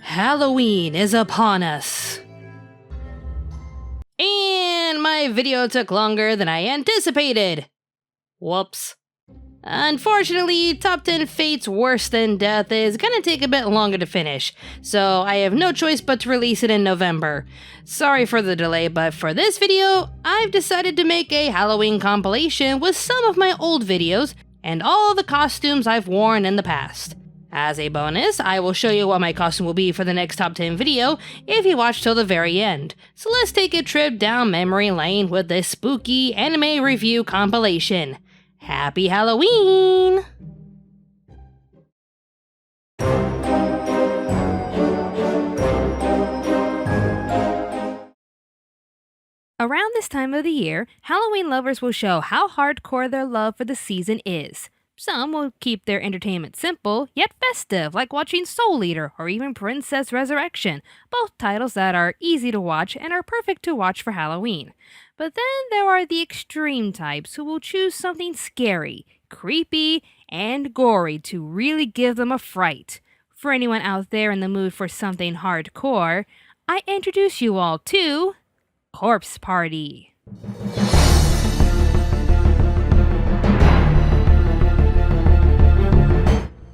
Halloween is upon us. And my video took longer than I anticipated. Whoops. Unfortunately, Top 10 Fates Worse Than Death is gonna take a bit longer to finish, so I have no choice but to release it in November. Sorry for the delay, but for this video, I've decided to make a Halloween compilation with some of my old videos and all the costumes I've worn in the past. As a bonus, I will show you what my costume will be for the next top 10 video if you watch till the very end. So let's take a trip down memory lane with this spooky anime review compilation. Happy Halloween! Around this time of the year, Halloween lovers will show how hardcore their love for the season is. Some will keep their entertainment simple, yet festive, like watching Soul Eater or even Princess Resurrection, both titles that are easy to watch and are perfect to watch for Halloween. But then there are the extreme types who will choose something scary, creepy, and gory to really give them a fright. For anyone out there in the mood for something hardcore, I introduce you all to Corpse Party.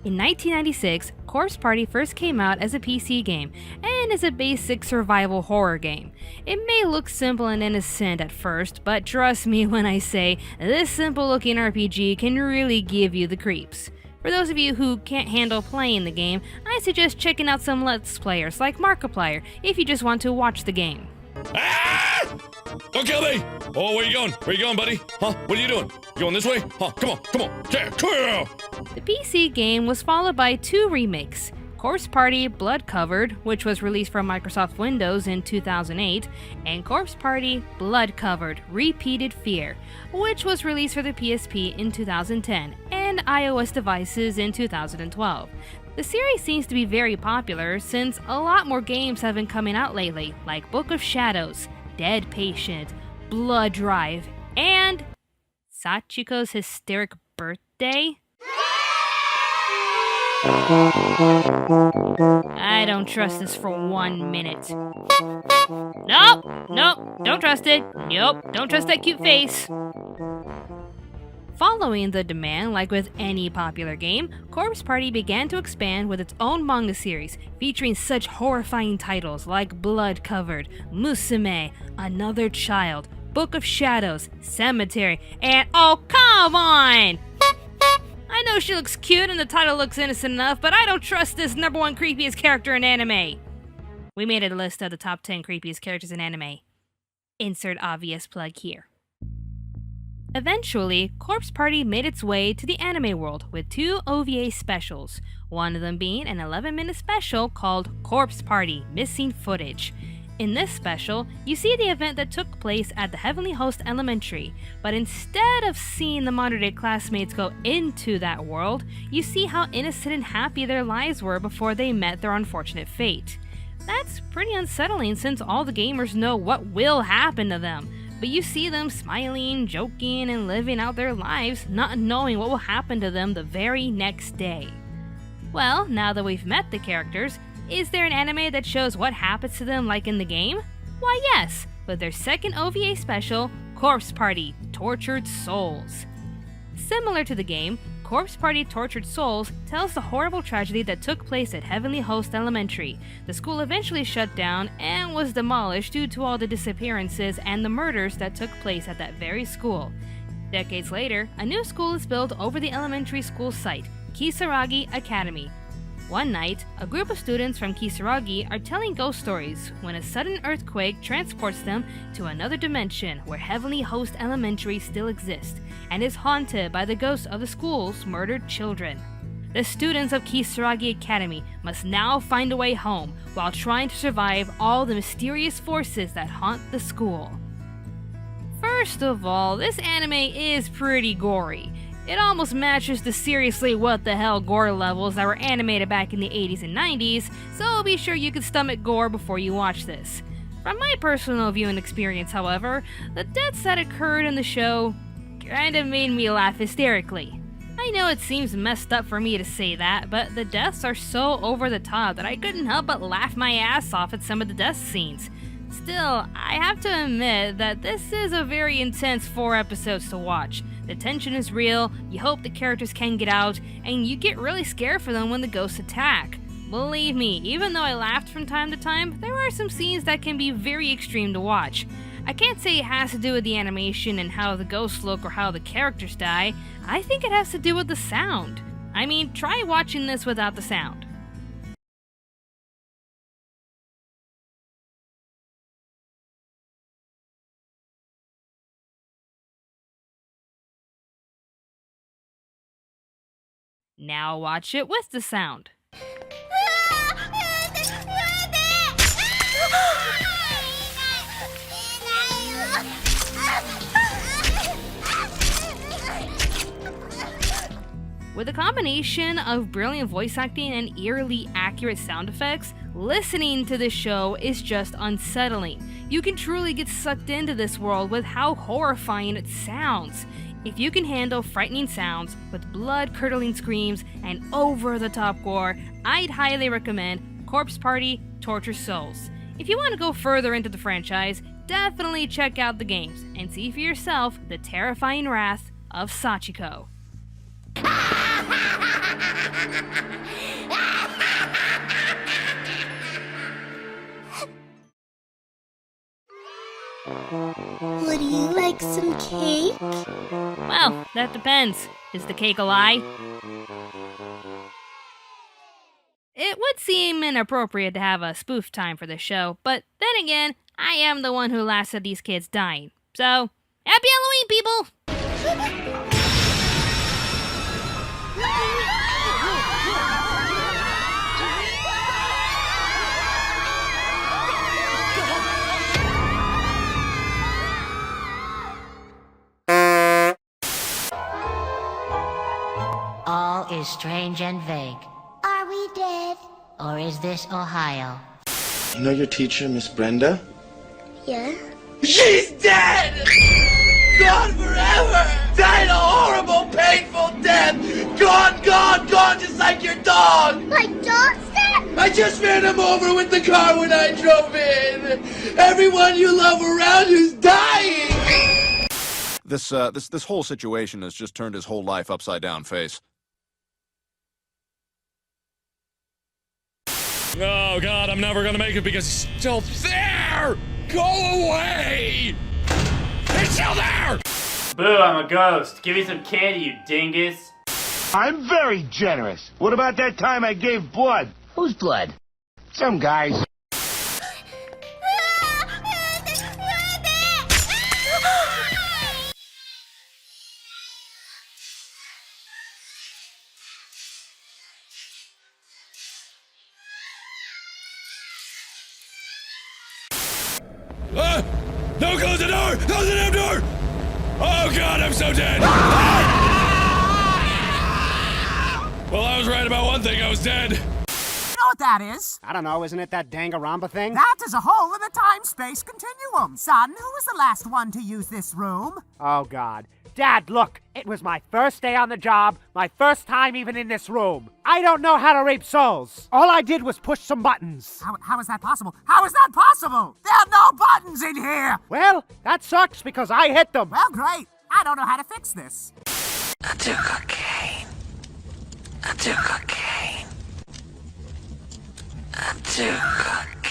In 1996, Corpse Party first came out as a PC game and is a basic survival horror game. It may look simple and innocent at first, but trust me when I say this simple looking RPG can really give you the creeps. For those of you who can't handle playing the game, I suggest checking out some Let's Players like Markiplier if you just want to watch the game. Ah! Don't kill me! Oh, where you going? Where you going, buddy? Huh? What are you doing? You going this way? Huh? Come on, come on. Yeah, come here! The PC game was followed by two remakes. Corpse Party Blood Covered, which was released for Microsoft Windows in 2008, and Corpse Party Blood Covered Repeated Fear, which was released for the PSP in 2010 and iOS devices in 2012. The series seems to be very popular since a lot more games have been coming out lately, like Book of Shadows, Dead Patient, Blood Drive, and Sachiko's Hysteric Birthday? I don't trust this for 1 minute. Nope, don't trust it. Nope, don't trust that cute face. Following the demand, like with any popular game, Corpse Party began to expand with its own manga series, featuring such horrifying titles like Blood Covered, Musume, Another Child, Book of Shadows, Cemetery, and oh, come on! I know she looks cute and the title looks innocent enough, but I don't trust this #1 creepiest character in anime. We made a list of the top 10 creepiest characters in anime. Insert obvious plug here. Eventually, Corpse Party made its way to the anime world with two OVA specials, one of them being an 11-minute special called Corpse Party Missing Footage. In this special, you see the event that took place at the Heavenly Host Elementary, but instead of seeing the modern-day classmates go into that world, you see how innocent and happy their lives were before they met their unfortunate fate. That's pretty unsettling since all the gamers know what will happen to them, but you see them smiling, joking, and living out their lives, not knowing what will happen to them the very next day. Well, now that we've met the characters, is there an anime that shows what happens to them like in the game? Why yes, with their second OVA special, Corpse Party Tortured Souls. Similar to the game, Corpse Party Tortured Souls tells the horrible tragedy that took place at Heavenly Host Elementary. The school eventually shut down and was demolished due to all the disappearances and the murders that took place at that very school. Decades later, a new school is built over the elementary school site, Kisaragi Academy. One night, a group of students from Kisaragi are telling ghost stories when a sudden earthquake transports them to another dimension where Heavenly Host Elementary still exists and is haunted by the ghosts of the school's murdered children. The students of Kisaragi Academy must now find a way home while trying to survive all the mysterious forces that haunt the school. First of all, this anime is pretty gory. It almost matches the seriously what the hell gore levels that were animated back in the 80s and 90s, so be sure you can stomach gore before you watch this. From my personal viewing experience, however, the deaths that occurred in the show kind of made me laugh hysterically. I I know it seems messed up for me to say that, but the deaths are so over the top that I couldn't help but laugh my ass off at some of the death scenes. Still, I have to admit that this is a very intense 4 episodes to watch. The tension is real, you hope the characters can get out, and you get really scared for them when the ghosts attack. Believe me, even though I laughed from time to time, there are some scenes that can be very extreme to watch. I can't say it has to do with the animation and how the ghosts look or how the characters die. I think it has to do with the sound. I mean, try watching this without the sound. Now watch it with the sound. With a combination of brilliant voice acting and eerily accurate sound effects, listening to this show is just unsettling. You can truly get sucked into this world with how horrifying it sounds. If you can handle frightening sounds with blood-curdling screams and over-the-top gore, I'd highly recommend Corpse Party: Torture Souls. If you want to go further into the franchise, definitely check out the games and see for yourself the terrifying wrath of Sachiko. Would you like some cake? Well, that depends. Is the cake a lie? It would seem inappropriate to have a spoof time for this show, but then again, I am the one who laughs at these kids dying. So, happy Halloween, people! All is strange and vague. Are we dead? Or is this Ohio? You know your teacher, Miss Brenda? Yeah. She's dead! Gone forever! Died a horrible, painful death! Gone, gone, gone, just like your dog! My dog's dead? I just ran him over with the car when I drove in! Everyone you love around who's dying! This whole situation has just turned his whole life upside down face. Oh God, I'm never gonna make it because he's still there! Go away! He's still there! Boo, I'm a ghost. Give me some candy, you dingus. I'm very generous. What about that time I gave blood? Whose blood? Some guys. No, close the door! Close the damn door! Oh God, I'm so dead! Well, I was right about one thing, I was dead. You know what that is? I don't know, isn't it that Dangaramba thing? That is a hole in the time-space continuum. Son, who was the last one to use this room? Oh, God. Dad, look, it was my first day on the job, my first time even in this room. I don't know how to rape souls. All I did was push some buttons. How is that possible? How is that possible? There are no buttons in here! Well, that sucks because I hit them. Well, great. I don't know how to fix this. I do cocaine. I do cocaine. I do cocaine.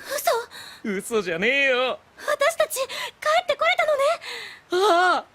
Usou! 嘘じゃねえよ。私たち、帰ってこれたのね。ああ。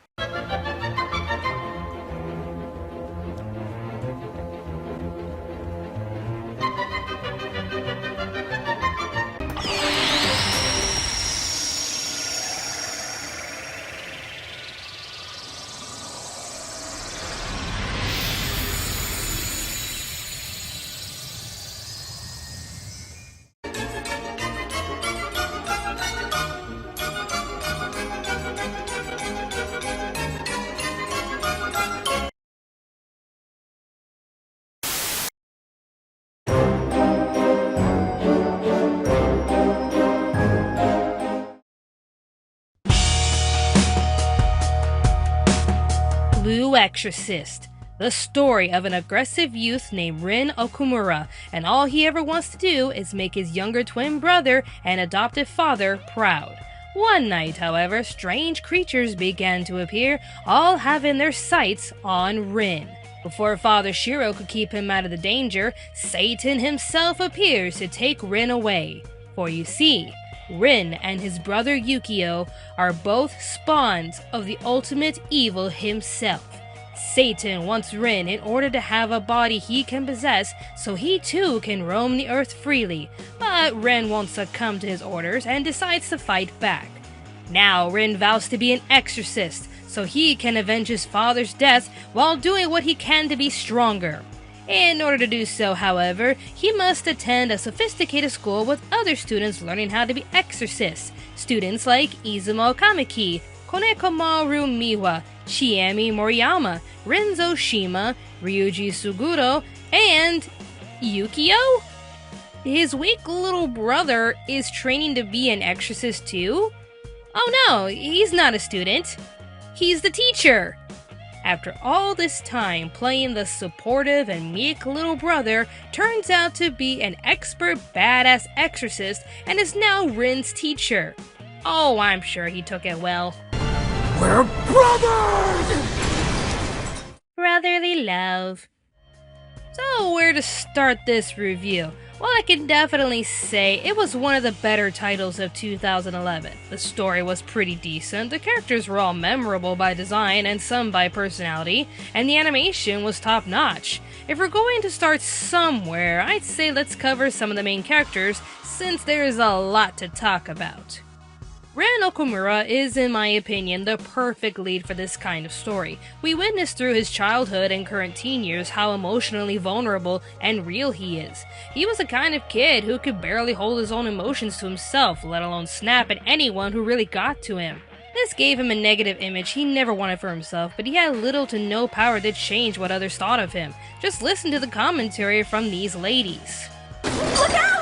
Blue Exorcist, the story of an aggressive youth named Rin Okumura, and all he ever wants to do is make his younger twin brother and adoptive father proud. One night, however, strange creatures began to appear, all having their sights on Rin. Before Father Shiro could keep him out of the danger, Satan himself appears to take Rin away. For you see, Rin and his brother Yukio are both spawns of the ultimate evil himself. Satan wants Rin in order to have a body he can possess so he too can roam the earth freely, but Rin won't succumb to his orders and decides to fight back. Now Rin vows to be an exorcist so he can avenge his father's death while doing what he can to be stronger. In order to do so, however, he must attend a sophisticated school with other students learning how to be exorcists, students like Izumo Kamiki, Konekomaru Miwa, Chiemi Moriyama, Renzo Shima, Ryuji Suguro, and Yukio? His weak little brother is training to be an exorcist too? Oh no, he's not a student. He's the teacher! After all this time playing the supportive and meek little brother, turns out to be an expert badass exorcist and is now Rin's teacher. Oh, I'm sure he took it well. We're brothers! Brotherly love. So, where to start this review? Well, I can definitely say it was one of the better titles of 2011. The story was pretty decent, the characters were all memorable by design and some by personality, and the animation was top notch. If we're going to start somewhere, I'd say let's cover some of the main characters, since there's a lot to talk about. Rin Okumura is, in my opinion, the perfect lead for this kind of story. We witness through his childhood and current teen years how emotionally vulnerable and real he is. He was the kind of kid who could barely hold his own emotions to himself, let alone snap at anyone who really got to him. This gave him a negative image he never wanted for himself, but he had little to no power to change what others thought of him. Just listen to the commentary from these ladies. Look out!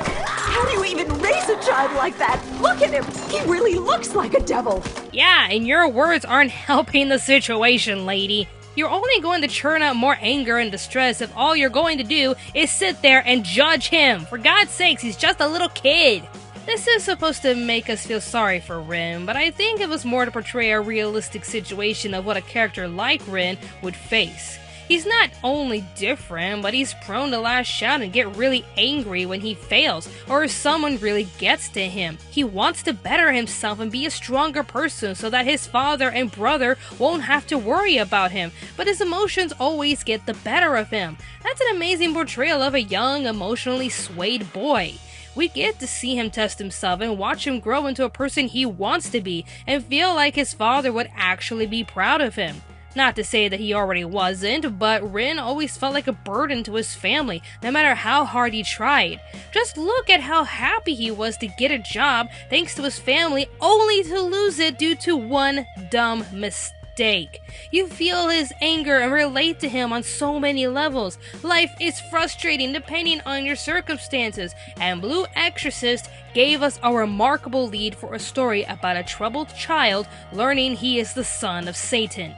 How do you even raise a child like that? Look at him! He really looks like a devil! Yeah, and your words aren't helping the situation, lady. You're only going to churn out more anger and distress if all you're going to do is sit there and judge him. For God's sakes, he's just a little kid. This is supposed to make us feel sorry for Rin, but I think it was more to portray a realistic situation of what a character like Rin would face. He's not only different, but he's prone to lash out and get really angry when he fails, or if someone really gets to him. He wants to better himself and be a stronger person so that his father and brother won't have to worry about him, but his emotions always get the better of him. That's an amazing portrayal of a young, emotionally swayed boy. We get to see him test himself and watch him grow into a person he wants to be, and feel like his father would actually be proud of him. Not to say that he already wasn't, but Rin always felt like a burden to his family, no matter how hard he tried. Just look at how happy he was to get a job thanks to his family, only to lose it due to one dumb mistake. You feel his anger and relate to him on so many levels. Life is frustrating depending on your circumstances, and Blue Exorcist gave us a remarkable lead for a story about a troubled child learning he is the son of Satan.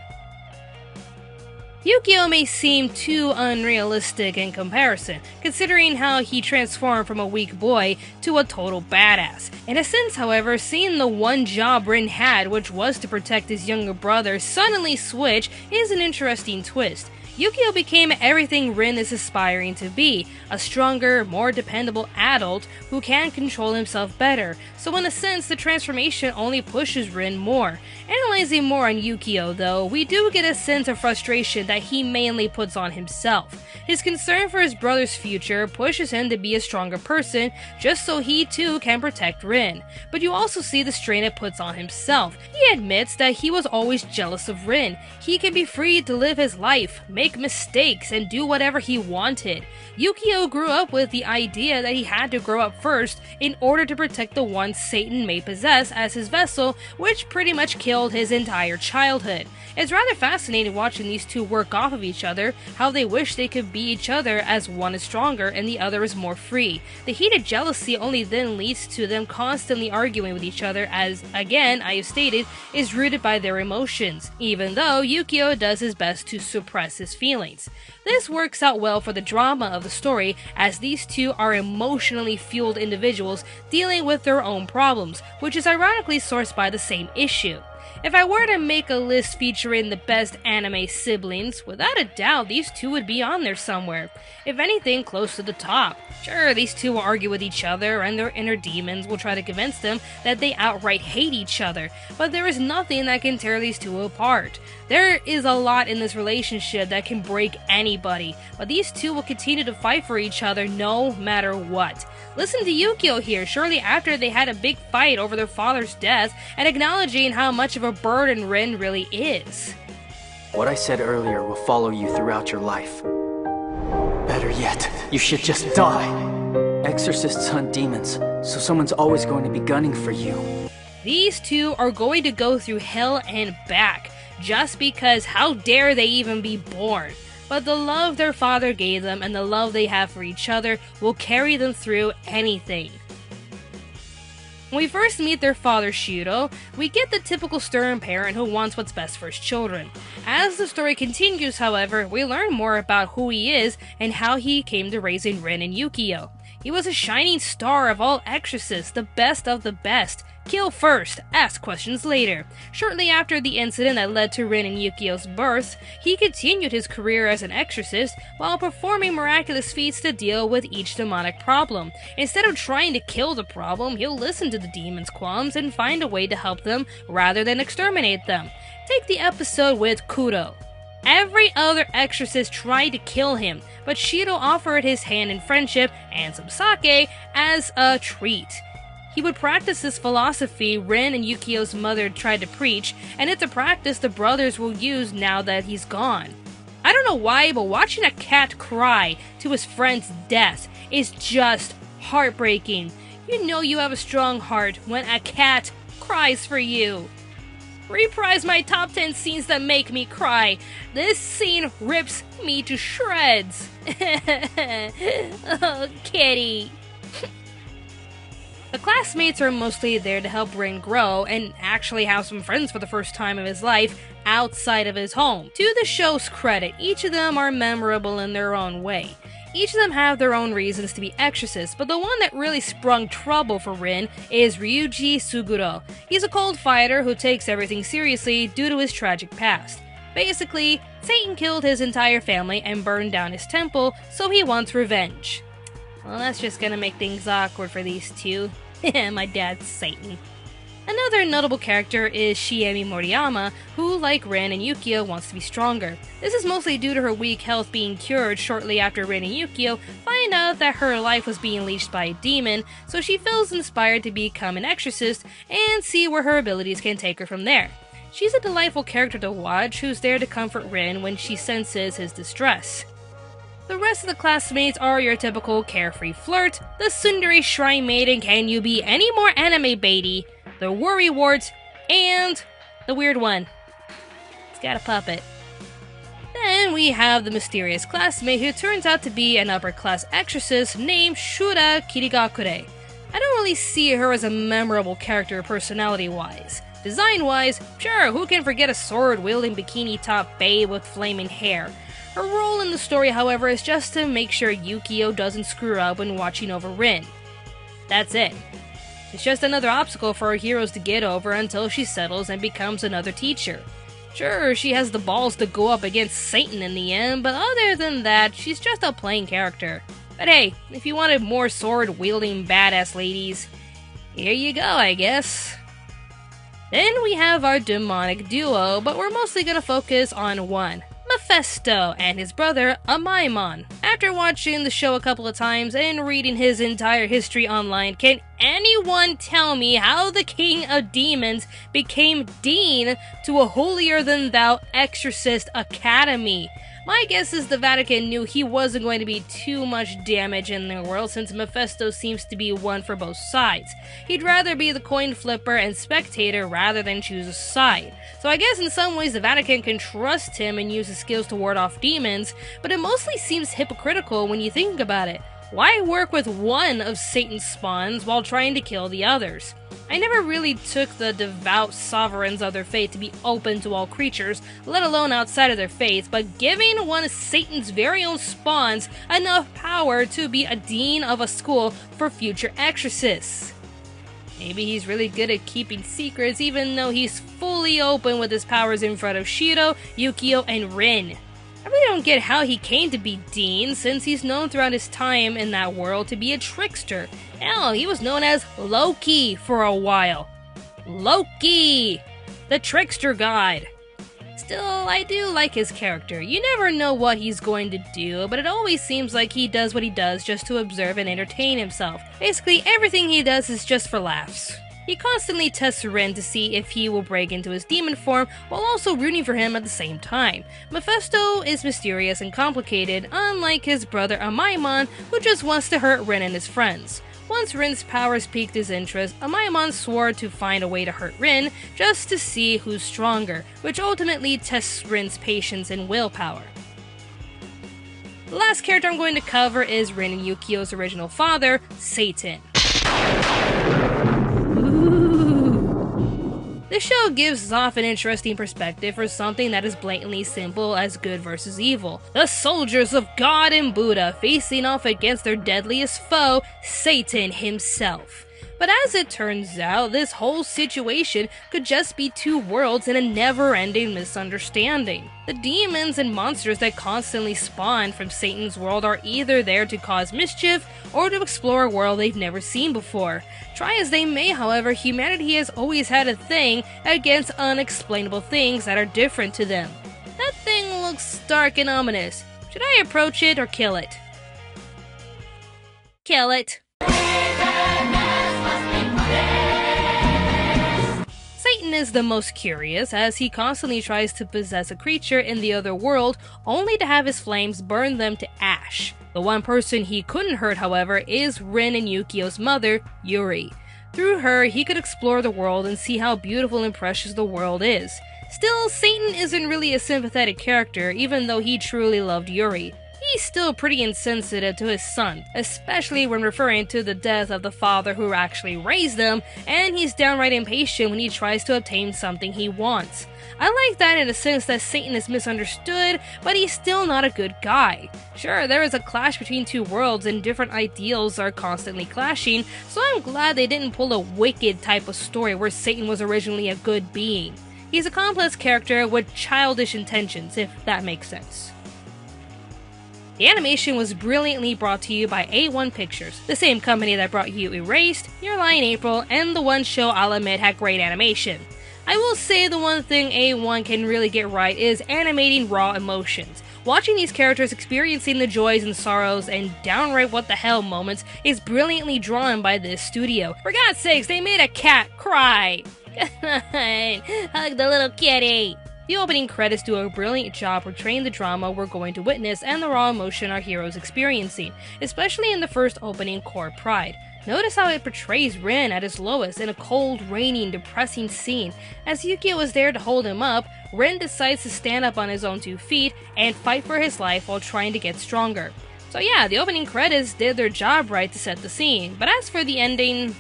Yukio may seem too unrealistic in comparison, considering how he transformed from a weak boy to a total badass. In a sense, however, seeing the one job Rin had, which was to protect his younger brother, suddenly switch is an interesting twist. Yukio became everything Rin is aspiring to be, a stronger, more dependable adult who can control himself better, so in a sense the transformation only pushes Rin more. Analyzing more on Yukio though, we do get a sense of frustration that he mainly puts on himself. His concern for his brother's future pushes him to be a stronger person, just so he too can protect Rin. But you also see the strain it puts on himself. He admits that he was always jealous of Rin. He can be free to live his life, make mistakes, and do whatever he wanted. Yukio grew up with the idea that he had to grow up first in order to protect the one Satan may possess as his vessel, which pretty much killed his entire childhood. It's rather fascinating watching these two work off of each other, how they wish they could be each other as one is stronger and the other is more free. The heated jealousy only then leads to them constantly arguing with each other as, again, I have stated, is rooted by their emotions, even though Yukio does his best to suppress his feelings. This works out well for the drama of the story as these two are emotionally fueled individuals dealing with their own problems, which is ironically sourced by the same issue. If I were to make a list featuring the best anime siblings, without a doubt these two would be on there somewhere. If anything, close to the top. Sure, these two will argue with each other and their inner demons will try to convince them that they outright hate each other, but there is nothing that can tear these two apart. There is a lot in this relationship that can break anybody, but these two will continue to fight for each other no matter what. Listen to Yukio here, shortly after they had a big fight over their father's death, and acknowledging how much of a burden Rin really is. What I said earlier will follow you throughout your life. Better yet, you should just die. Exorcists hunt demons, so someone's always going to be gunning for you. These two are going to go through hell and back, just because how dare they even be born. But the love their father gave them and the love they have for each other will carry them through anything. When we first meet their father, Shiro, we get the typical stern parent who wants what's best for his children. As the story continues, however, we learn more about who he is and how he came to raising Rin and Yukio. He was a shining star of all exorcists, the best of the best. Kill first, ask questions later. Shortly after the incident that led to Rin and Yukio's birth, he continued his career as an exorcist while performing miraculous feats to deal with each demonic problem. Instead of trying to kill the problem, he'll listen to the demon's qualms and find a way to help them rather than exterminate them. Take the episode with Kuro. Every other exorcist tried to kill him, but Shiro offered his hand in friendship and some sake as a treat. He would practice this philosophy Rin and Yukio's mother tried to preach, and it's a practice the brothers will use now that he's gone. I don't know why, but watching a cat cry to his friend's death is just heartbreaking. You know you have a strong heart when a cat cries for you. Reprise my top 10 scenes that make me cry. This scene rips me to shreds. Oh, kitty. The classmates are mostly there to help Rin grow and actually have some friends for the first time of his life outside of his home. To the show's credit, each of them are memorable in their own way. Each of them have their own reasons to be exorcists, but the one that really sprung trouble for Rin is Ryuji Suguro. He's a cold fighter who takes everything seriously due to his tragic past. Basically, Satan killed his entire family and burned down his temple, so he wants revenge. Well, that's just gonna make things awkward for these two. My dad's Satan. Another notable character is Shiemi Moriyama, who, like Rin and Yukio, wants to be stronger. This is mostly due to her weak health being cured shortly after Rin and Yukio find out that her life was being leashed by a demon, so she feels inspired to become an exorcist and see where her abilities can take her from there. She's a delightful character to watch who's there to comfort Rin when she senses his distress. The rest of the classmates are your typical carefree flirt, the tsundere shrine maiden can you be any more anime baity, the worry warts, and the weird one. It's got a puppet. Then we have the mysterious classmate who turns out to be an upper-class exorcist named Shura Kirigakure. I don't really see her as a memorable character personality-wise. Design-wise, sure, who can forget a sword-wielding bikini-top babe with flaming hair? Her role in the story, however, is just to make sure Yukio doesn't screw up when watching over Rin. That's it. It's just another obstacle for our heroes to get over until she settles and becomes another teacher. Sure, she has the balls to go up against Satan in the end, but other than that, she's just a plain character. But hey, if you wanted more sword-wielding badass ladies, here you go, I guess. Then we have our demonic duo, but we're mostly gonna focus on one. Mephisto and his brother Amaimon. After watching the show a couple of times and reading his entire history online, can anyone tell me how the King of Demons became Dean to a holier-than-thou Exorcist Academy? My guess is the Vatican knew he wasn't going to be too much damage in their world since Mephisto seems to be one for both sides. He'd rather be the coin flipper and spectator rather than choose a side. So I guess in some ways the Vatican can trust him and use his skills to ward off demons, but it mostly seems hypocritical when you think about it. Why work with one of Satan's spawns while trying to kill the others? I never really took the devout sovereigns of their faith to be open to all creatures, let alone outside of their faith, but giving one of Satan's very own spawns enough power to be a dean of a school for future exorcists. Maybe he's really good at keeping secrets even though he's fully open with his powers in front of Shiro, Yukio, and Rin. I really don't get how he came to be Dean, since he's known throughout his time in that world to be a trickster. Hell, he was known as Loki for a while. Loki! The trickster god. Still, I do like his character. You never know what he's going to do, but it always seems like he does what he does just to observe and entertain himself. Basically, everything he does is just for laughs. He constantly tests Ren to see if he will break into his demon form, while also rooting for him at the same time. Mephisto is mysterious and complicated, unlike his brother Amaimon, who just wants to hurt Ren and his friends. Once Rin's powers piqued his interest, Amaimon swore to find a way to hurt Rin, just to see who's stronger, which ultimately tests Rin's patience and willpower. The last character I'm going to cover is Rin and Yukio's original father, Satan. The show gives off an interesting perspective for something that is blatantly simple as good versus evil. The soldiers of God and Buddha facing off against their deadliest foe, Satan himself. But as it turns out, this whole situation could just be two worlds in a never-ending misunderstanding. The demons and monsters that constantly spawn from Satan's world are either there to cause mischief or to explore a world they've never seen before. Try as they may, however, humanity has always had a thing against unexplainable things that are different to them. That thing looks dark and ominous. Should I approach it or kill it? Kill it. Satan is the most curious, as he constantly tries to possess a creature in the other world, only to have his flames burn them to ash. The one person he couldn't hurt, however, is Rin and Yukio's mother, Yuri. Through her, he could explore the world and see how beautiful and precious the world is. Still, Satan isn't really a sympathetic character, even though he truly loved Yuri. He's still pretty insensitive to his son, especially when referring to the death of the father who actually raised them, and he's downright impatient when he tries to obtain something he wants. I like that in the sense that Satan is misunderstood, but he's still not a good guy. Sure, there is a clash between two worlds and different ideals are constantly clashing, so I'm glad they didn't pull a Wicked type of story where Satan was originally a good being. He's a complex character with childish intentions, if that makes sense. The animation was brilliantly brought to you by A1 Pictures, the same company that brought you Erased, Your Lie in April, and the one show I'll admit had great animation. I will say the one thing A1 can really get right is animating raw emotions. Watching these characters experiencing the joys and sorrows and downright what the hell moments is brilliantly drawn by this studio. For God's sakes, they made a cat cry! Hug the little kitty! The opening credits do a brilliant job portraying the drama we're going to witness and the raw emotion our heroes experiencing, especially in the first opening, Core Pride. Notice how it portrays Rin at his lowest in a cold, raining, depressing scene. As Yukio is there to hold him up, Rin decides to stand up on his own 2 feet and fight for his life while trying to get stronger. So yeah, the opening credits did their job right to set the scene, but as for the ending...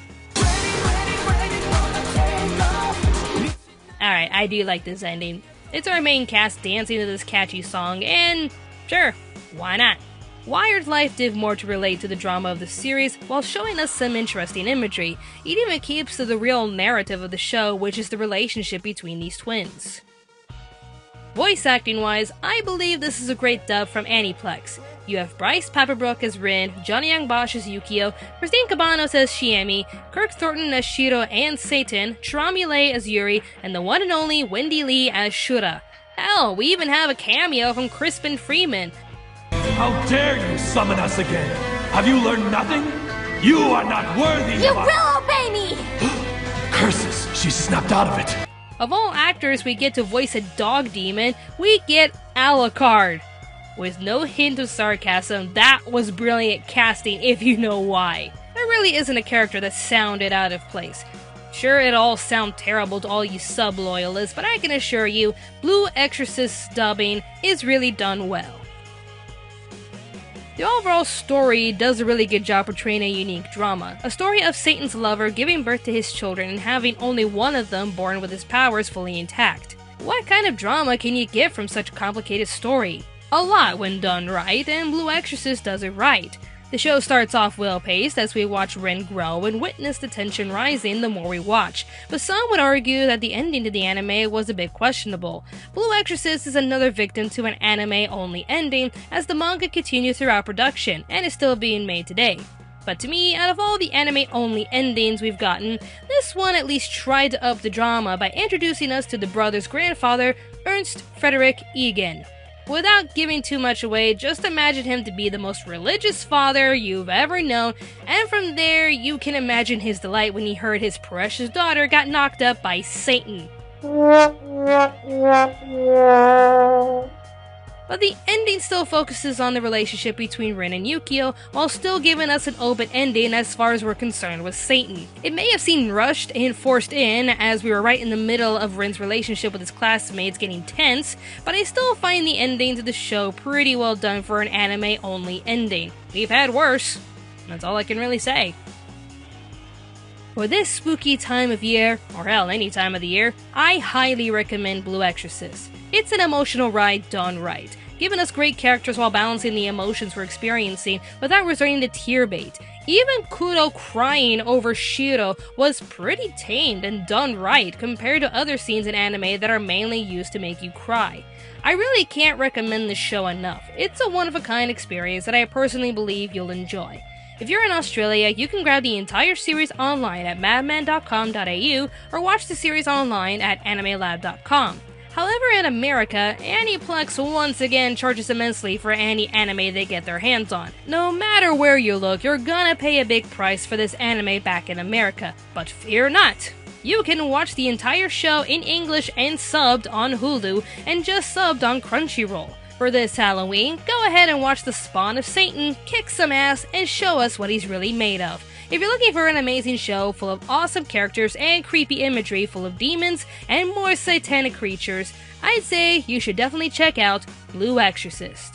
Alright, I do like this ending. It's our main cast dancing to this catchy song, and sure, why not? Wired Life did more to relate to the drama of the series while showing us some interesting imagery. It even keeps to the real narrative of the show, which is the relationship between these twins. Voice acting wise, I believe this is a great dub from Aniplex. You have Bryce Paperbrook as Rin, Johnny Young Bosch as Yukio, Christine Cabanos as Shiemi, Kirk Thornton as Shiro and Satan, Cherami Lei as Yuri, and the one and only Wendy Lee as Shura. Hell, we even have a cameo from Crispin Freeman. How dare you summon us again? Have you learned nothing? You are not worthy You will obey me! Curses, she snapped out of it. Of all actors we get to voice a dog demon, we get Alucard. With no hint of sarcasm, that was brilliant casting if you know why. There really isn't a character that sounded out of place. Sure, it all sound terrible to all you sub-loyalists, but I can assure you, Blue Exorcist's dubbing is really done well. The overall story does a really good job portraying a unique drama. A story of Satan's lover giving birth to his children and having only one of them born with his powers fully intact. What kind of drama can you get from such a complicated story? A lot when done right, and Blue Exorcist does it right. The show starts off well-paced as we watch Ren grow and witness the tension rising the more we watch, but some would argue that the ending to the anime was a bit questionable. Blue Exorcist is another victim to an anime-only ending as the manga continues throughout production and is still being made today. But to me, out of all the anime-only endings we've gotten, this one at least tried to up the drama by introducing us to the brother's grandfather, Ernst Frederick Egan. Without giving too much away, just imagine him to be the most religious father you've ever known, and from there you can imagine his delight when he heard his precious daughter got knocked up by Satan. But the ending still focuses on the relationship between Ren and Yukio, while still giving us an open ending as far as we're concerned with Satan. It may have seemed rushed and forced in, as we were right in the middle of Ren's relationship with his classmates getting tense, but I still find the ending to the show pretty well done for an anime-only ending. We've had worse. That's all I can really say. For this spooky time of year, or hell, any time of the year, I highly recommend Blue Exorcist. It's an emotional ride done right, giving us great characters while balancing the emotions we're experiencing without resorting to tear bait. Even Kudo crying over Shiro was pretty tamed and done right compared to other scenes in anime that are mainly used to make you cry. I really can't recommend this show enough. It's a one-of-a-kind experience that I personally believe you'll enjoy. If you're in Australia, you can grab the entire series online at madman.com.au or watch the series online at animelab.com. However, in America, Aniplex once again charges immensely for any anime they get their hands on. No matter where you look, you're gonna pay a big price for this anime back in America. But fear not! You can watch the entire show in English and subbed on Hulu, and just subbed on Crunchyroll. For this Halloween, go ahead and watch the Spawn of Satan kick some ass and show us what he's really made of. If you're looking for an amazing show full of awesome characters and creepy imagery full of demons and more satanic creatures, I'd say you should definitely check out Blue Exorcist.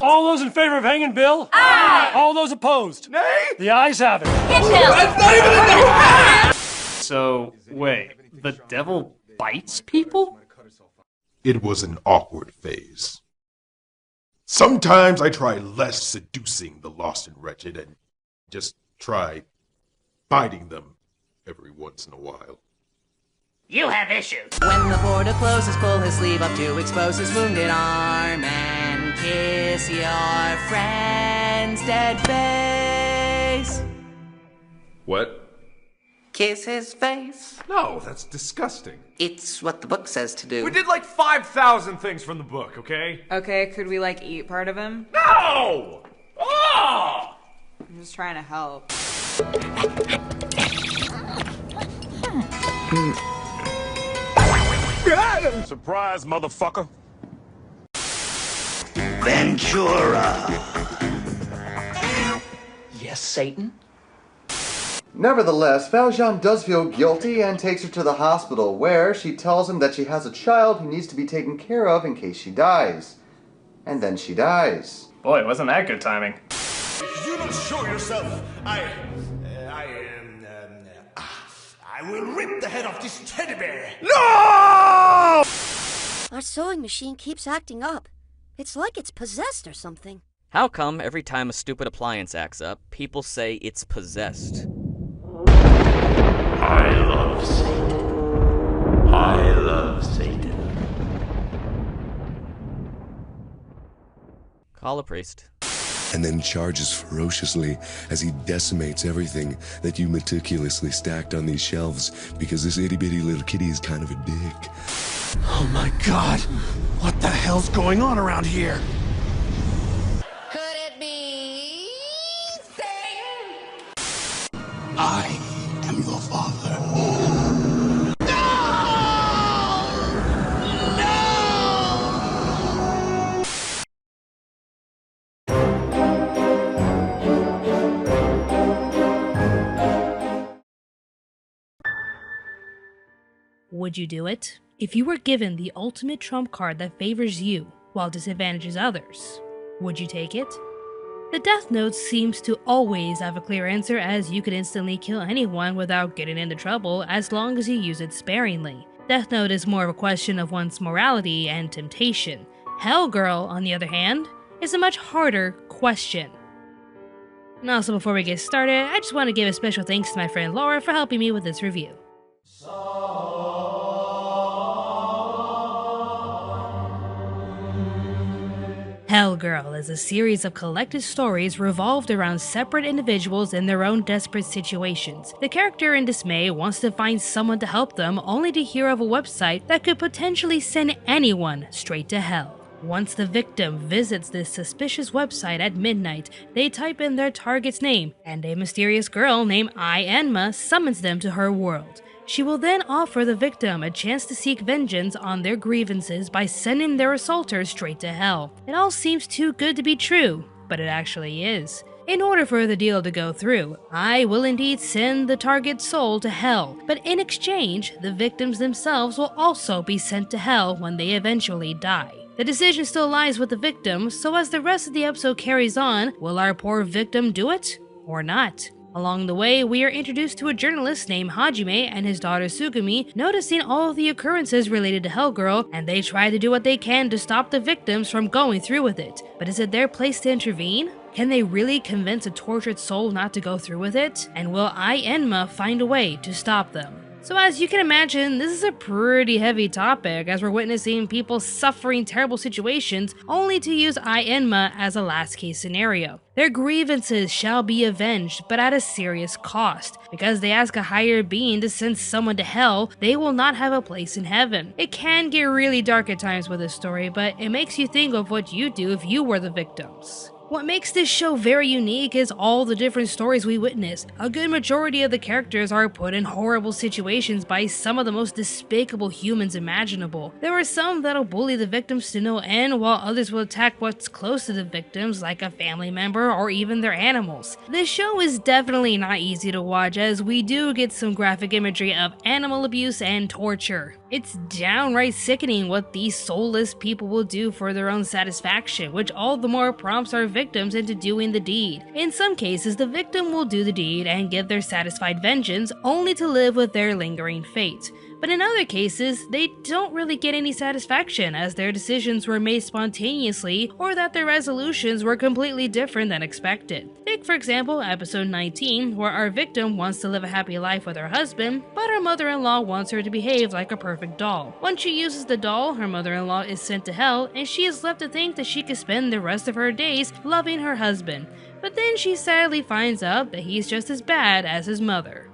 All those in favor of hanging Bill? Aye! All those opposed? Nay! The ayes have it. Hit Bill! That's not even a thing! So, wait, the devil bites people? It was an awkward phase. Sometimes I try less seducing the lost and wretched and just try biting them every once in a while. You have issues. When the portal closes, pull his sleeve up to expose his wounded arm and kiss your friend's dead face. What? Kiss his face. No, that's disgusting. It's what the book says to do. We did like 5,000 things from the book, okay? Okay, could we like eat part of him? No! Oh! I'm just trying to help. Surprise, motherfucker. Ventura! Yes, Satan? Nevertheless, Valjean does feel guilty and takes her to the hospital, where she tells him that she has a child who needs to be taken care of in case she dies. And then she dies. Boy, wasn't that good timing. If you don't show yourself, I will rip the head off this teddy bear. No! Our sewing machine keeps acting up. It's like it's possessed or something. How come every time a stupid appliance acts up, people say it's possessed? I love Satan. I love Satan. Call a priest. And then charges ferociously as he decimates everything that you meticulously stacked on these shelves because this itty-bitty little kitty is kind of a dick. Oh my god! What the hell's going on around here? Could it be Satan? I am your father. Would you do it? If you were given the ultimate trump card that favors you while disadvantages others, would you take it? The Death Note seems to always have a clear answer, as you could instantly kill anyone without getting into trouble as long as you use it sparingly. Death Note is more of a question of one's morality and temptation. Hell Girl, on the other hand, is a much harder question. And also, before we get started, I just want to give a special thanks to my friend Laura for helping me with this review. Hell Girl is a series of collected stories revolved around separate individuals in their own desperate situations. The character in dismay wants to find someone to help them, only to hear of a website that could potentially send anyone straight to hell. Once the victim visits this suspicious website at midnight, they type in their target's name, and a mysterious girl named Enma summons them to her world. She will then offer the victim a chance to seek vengeance on their grievances by sending their assaulter straight to hell. It all seems too good to be true, but it actually is. In order for the deal to go through, I will indeed send the target's soul to hell, but in exchange, the victims themselves will also be sent to hell when they eventually die. The decision still lies with the victim, so as the rest of the episode carries on, will our poor victim do it or not? Along the way, we are introduced to a journalist named Hajime and his daughter Sugumi, noticing all of the occurrences related to Hell Girl, and they try to do what they can to stop the victims from going through with it. But is it their place to intervene? Can they really convince a tortured soul not to go through with it? And will Enma find a way to stop them? So as you can imagine, this is a pretty heavy topic, as we're witnessing people suffering terrible situations only to use Enma as a last case scenario. Their grievances shall be avenged, but at a serious cost. Because they ask a higher being to send someone to hell, they will not have a place in heaven. It can get really dark at times with this story, but it makes you think of what you'd do if you were the victims. What makes this show very unique is all the different stories we witness. A good majority of the characters are put in horrible situations by some of the most despicable humans imaginable. There are some that'll bully the victims to no end, while others will attack what's close to the victims, like a family member or even their animals. This show is definitely not easy to watch, as we do get some graphic imagery of animal abuse and torture. It's downright sickening what these soulless people will do for their own satisfaction, which all the more prompts our victims into doing the deed. In some cases, the victim will do the deed and get their satisfied vengeance, only to live with their lingering fate. But in other cases, they don't really get any satisfaction, as their decisions were made spontaneously or that their resolutions were completely different than expected. Take for example episode 19, where our victim wants to live a happy life with her husband, but her mother-in-law wants her to behave like a perfect doll. Once she uses the doll, her mother-in-law is sent to hell, and she is left to think that she could spend the rest of her days loving her husband. But then she sadly finds out that he's just as bad as his mother.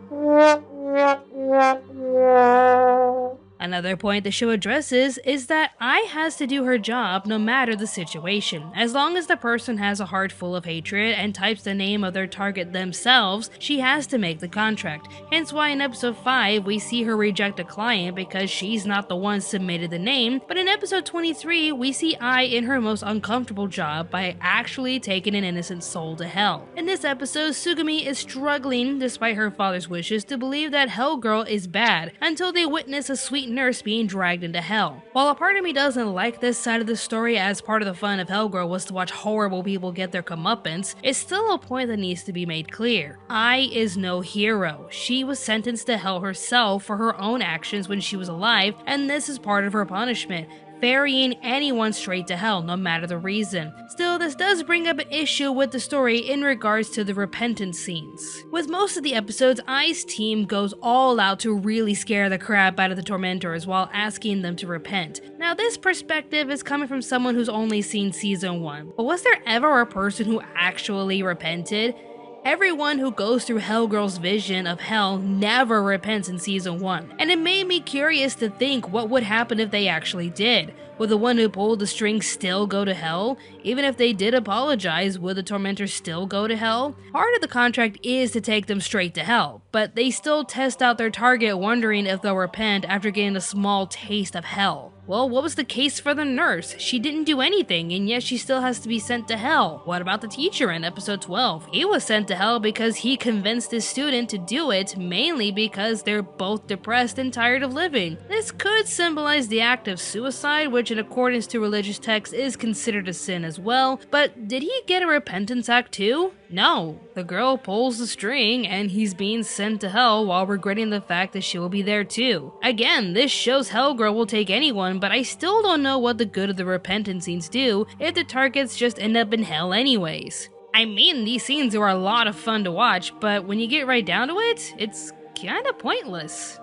Another point the show addresses is that Ai has to do her job no matter the situation. As long as the person has a heart full of hatred and types the name of their target themselves, she has to make the contract. Hence why in episode 5 we see her reject a client because she's not the one submitted the name, but in episode 23 we see Ai in her most uncomfortable job by actually taking an innocent soul to hell. In this episode, Sugumi is struggling despite her father's wishes to believe that Hell Girl is bad until they witness a sweet nurse being dragged into hell. While a part of me doesn't like this side of the story, as part of the fun of Hell Girl was to watch horrible people get their comeuppance, it's still a point that needs to be made clear. Ai is no hero. She was sentenced to hell herself for her own actions when she was alive, and this is part of her punishment, ferrying anyone straight to hell, no matter the reason. Still, this does bring up an issue with the story in regards to the repentance scenes. With most of the episodes, Ai's team goes all out to really scare the crap out of the tormentors while asking them to repent. Now, this perspective is coming from someone who's only seen season 1, but was there ever a person who actually repented? Everyone who goes through Hell Girl's vision of hell never repents in season 1, and it made me curious to think what would happen if they actually did. Would the one who pulled the string still go to hell? Even if they did apologize, would the tormentor still go to hell? Part of the contract is to take them straight to hell, but they still test out their target wondering if they'll repent after getting a small taste of hell. Well, what was the case for the nurse? She didn't do anything, and yet she still has to be sent to hell. What about the teacher in episode 12? He was sent to hell because he convinced his student to do it, mainly because they're both depressed and tired of living. This could symbolize the act of suicide, which in accordance to religious texts is considered a sin as well, but did he get a repentance act too? No. The girl pulls the string, and he's being sent to hell while regretting the fact that she will be there too. Again, this shows Hellgirl will take anyone, but I still don't know what the good of the repentance scenes do if the targets just end up in hell anyways. I mean, these scenes are a lot of fun to watch, but when you get right down to it, it's kinda pointless.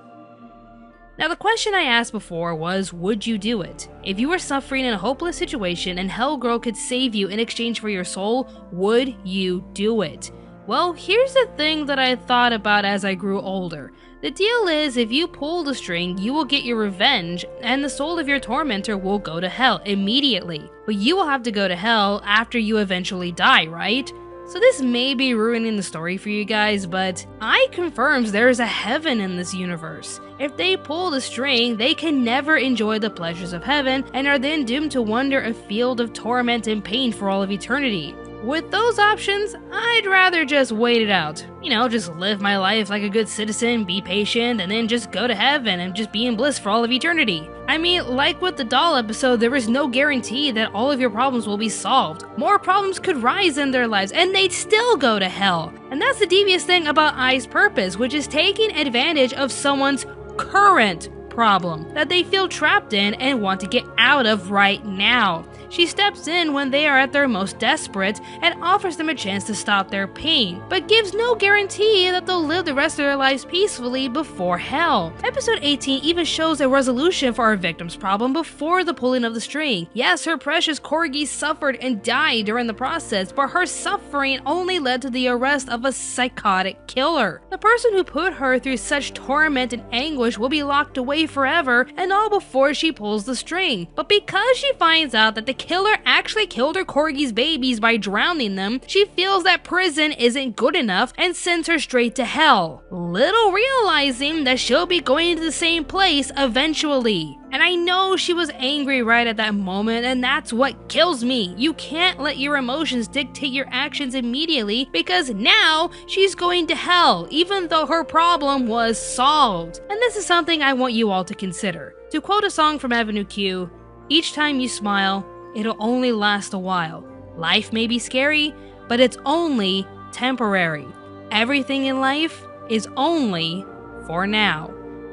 Now, the question I asked before was, would you do it? If you were suffering in a hopeless situation and Hellgirl could save you in exchange for your soul, would you do it? Well, here's the thing that I thought about as I grew older. The deal is, if you pull the string, you will get your revenge, and the soul of your tormentor will go to hell immediately. But you will have to go to hell after you eventually die, right? So this may be ruining the story for you guys, but I confirms there is a heaven in this universe. If they pull the string, they can never enjoy the pleasures of heaven and are then doomed to wander a field of torment and pain for all of eternity. With those options, I'd rather just wait it out. You know, just live my life like a good citizen, be patient, and then just go to heaven and just be in bliss for all of eternity. I mean, like with the doll episode, there is no guarantee that all of your problems will be solved. More problems could rise in their lives, and they'd still go to hell. And that's the devious thing about Ai's purpose, which is taking advantage of someone's current problem that they feel trapped in and want to get out of right now. She steps in when they are at their most desperate and offers them a chance to stop their pain, but gives no guarantee that they'll live the rest of their lives peacefully before hell. Episode 18 even shows a resolution for our victim's problem before the pulling of the string. Yes, her precious corgi suffered and died during the process, but her suffering only led to the arrest of a psychotic killer. The person who put her through such torment and anguish will be locked away forever, and all before she pulls the string. But because she finds out that the killer actually killed her corgi's babies by drowning them, she feels that prison isn't good enough and sends her straight to hell, little realizing that she'll be going to the same place eventually. And I know she was angry right at that moment, and that's what kills me. You can't let your emotions dictate your actions immediately, because now she's going to hell, even though her problem was solved. And this is something I want you all to consider. To quote a song from Avenue Q, "Each time you smile, it'll only last a while. Life may be scary, but it's only temporary. Everything in life is only for now."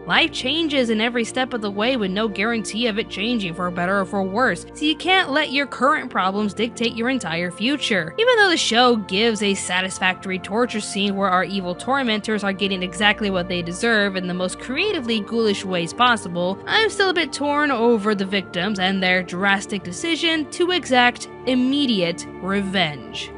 Life changes in every step of the way with no guarantee of it changing for better or for worse, so you can't let your current problems dictate your entire future. Even though the show gives a satisfactory torture scene where our evil tormentors are getting exactly what they deserve in the most creatively ghoulish ways possible, I'm still a bit torn over the victims and their drastic decision to exact immediate revenge.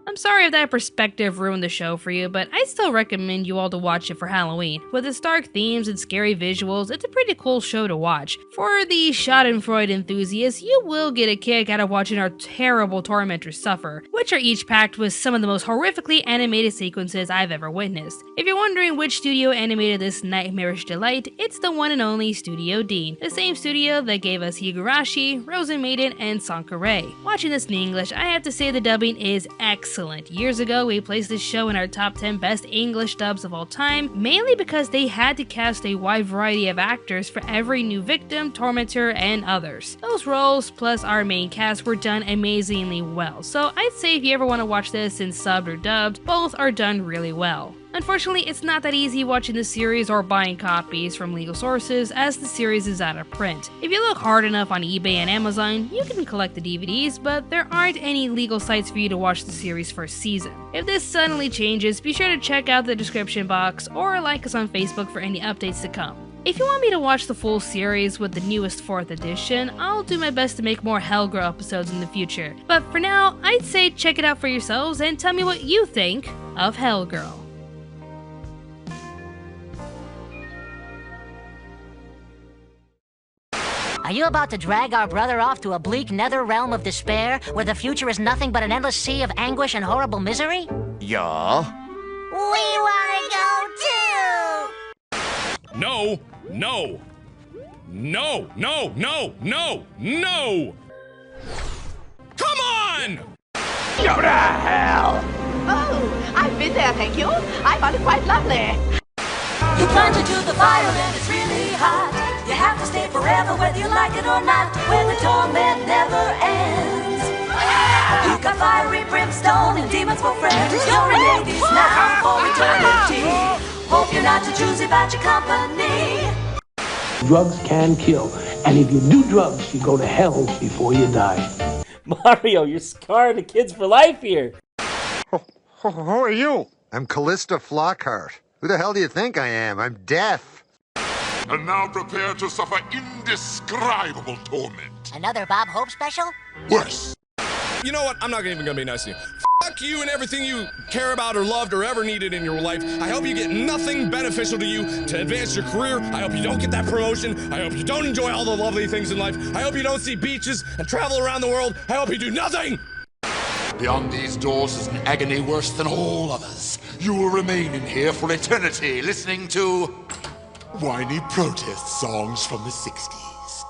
I'm sorry if that perspective ruined the show for you, but I still recommend you all to watch it for Halloween. With its dark themes and scary visuals, it's a pretty cool show to watch. For the Schadenfreude enthusiasts, you will get a kick out of watching our terrible tormentors suffer, which are each packed with some of the most horrifically animated sequences I've ever witnessed. If you're wondering which studio animated this nightmarish delight, it's the one and only Studio Dean, the same studio that gave us Higurashi, Rosen Maiden, and Sankare. Watching this in English, I have to say the dubbing is excellent. Years ago, we placed this show in our top 10 best English dubs of all time, mainly because they had to cast a wide variety of actors for every new victim, tormentor, and others. Those roles, plus our main cast, were done amazingly well, so I'd say if you ever want to watch this in subbed or dubbed, both are done really well. Unfortunately, it's not that easy watching the series or buying copies from legal sources, as the series is out of print. If you look hard enough on eBay and Amazon, you can collect the DVDs, but there aren't any legal sites for you to watch the series' first season. If this suddenly changes, be sure to check out the description box or like us on Facebook for any updates to come. If you want me to watch the full series with the newest 4th edition, I'll do my best to make more Hellgirl episodes in the future. But for now, I'd say check it out for yourselves and tell me what you think of Hellgirl. Are you about to drag our brother off to a bleak nether realm of despair, where the future is nothing but an endless sea of anguish and horrible misery? Yeah. We wanna go too! No, no. No, no, no, no, no! Come on! Go to hell! Oh, I've been there, thank you. I found it quite lovely. You plunge into the fire and it's really hot. You have to stay forever whether you like it or not, where the torment never ends. You've got fiery brimstone and demons for friends. You're in Hades now for eternity. Hope you're not too choosy about your company. Drugs can kill, and if you do drugs, you go to hell before you die. Mario, you're scarring the kids for life here. Who are you? I'm Callista Flockhart. Who the hell do you think I am? I'm deaf. And now prepare to suffer indescribable torment. Another Bob Hope special? Worse. You know what? I'm not even gonna be nice to you. Fuck you and everything you care about or loved or ever needed in your life. I hope you get nothing beneficial to you to advance your career. I hope you don't get that promotion. I hope you don't enjoy all the lovely things in life. I hope you don't see beaches and travel around the world. I hope you do nothing! Beyond these doors is an agony worse than all others. You will remain in here for eternity, listening to whiny protest songs from the 60s.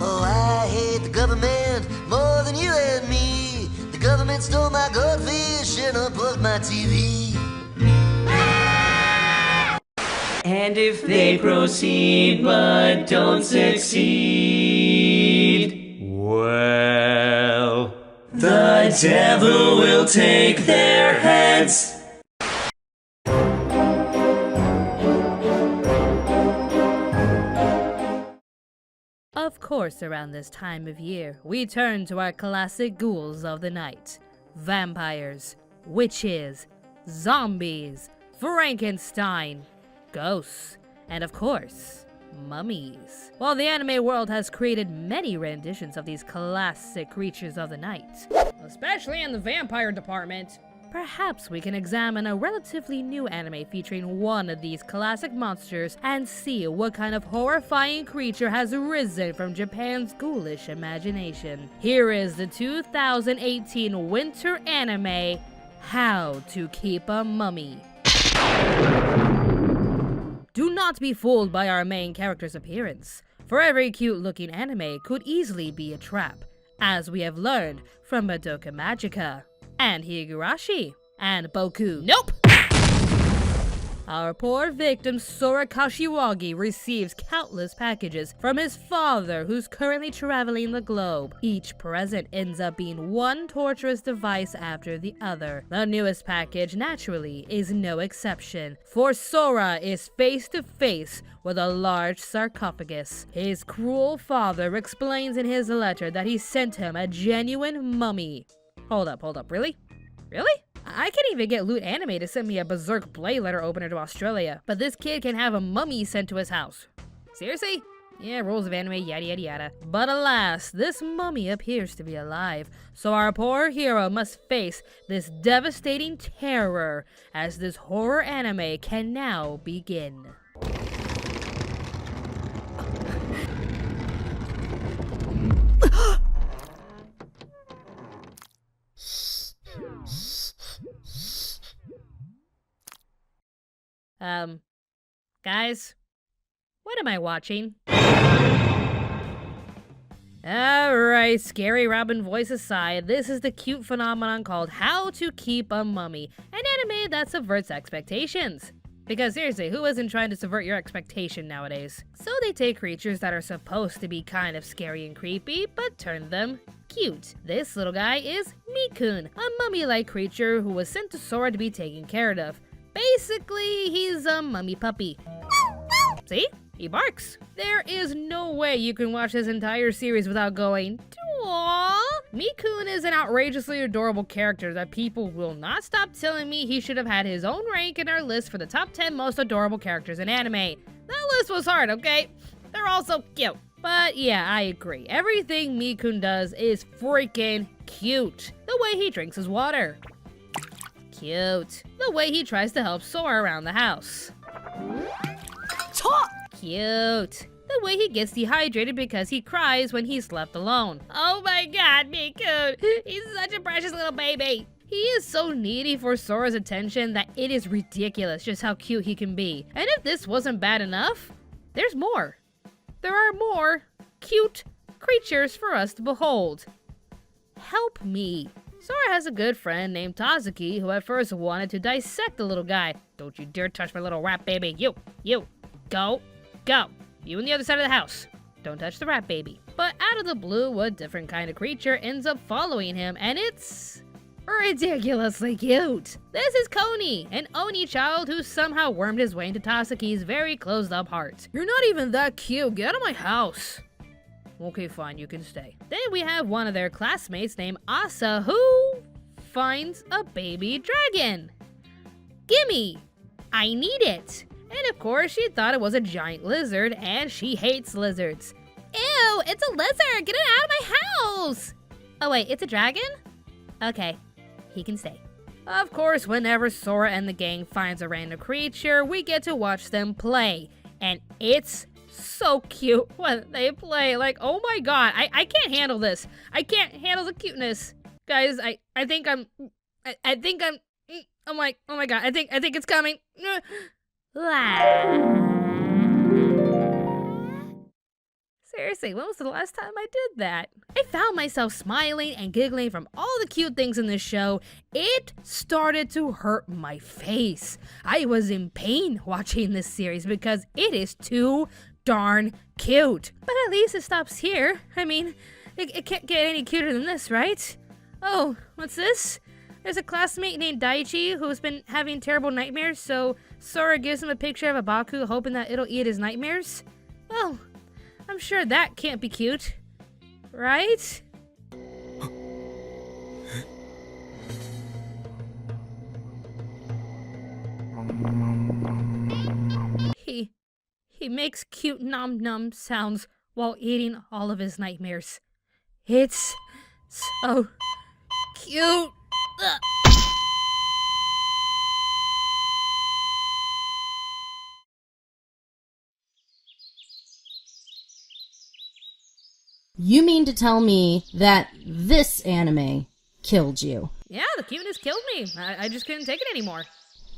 Oh, I hate the government more than you and me. The government stole my goldfish and unplugged my TV. And if they proceed but don't succeed, well, the devil will take their heads. Of course, around this time of year, we turn to our classic ghouls of the night. Vampires, witches, zombies, Frankenstein, ghosts, and of course, mummies. While the anime world has created many renditions of these classic creatures of the night, especially in the vampire department, perhaps we can examine a relatively new anime featuring one of these classic monsters and see what kind of horrifying creature has risen from Japan's ghoulish imagination. Here is the 2018 winter anime, How to Keep a Mummy. Do not be fooled by our main character's appearance, for every cute-looking anime could easily be a trap, as we have learned from Madoka Magica, and Higurashi, and Boku. Nope! Our poor victim Sora Kashiwagi receives countless packages from his father, who's currently traveling the globe. Each present ends up being one torturous device after the other. The newest package, naturally, is no exception, for Sora is face to face with a large sarcophagus. His cruel father explains in his letter that he sent him a genuine mummy. Hold up, really? Really? I can't even get Loot Anime to send me a Berserk Blade letter opener to Australia, but this kid can have a mummy sent to his house. Seriously? Yeah, rules of anime, yada yada yada. But alas, this mummy appears to be alive, so our poor hero must face this devastating terror as this horror anime can now begin. Guys, what am I watching? Alright, scary Robin voice aside, this is the cute phenomenon called How to Keep a Mummy, an anime that subverts expectations. Because seriously, who isn't trying to subvert your expectation nowadays? So they take creatures that are supposed to be kind of scary and creepy, but turn them cute. This little guy is Mikun, a mummy-like creature who was sent to Sora to be taken care of. Basically, he's a mummy puppy. See? He barks. There is no way you can watch this entire series without going, aww. Mikun is an outrageously adorable character that people will not stop telling me he should have had his own rank in our list for the top 10 most adorable characters in anime. That list was hard, okay? They're all so cute. But yeah, I agree. Everything Mikun does is freaking cute. The way he drinks his water. Cute. The way he tries to help Sora around the house. Cute. The way he gets dehydrated because he cries when he's left alone. Oh my god, Miku! He's such a precious little baby! He is so needy for Sora's attention that it is ridiculous just how cute he can be. And if this wasn't bad enough, there's more. There are more cute creatures for us to behold. Help me. Sora has a good friend named Tazuki who at first wanted to dissect the little guy. Don't you dare touch my little rat baby. You, go. You on the other side of the house. Don't touch the rat baby. But out of the blue, a different kind of creature ends up following him, and it's ridiculously cute. This is Koni, an Oni child who somehow wormed his way into Tazuki's very closed-up heart. You're not even that cute. Get out of my house. Okay, fine, you can stay. Then we have one of their classmates named Asa who finds a baby dragon. Gimme! I need it! And of course, she thought it was a giant lizard, and she hates lizards. Ew, it's a lizard! Get it out of my house! Oh wait, it's a dragon? Okay, he can stay. Of course, whenever Sora and the gang finds a random creature, we get to watch them play. And it's so cute when they play. Like, oh my god, I can't handle this. I can't handle the cuteness. Guys, I think I'm oh my god, I think it's coming. Seriously, when was the last time I did that? I found myself smiling and giggling from all the cute things in this show. It started to hurt my face. I was in pain watching this series because it is too darn cute. But at least it stops here. I mean, it can't get any cuter than this, right? Oh, what's this? There's a classmate named Daichi who's been having terrible nightmares, so Sora gives him a picture of a Baku hoping that it'll eat his nightmares. Well, I'm sure that can't be cute, right? He makes cute nom-nom sounds while eating all of his nightmares. It's so cute. Ugh. You mean to tell me that this anime killed you? Yeah, the cuteness killed me. I just couldn't take it anymore.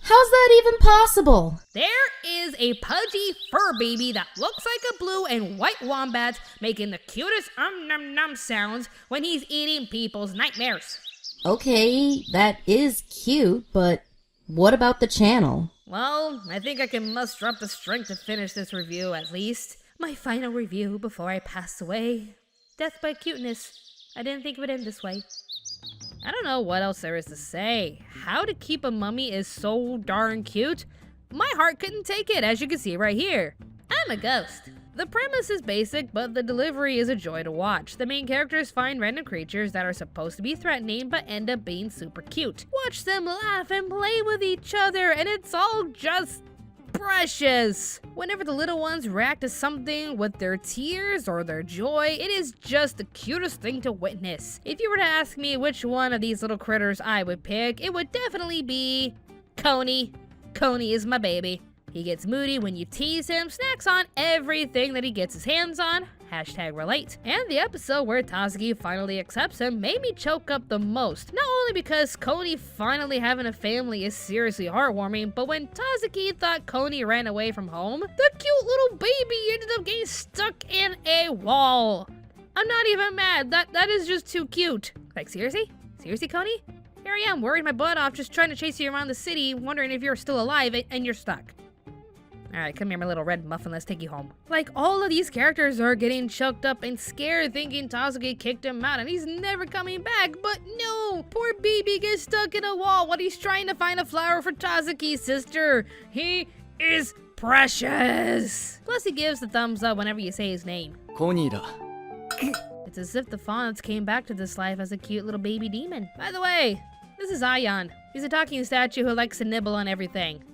How's that even possible? There is a pudgy fur baby that looks like a blue and white wombat making the cutest nom-nom sounds when he's eating people's nightmares. Okay, that is cute, but what about the channel? Well, I think I can muster up the strength to finish this review at least. My final review before I pass away. Death by cuteness. I didn't think it would end this way. I don't know what else there is to say. How to Keep a Mummy is so darn cute. My heart couldn't take it, as you can see right here. I'm a ghost. The premise is basic, but the delivery is a joy to watch. The main characters find random creatures that are supposed to be threatening, but end up being super cute. Watch them laugh and play with each other, and it's all just precious. Whenever the little ones react to something with their tears or their joy, it is just the cutest thing to witness. If you were to ask me which one of these little critters I would pick, it would definitely be Koni. Koni is my baby. He gets moody when you tease him, snacks on everything that he gets his hands on, #relate. And the episode where Tazuki finally accepts him made me choke up the most. Not only because Koni finally having a family is seriously heartwarming, but when Tazuki thought Koni ran away from home, the cute little baby ended up getting stuck in a wall. I'm not even mad, that is just too cute. Like seriously? Seriously, Koni? Here I am, worried my butt off, just trying to chase you around the city, wondering if you're still alive and you're stuck. Alright, come here, my little red muffin, let's take you home. Like, all of these characters are getting choked up and scared thinking Tazuki kicked him out and he's never coming back, but no! Poor baby gets stuck in a wall while he's trying to find a flower for Tazuki's sister. He is precious! Plus he gives the thumbs up whenever you say his name. Konida. It's as if the Fonts came back to this life as a cute little baby demon. By the way, this is Ayan. He's a talking statue who likes to nibble on everything.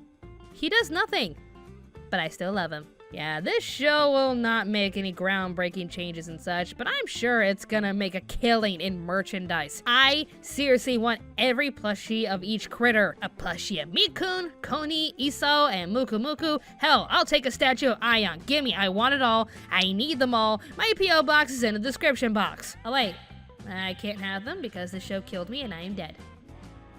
He does nothing. But I still love him. Yeah, this show will not make any groundbreaking changes and such, but I'm sure it's gonna make a killing in merchandise. I seriously want every plushie of each critter. A plushie of Mikun, Koni, Iso, and Muku Muku. Hell, I'll take a statue of Aion. Gimme, I want it all. I need them all. My P.O. box is in the description box. Oh wait, I can't have them because the show killed me and I am dead.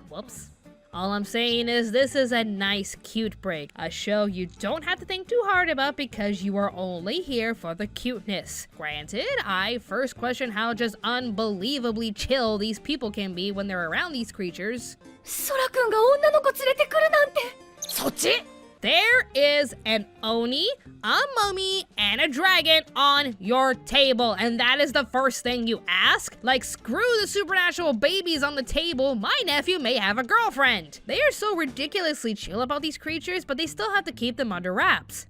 Whoops. All I'm saying is this is a nice, cute break. A show you don't have to think too hard about because you are only here for the cuteness. Granted, I first question how just unbelievably chill these people can be when they're around these creatures. ソラくんが女の子連れてくるなんて。そっち? There is an Oni, a mummy, and a dragon on your table, and that is the first thing you ask? Like, screw the supernatural babies on the table, my nephew may have a girlfriend. They are so ridiculously chill about these creatures, but they still have to keep them under wraps.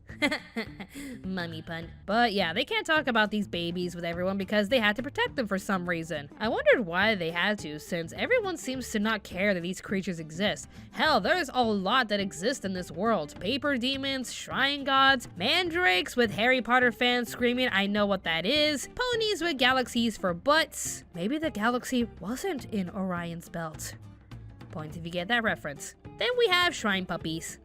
Mummy pun. But yeah, they can't talk about these babies with everyone because they had to protect them for some reason. I wondered why they had to, since everyone seems to not care that these creatures exist. Hell, there's a lot that exist in this world. Paper demons, shrine gods, mandrakes with Harry Potter fans screaming, I know what that is, ponies with galaxies for butts. Maybe the galaxy wasn't in Orion's belt. Point if you get that reference. Then we have shrine puppies.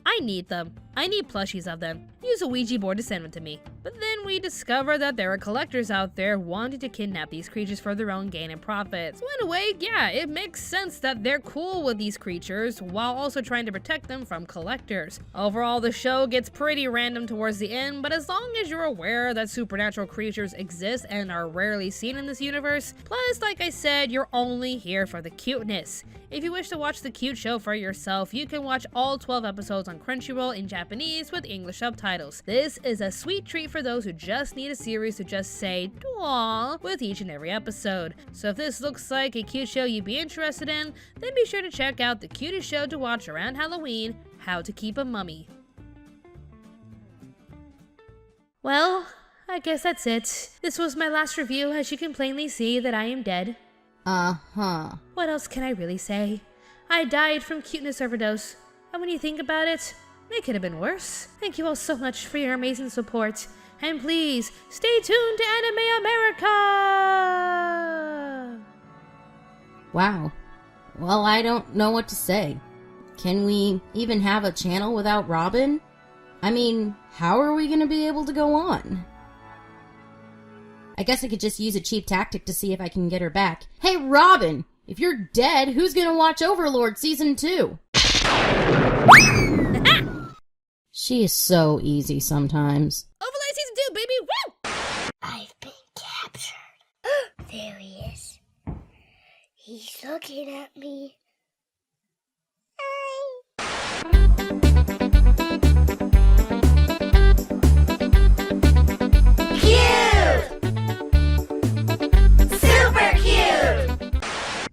I need them. I need plushies of them. Use a Ouija board to send them to me. But then we discover that there are collectors out there wanting to kidnap these creatures for their own gain and profit. So in a way, yeah, it makes sense that they're cool with these creatures while also trying to protect them from collectors. Overall, the show gets pretty random towards the end, but as long as you're aware that supernatural creatures exist and are rarely seen in this universe, plus, like I said, you're only here for the cuteness. If you wish to watch the cute show for yourself, you can watch all 12 episodes on Crunchyroll in Japanese with English subtitles. This is a sweet treat for those who just need a series to just say "Dwah" with each and every episode. So if this looks like a cute show you'd be interested in, then be sure to check out the cutest show to watch around Halloween, How to Keep a Mummy. Well, I guess that's it. This was my last review, as you can plainly see that I am dead. Uh-huh. What else can I really say? I died from cuteness overdose, and when you think about it, it could have been worse. Thank you all so much for your amazing support, and please stay tuned to Anime America! Wow. Well, I don't know what to say. Can we even have a channel without Robin? I mean, how are we gonna be able to go on? I guess I could just use a cheap tactic to see if I can get her back. Hey, Robin! If you're dead, who's gonna watch Overlord Season 2? She is so easy sometimes. Overlord Season 2, baby! Woo! I've been captured. There he is. He's looking at me.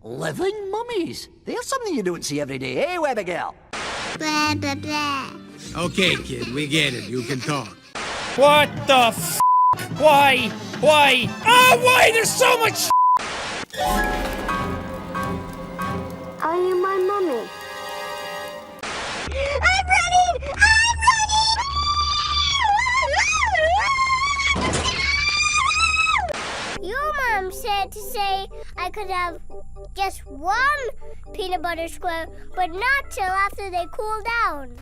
Living mummies. There's something you don't see every day, eh, Abigail? Blah, blah, blah. Okay, kid, we get it. You can talk. What the f***? Why? Why? Oh, why? There's so much Are you my mummy? I'm running! I'm running! Your mom said to say I could have just one peanut butter square, but not till after they cool down.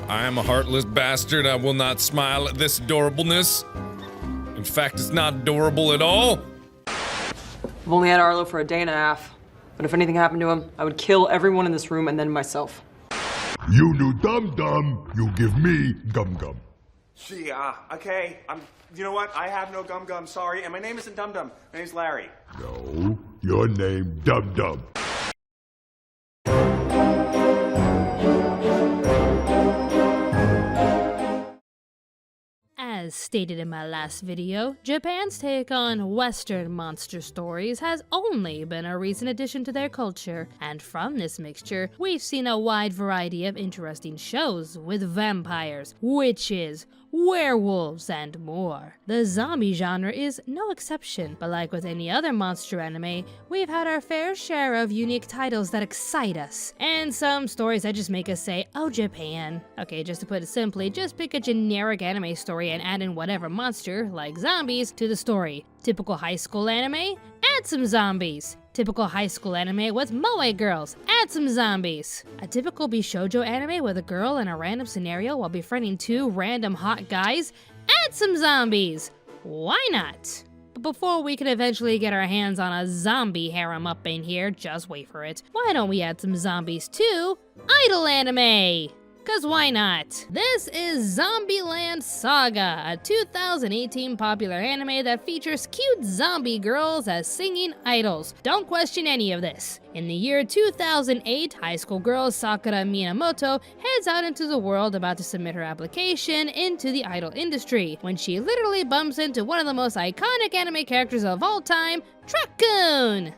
I am a heartless bastard. I will not smile at this adorableness. In fact, it's not adorable at all. I've only had Arlo for a day and a half, but if anything happened to him, I would kill everyone in this room and then myself. You do dum-dum, you give me gum-gum. Gee, okay, you know what? I have no gum-gum, sorry, and my name isn't Dum-Dum. My name's Larry. No, your name Dum-Dum. As As stated in my last video, Japan's take on Western monster stories has only been a recent addition to their culture, and from this mixture, we've seen a wide variety of interesting shows with vampires, witches, werewolves, and more. The zombie genre is no exception, but like with any other monster anime, we've had our fair share of unique titles that excite us, and some stories that just make us say, oh Japan. Okay, just to put it simply, just pick a generic anime story and add in whatever monster, like zombies, to the story. Typical high school anime? Add some zombies. Typical high school anime with moe girls, add some zombies. A typical bishoujo anime with a girl in a random scenario while befriending two random hot guys, add some zombies. Why not? But before we can eventually get our hands on a zombie harem up in here, just wait for it. Why don't we add some zombies to idol anime? Cause why not? This is Zombieland Saga, a 2018 popular anime that features cute zombie girls as singing idols. Don't question any of this. In the year 2008, high school girl Sakura Minamoto heads out into the world about to submit her application into the idol industry, when she literally bumps into one of the most iconic anime characters of all time, Truck-kun!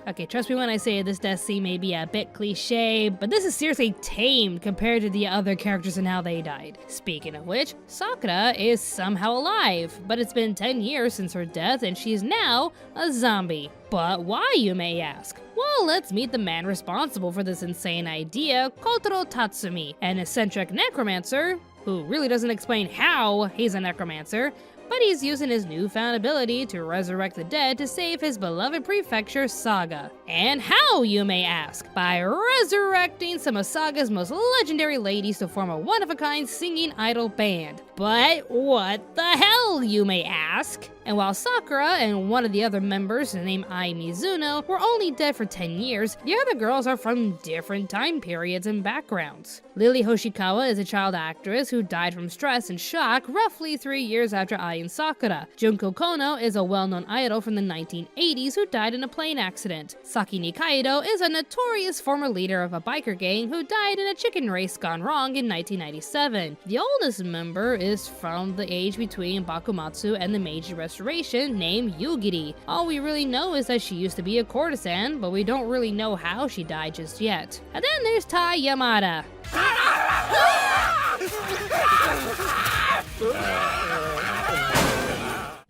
Okay, trust me when I say this death scene may be a bit cliche, but this is seriously tame compared to the other characters and how they died. Speaking of which, Sakura is somehow alive, but it's been 10 years since her death and she's now a zombie. But why, you may ask? Well, let's meet the man responsible for this insane idea, Kotaro Tatsumi, an eccentric necromancer who really doesn't explain how he's a necromancer, but he's using his newfound ability to resurrect the dead to save his beloved prefecture, Saga. And how, you may ask? By resurrecting some of Saga's most legendary ladies to form a one-of-a-kind singing idol band. But what the hell, you may ask? And while Sakura and one of the other members, named Ai Mizuno, were only dead for 10 years, the other girls are from different time periods and backgrounds. Lily Hoshikawa is a child actress who died from stress and shock roughly 3 years after Ai and Sakura. Junko Kono is a well-known idol from the 1980s who died in a plane accident. Saki Nikaido is a notorious former leader of a biker gang who died in a chicken race gone wrong in 1997. The oldest member is from the age between Bakumatsu and the Meiji Restoration, named Yugiri. All we really know is that she used to be a courtesan, but we don't really know how she died just yet. And then there's Tai Yamada.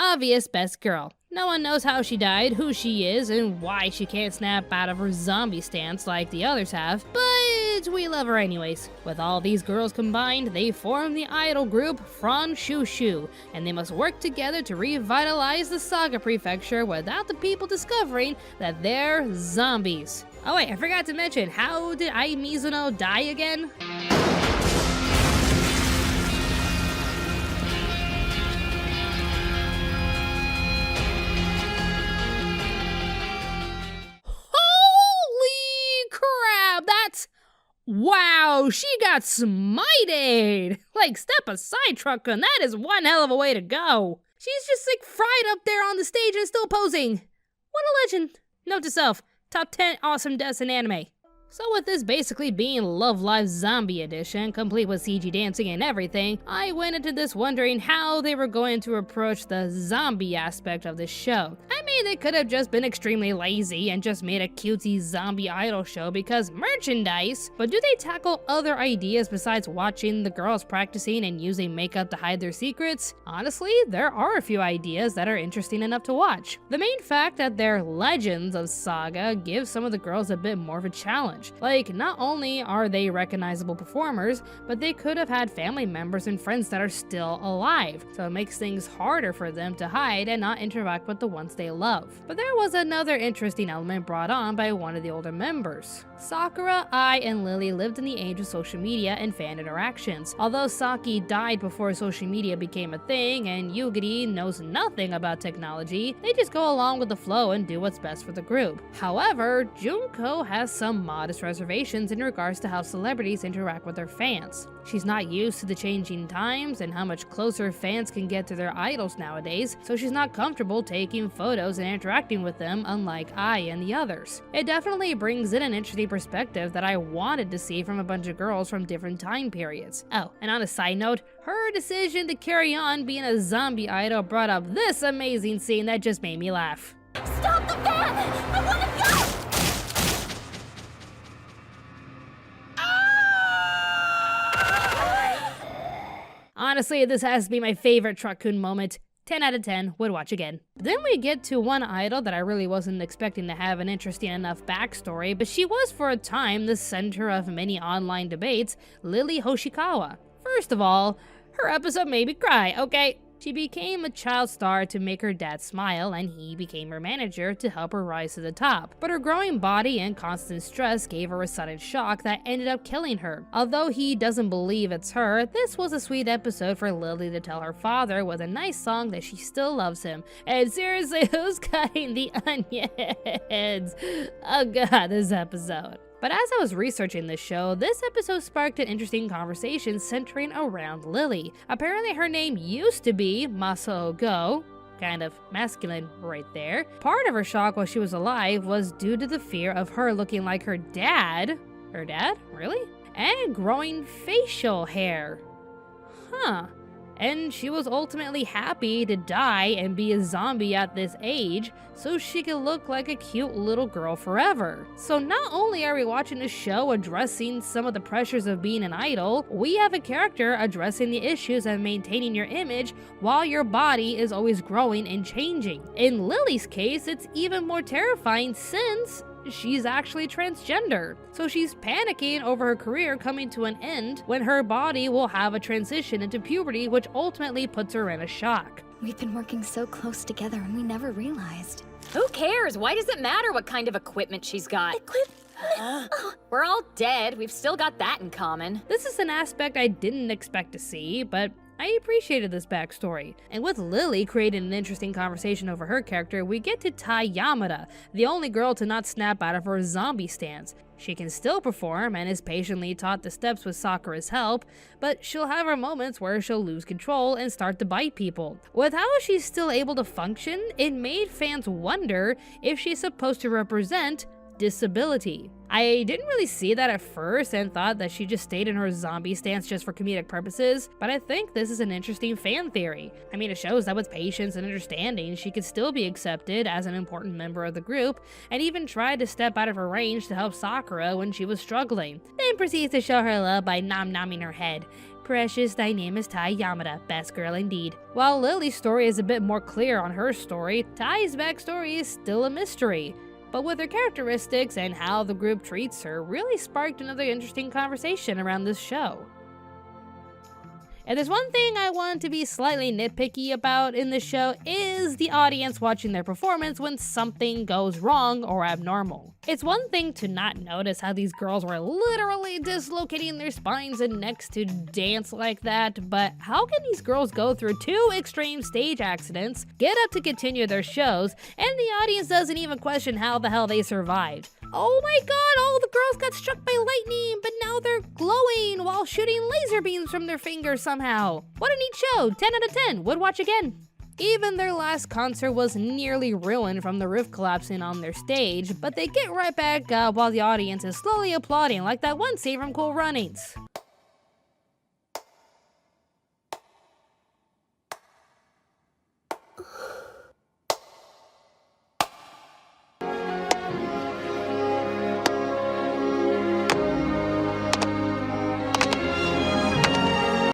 Obvious best girl. No one knows how she died, who she is, and why she can't snap out of her zombie stance like the others have, but we love her anyways. With all these girls combined, they form the idol group Fron Shushu, and they must work together to revitalize the Saga Prefecture without the people discovering that they're zombies. Oh wait, I forgot to mention, how did Ai Mizuno die again? Wow, she got smited! Like, step aside, Truck-kun, that is one hell of a way to go. She's just like fried up there on the stage and still posing. What a legend. Note to self, top 10 awesome deaths in anime. So with this basically being Love Live Zombie Edition, complete with CG dancing and everything, I went into this wondering how they were going to approach the zombie aspect of this show. I mean, they could have just been extremely lazy and just made a cutesy zombie idol show because merchandise, but do they tackle other ideas besides watching the girls practicing and using makeup to hide their secrets? Honestly, there are a few ideas that are interesting enough to watch. The main fact that they're legends of Saga gives some of the girls a bit more of a challenge. Like, not only are they recognizable performers, but they could have had family members and friends that are still alive, so it makes things harder for them to hide and not interact with the ones they love. But there was another interesting element brought on by one of the older members. Sakura, Ai, and Lily lived in the age of social media and fan interactions. Although Saki died before social media became a thing and Yugiri knows nothing about technology, they just go along with the flow and do what's best for the group. However, Junko has some modest reservations in regards to how celebrities interact with their fans. She's not used to the changing times and how much closer fans can get to their idols nowadays, so she's not comfortable taking photos and interacting with them unlike I and the others. It definitely brings in an interesting perspective that I wanted to see from a bunch of girls from different time periods. Oh, and on a side note, her decision to carry on being a zombie idol brought up this amazing scene that just made me laugh. Stop the van! I want to go! Honestly, this has to be my favorite Truck-kun moment. 10 out of 10, would watch again. Then we get to one idol that I really wasn't expecting to have an interesting enough backstory, but she was for a time the center of many online debates, Lily Hoshikawa. First of all, her episode made me cry, okay? She became a child star to make her dad smile, and he became her manager to help her rise to the top. But her growing body and constant stress gave her a sudden shock that ended up killing her. Although he doesn't believe it's her, this was a sweet episode for Lily to tell her father with a nice song that she still loves him. And seriously, who's cutting the onions? Oh god, this episode. But as I was researching this show, this episode sparked an interesting conversation centering around Lily. Apparently her name used to be Masao Go, kind of masculine right there. Part of her shock while she was alive was due to the fear of her looking like her dad. Her dad? Really? And growing facial hair. Huh. And she was ultimately happy to die and be a zombie at this age so she could look like a cute little girl forever. So not only are we watching a show addressing some of the pressures of being an idol, we have a character addressing the issues of maintaining your image while your body is always growing and changing. In Lily's case, it's even more terrifying since she's actually transgender. So she's panicking over her career coming to an end when her body will have a transition into puberty, which ultimately puts her in a shock. We've been working so close together and we never realized. Who cares? Why does it matter what kind of equipment she's got? We're all dead. We've still got that in common. This is an aspect I didn't expect to see, but I appreciated this backstory. And with Lily creating an interesting conversation over her character, we get to Tai Yamada, the only girl to not snap out of her zombie stance. She can still perform and is patiently taught the steps with Sakura's help, but she'll have her moments where she'll lose control and start to bite people. With how she's still able to function, it made fans wonder if she's supposed to represent disability. I didn't really see that at first and thought that she just stayed in her zombie stance just for comedic purposes, but I think this is an interesting fan theory. I mean, it shows that with patience and understanding, she could still be accepted as an important member of the group, and even tried to step out of her range to help Sakura when she was struggling, then proceeds to show her love by nom-nomming her head. Precious, thy name is Tai Yamada, best girl indeed. While Lily's story is a bit more clear on her story, Tai's backstory is still a mystery. But with her characteristics and how the group treats her really sparked another interesting conversation around this show. And there's one thing I want to be slightly nitpicky about in this show is the audience watching their performance when something goes wrong or abnormal. It's one thing to not notice how these girls were literally dislocating their spines and necks to dance like that, but how can these girls go through 2 extreme stage accidents, get up to continue their shows, and the audience doesn't even question how the hell they survived? Oh my god, all the girls got struck by lightning, but now they're glowing while shooting laser beams from their fingers somehow. What a neat show, 10 out of 10, would watch again. Even their last concert was nearly ruined from the roof collapsing on their stage, but they get right back up while the audience is slowly applauding like that one scene from Cool Runnings.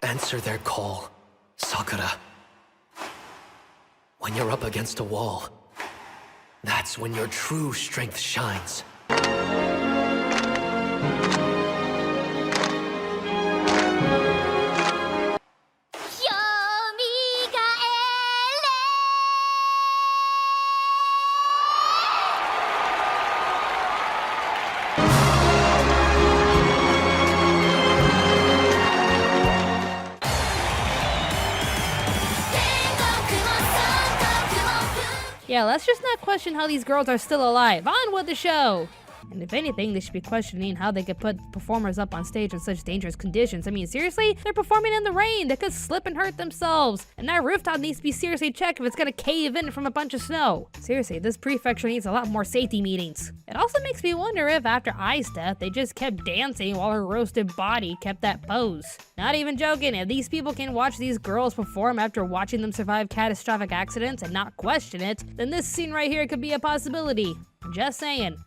Answer their call, Sakura. When you're up against a wall, that's when your true strength shines. Yeah, let's just not question how these girls are still alive. On with the show! And if anything, they should be questioning how they could put performers up on stage in such dangerous conditions. I mean, seriously? They're performing in the rain. They could slip and hurt themselves. And that rooftop needs to be seriously checked if it's gonna cave in from a bunch of snow. Seriously, this prefecture needs a lot more safety meetings. It also makes me wonder if after Ai's death, they just kept dancing while her roasted body kept that pose. Not even joking, if these people can watch these girls perform after watching them survive catastrophic accidents and not question it, then this scene right here could be a possibility. Just saying.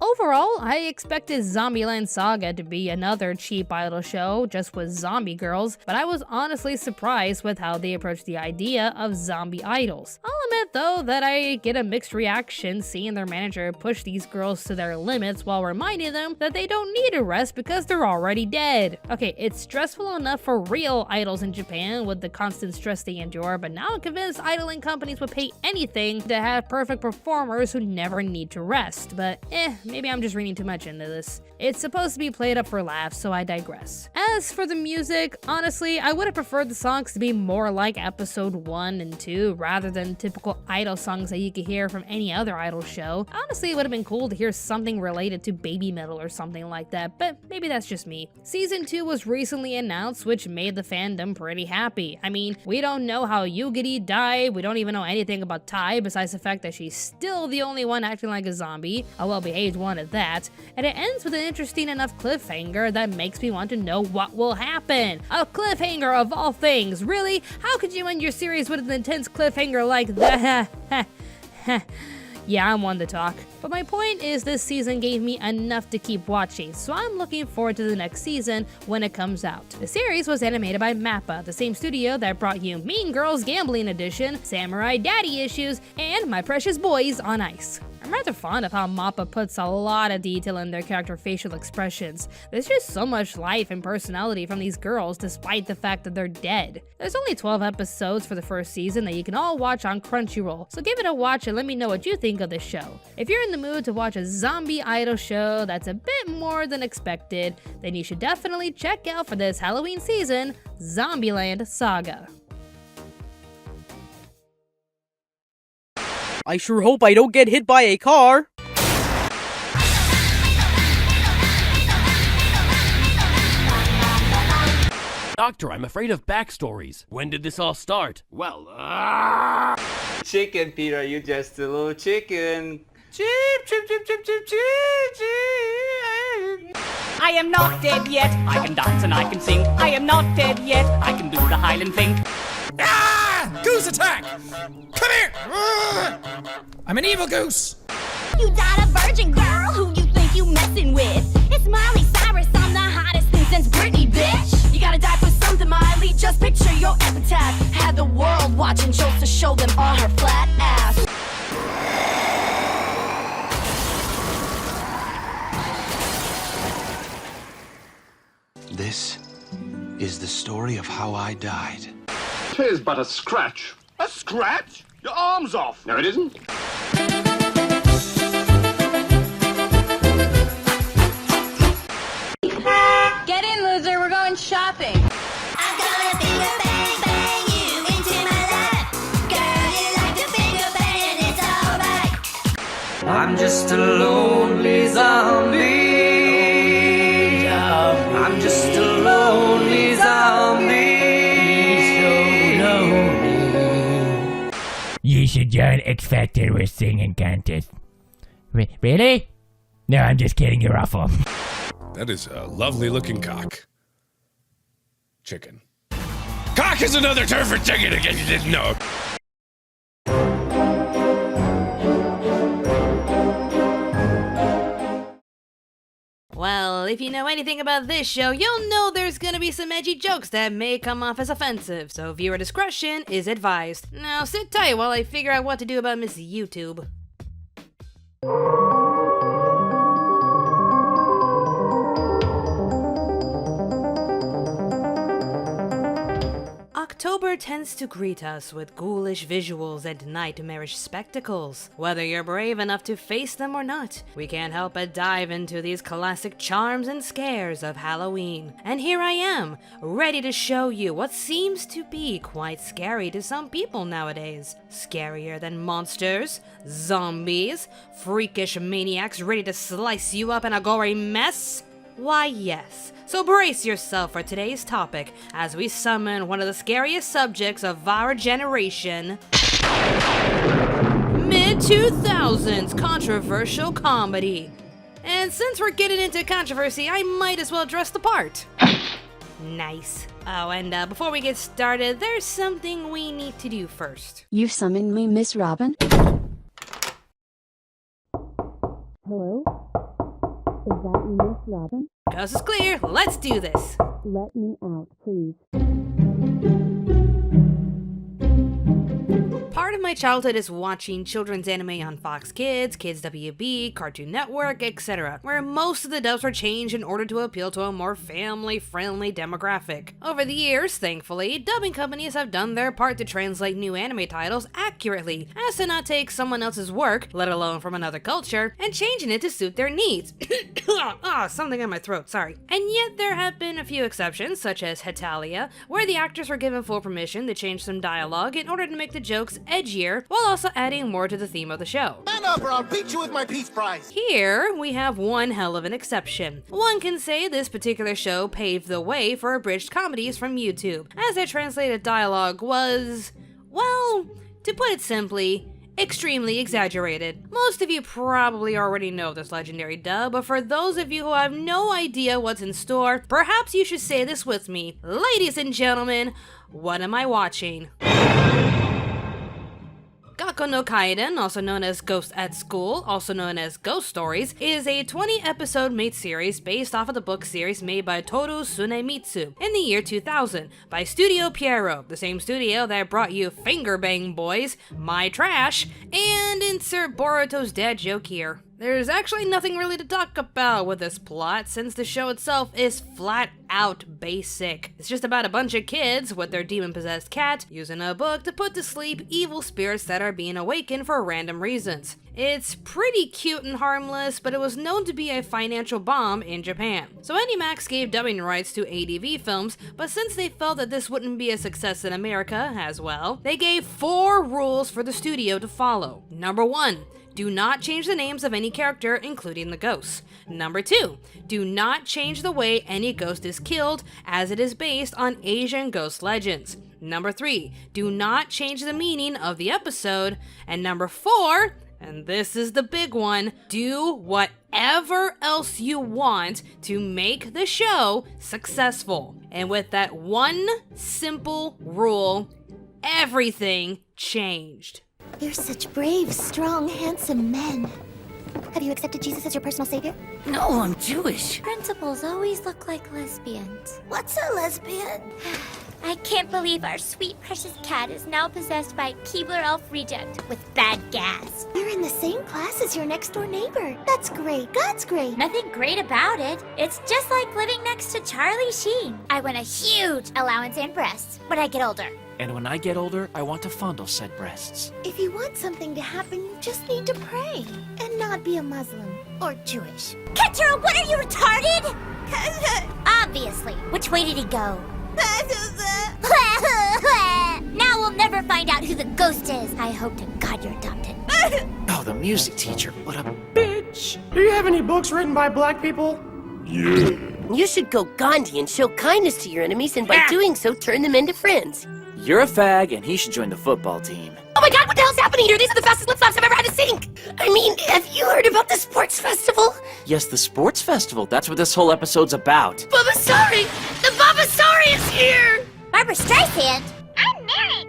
Overall, I expected Zombieland Saga to be another cheap idol show just with zombie girls, but I was honestly surprised with how they approached the idea of zombie idols. I'll admit though that I get a mixed reaction seeing their manager push these girls to their limits while reminding them that they don't need a rest because they're already dead. Okay, it's stressful enough for real idols in Japan with the constant stress they endure, but now I'm convinced idling companies would pay anything to have perfect performers who never need to rest, but maybe I'm just reading too much into this. It's supposed to be played up for laughs, so I digress. As for the music, honestly, I would have preferred the songs to be more like episode 1 and 2 rather than typical idol songs that you could hear from any other idol show. Honestly, it would have been cool to hear something related to baby metal or something like that, but maybe that's just me. Season 2 was recently announced, which made the fandom pretty happy. I mean, we don't know how Yugiri died, we don't even know anything about Tai besides the fact that she's still the only one acting like a zombie, a well-behaved one at that, and it ends with an interesting enough cliffhanger that makes me want to know what will happen. A cliffhanger of all things, really? How could you end your series with an intense cliffhanger like that? Yeah, I'm one to talk. But my point is this season gave me enough to keep watching, so I'm looking forward to the next season when it comes out. The series was animated by MAPPA, the same studio that brought you Mean Girls Gambling Edition, Samurai Daddy Issues, and My Precious Boys on Ice. I'm rather fond of how MAPPA puts a lot of detail in their character facial expressions. There's just so much life and personality from these girls despite the fact that they're dead. There's only 12 episodes for the first season that you can all watch on Crunchyroll, so give it a watch and let me know what you think of this show. If you're in the mood to watch a zombie idol show that's a bit more than expected, then you should definitely check out for this Halloween season, Zombieland Saga. I sure hope I don't get hit by a car. Doctor, I'm afraid of backstories. When did this all start? Well, Chicken, Peter, you just a little chicken. Chip, chip, chip, chip, chip, chip, chip. I am not dead yet. I can dance and I can sing. I am not dead yet. I can do the Highland thing. Ah! Goose attack! Come here! I'm an evil goose! You died a virgin, girl. Who you think you messing with? It's Miley Cyrus. I'm the hottest thing since Britney, bitch. You gotta die for something, Miley. Just picture your epitaph. Had the world watching shows to show them all her flat ass. This is the story of how I died. 'Tis but a scratch. A scratch? Your arm's off. No, it isn't. Get in, loser. We're going shopping. I'm gonna finger bang bang you into my life. Girl, you like to finger bang and it's alright. I'm just a lonely zombie. I'm just a lonely zombie. You should join X Factor with singing contest. Really? No, I'm just kidding, you're awful. That is a lovely looking cock. Chicken. Cock is another term for chicken, in case you didn't know. Well, if you know anything about this show, you'll know there's gonna be some edgy jokes that may come off as offensive, so viewer discretion is advised. Now sit tight while I figure out what to do about Miss YouTube. October tends to greet us with ghoulish visuals and nightmarish spectacles. Whether you're brave enough to face them or not, we can't help but dive into these classic charms and scares of Halloween. And here I am, ready to show you what seems to be quite scary to some people nowadays. Scarier than monsters, zombies, freakish maniacs ready to slice you up in a gory mess? Why, yes. So brace yourself for today's topic as we summon one of the scariest subjects of our generation. Mid-2000s controversial comedy. And since we're getting into controversy, I might as well dress the part. Nice. Oh, and before we get started, there's something we need to do first. You've summoned me, Miss Robin? Hello? Is that you, Miss Robin? Coast is clear, let's do this. Let me out, please. Part of my childhood is watching children's anime on Fox Kids, Kids WB, Cartoon Network, etc., where most of the dubs were changed in order to appeal to a more family-friendly demographic. Over the years, thankfully, dubbing companies have done their part to translate new anime titles accurately, as to not take someone else's work, let alone from another culture, and changing it to suit their needs. Something in my throat, sorry. And yet there have been a few exceptions, such as Hetalia, where the actors were given full permission to change some dialogue in order to make the jokes edgier, while also adding more to the theme of the show. Man up or I'll beat you with my Peace Prize! Here, we have one hell of an exception. One can say this particular show paved the way for abridged comedies from YouTube, as their translated dialogue was, well, to put it simply, extremely exaggerated. Most of you probably already know this legendary dub, but for those of you who have no idea what's in store, perhaps you should say this with me. Ladies and gentlemen, what am I watching? Gakko no Kaiden, also known as Ghost at School, also known as Ghost Stories, is a 20-episode made series based off of the book series made by Toru Tsunemitsu in the year 2000 by Studio Pierrot, the same studio that brought you Finger Bang Boys, My Trash, and insert Boruto's dad joke here. There's actually nothing really to talk about with this plot, since the show itself is flat out basic. It's just about a bunch of kids with their demon-possessed cat using a book to put to sleep evil spirits that are being awakened for random reasons. It's pretty cute and harmless, but it was known to be a financial bomb in Japan. So Animax gave dubbing rights to ADV films, but since they felt that this wouldn't be a success in America as well, they gave 4 rules for the studio to follow. Number 1. Do not change the names of any character, including the ghosts. Number 2, do not change the way any ghost is killed, as it is based on Asian ghost legends. Number 3, do not change the meaning of the episode. And number 4, and this is the big one, do whatever else you want to make the show successful. And with that one simple rule, everything changed. You're such brave, strong, handsome men. Have you accepted Jesus as your personal savior? No, I'm Jewish. Principals always look like lesbians. What's a lesbian? I can't believe our sweet, precious cat is now possessed by Keebler Elf Reject with bad gas. You're in the same class as your next-door neighbor. That's great. God's great. Nothing great about it. It's just like living next to Charlie Sheen. I want a huge allowance and breasts when I get older. And when I get older, I want to fondle said breasts. If you want something to happen, you just need to pray and not be a Muslim or Jewish. Ketchero, what are you, retarded? Obviously. Which way did he go? Now we'll never find out who the ghost is. I hope to God you're adopted. Oh, the music teacher. What a bitch. Do you have any books written by black people? Yeah. You should go Gandhi and show kindness to your enemies, and by doing so, turn them into friends. You're a fag, and he should join the football team. Oh my God, what the hell's happening here? These are the fastest lip flaps I've ever had to sing. I mean, have you heard about the sports festival? Yes, the sports festival. That's what this whole episode's about. Baba Sari! The Baba Sari is here! Barbara Streisand? I'm married.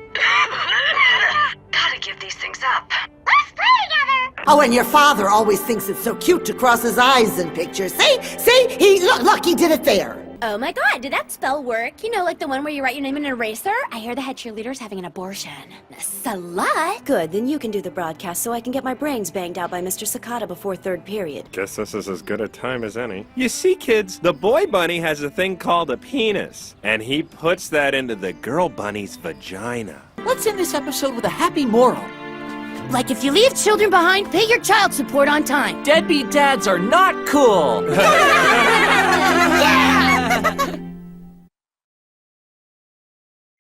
Gotta give these things up. Let's play together. Oh, and your father always thinks it's so cute to cross his eyes in pictures. See? He, look, he did it there. Oh my god, did that spell work? You know, like the one where you write your name in an eraser? I hear the head cheerleader's having an abortion. Slut? Good, then you can do the broadcast so I can get my brains banged out by Mr. Cicada before third period. Guess this is as good a time as any. You see, kids, the boy bunny has a thing called a penis, and he puts that into the girl bunny's vagina. Let's end this episode with a happy moral. Like if you leave children behind, pay your child support on time. Deadbeat dads are not cool.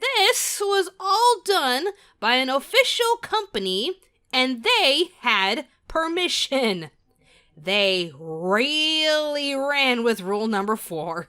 This was all done by an official company, and they had permission. They really ran with rule number 4.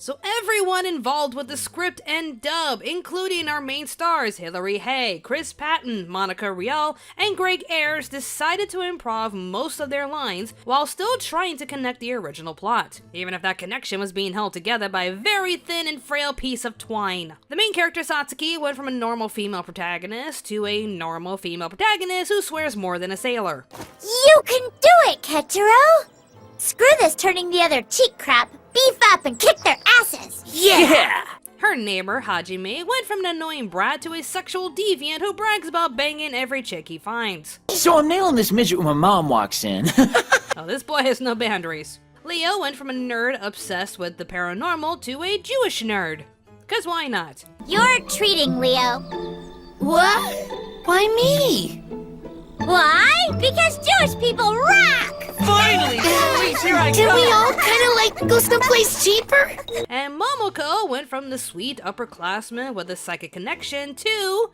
So everyone involved with the script and dub, including our main stars Hilary Hay, Chris Patton, Monica Rial, and Greg Ayres, decided to improv most of their lines while still trying to connect the original plot, even if that connection was being held together by a very thin and frail piece of twine. The main character Satsuki went from a normal female protagonist to a normal female protagonist who swears more than a sailor. You can do it, Ketchero! Screw this turning the other cheek crap. Beef up and kick their asses! Yeah! Her neighbor, Hajime, went from an annoying brat to a sexual deviant who brags about banging every chick he finds. So I'm nailing this midget when my mom walks in. Oh, this boy has no boundaries. Leo went from a nerd obsessed with the paranormal to a Jewish nerd. 'Cause why not? You're treating, Leo. What? Why me? Why? Because Jewish people rock! Finally! Please, here I Can come! we all kind of like go someplace cheaper? And Momoko went from the sweet upperclassman with a psychic connection to,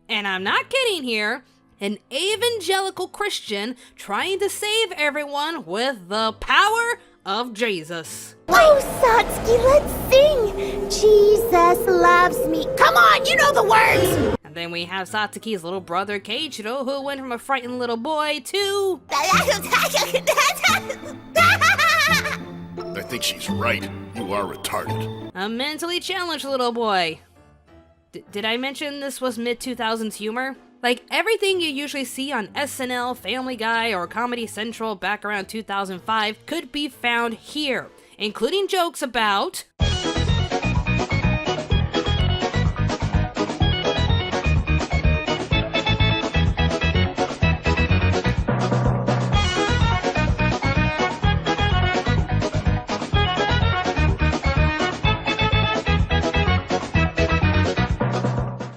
and I'm not kidding here, an evangelical Christian trying to save everyone with the power of Jesus. Oh, Satsuki, let's sing! Jesus loves me. Come on, you know the words! And then we have Satsuki's little brother Keiichiro, who went from a frightened little boy to... I think she's right. You are retarded. a mentally challenged little boy. Did I mention this was mid-2000s humor? Like everything you usually see on SNL, Family Guy, or Comedy Central back around 2005 could be found here, including jokes about...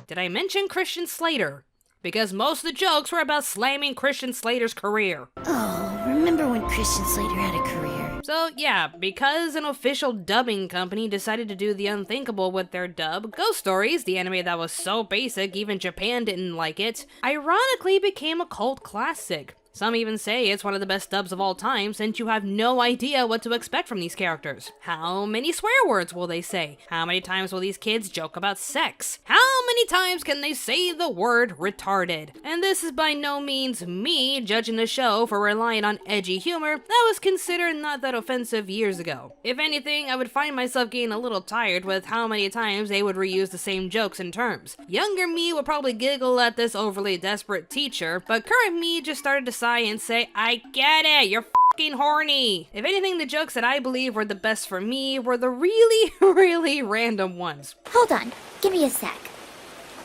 Did I mention Christian Slater? Because most of the jokes were about slamming Christian Slater's career. Oh, remember when Christian Slater had a career? So yeah, because an official dubbing company decided to do the unthinkable with their dub, Ghost Stories, the anime that was so basic even Japan didn't like it, ironically became a cult classic. Some even say it's one of the best dubs of all time since you have no idea what to expect from these characters. How many swear words will they say? How many times will these kids joke about sex? How many times can they say the word retarded? And this is by no means me judging the show for relying on edgy humor that was considered not that offensive years ago. If anything, I would find myself getting a little tired with how many times they would reuse the same jokes and terms. Younger me would probably giggle at this overly desperate teacher, but current me just started to sigh and say, I get it, you're f***ing horny. If anything, the jokes that I believe were the best for me were the really, really random ones. Hold on, give me a sec.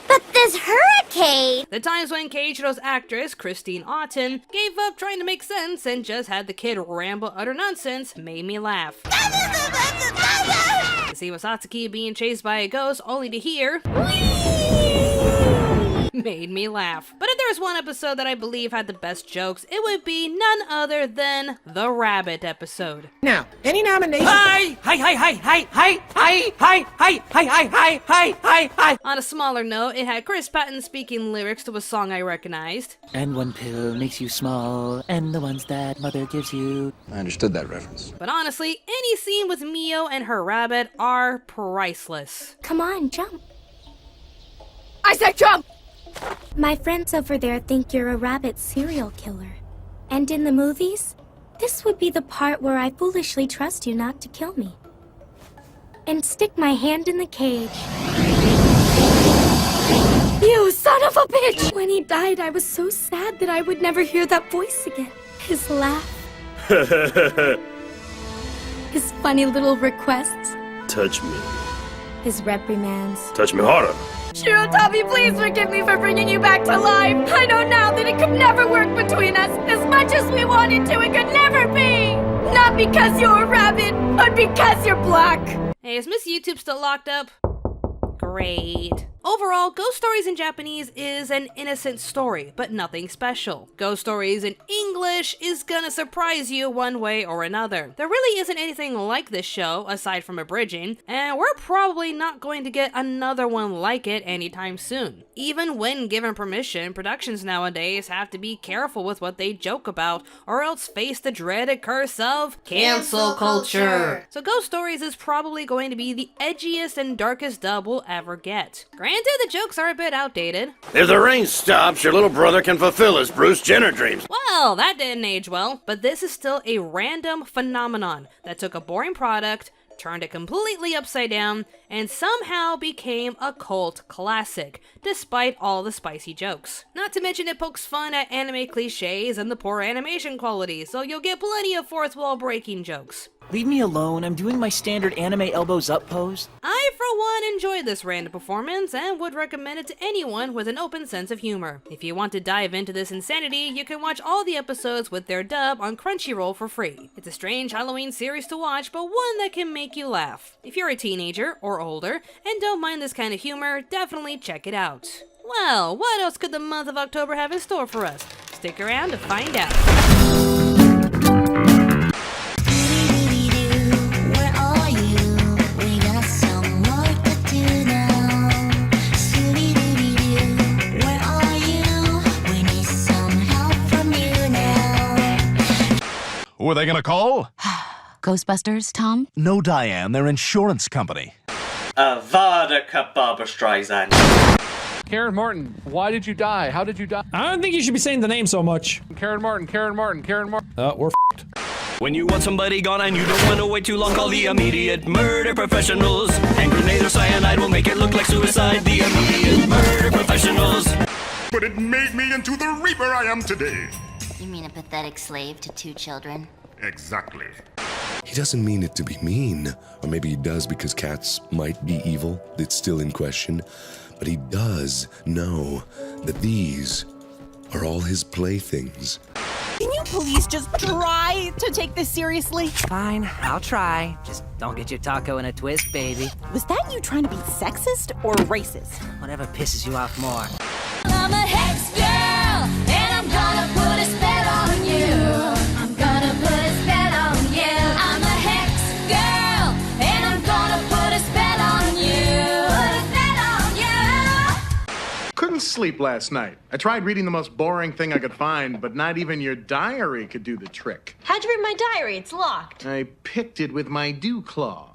But this hurricane! The times when Keiichiro's actress, Christine Otten, gave up trying to make sense and just had the kid ramble utter nonsense made me laugh. To see Satsuki being chased by a ghost only to hear... made me laugh. But if there was one episode that I believe had the best jokes, it would be none other than the Rabbit episode. Now, any nominations? Hi! Hi, hi, hi, hi, hi, hi, hi, hi, hi, hi, hi, hi, hi, hi. On a smaller note, it had Chris Patton speaking lyrics to a song I recognized. And one pill makes you small, and the ones that mother gives you. I understood that reference. But honestly, any scene with Mio and her rabbit are priceless. Come on, jump. I said jump! My friends over there think you're a rabbit serial killer. And in the movies, this would be the part where I foolishly trust you not to kill me. And stick my hand in the cage. You son of a bitch! When he died, I was so sad that I would never hear that voice again. His laugh. His funny little requests. Touch me. His reprimands. Touch me harder. Shirotami, please forgive me for bringing you back to life. I know now that it could never work between us. As much as we wanted to, it could never be. Not because you're a rabbit, but because you're black. Hey, is Miss YouTube still locked up? Great. Overall, Ghost Stories in Japanese is an innocent story, but nothing special. Ghost Stories in English is gonna surprise you one way or another. There really isn't anything like this show, aside from abridging, and we're probably not going to get another one like it anytime soon. Even when given permission, productions nowadays have to be careful with what they joke about, or else face the dreaded curse of cancel culture. So Ghost Stories is probably going to be the edgiest and darkest dub we'll ever get. Granted, the jokes are a bit outdated. If the rain stops, your little brother can fulfill his Bruce Jenner dreams. Well, that didn't age well, but this is still a random phenomenon that took a boring product, turned it completely upside down, and somehow became a cult classic, despite all the spicy jokes. Not to mention it pokes fun at anime cliches and the poor animation quality, so you'll get plenty of fourth wall breaking jokes. Leave me alone, I'm doing my standard anime elbows up pose. I, for one, enjoyed this random performance and would recommend it to anyone with an open sense of humor. If you want to dive into this insanity, you can watch all the episodes with their dub on Crunchyroll for free. It's a strange Halloween series to watch, but one that can make you laugh. If you're a teenager or older and don't mind this kind of humor, definitely check it out. Well, what else could the month of October have in store for us? Stick around to find out. Who are they gonna call? Ghostbusters, Tom? No, Diane, their insurance company. Vodka Barbara Streisand. Karen Martin, why did you die? How did you die? I don't think you should be saying the name so much. Karen Martin. We're f***ed. When you want somebody gone and you don't want to wait too long, call the immediate murder professionals. Hand grenade or cyanide will make it look like suicide. The immediate murder professionals. But it made me into the reaper I am today. You mean a pathetic slave to 2 children? Exactly. He doesn't mean it to be mean, or maybe he does because cats might be evil. It's still in question. But he does know that these are all his playthings. Can you please just try to take this seriously? Fine, I'll try. Just don't get your taco in a twist, baby. Was that you trying to be sexist or racist? Whatever pisses you off more. I'm a hex girl, and I'm gonna put a spell on you. I'm gonna put a spell on you. I'm a hex girl, and I'm gonna put a spell on you. Put a spell on you. Couldn't sleep last night. I tried reading the most boring thing I could find, but not even your diary could do the trick. How'd you read my diary? It's locked. I picked it with my dew claw.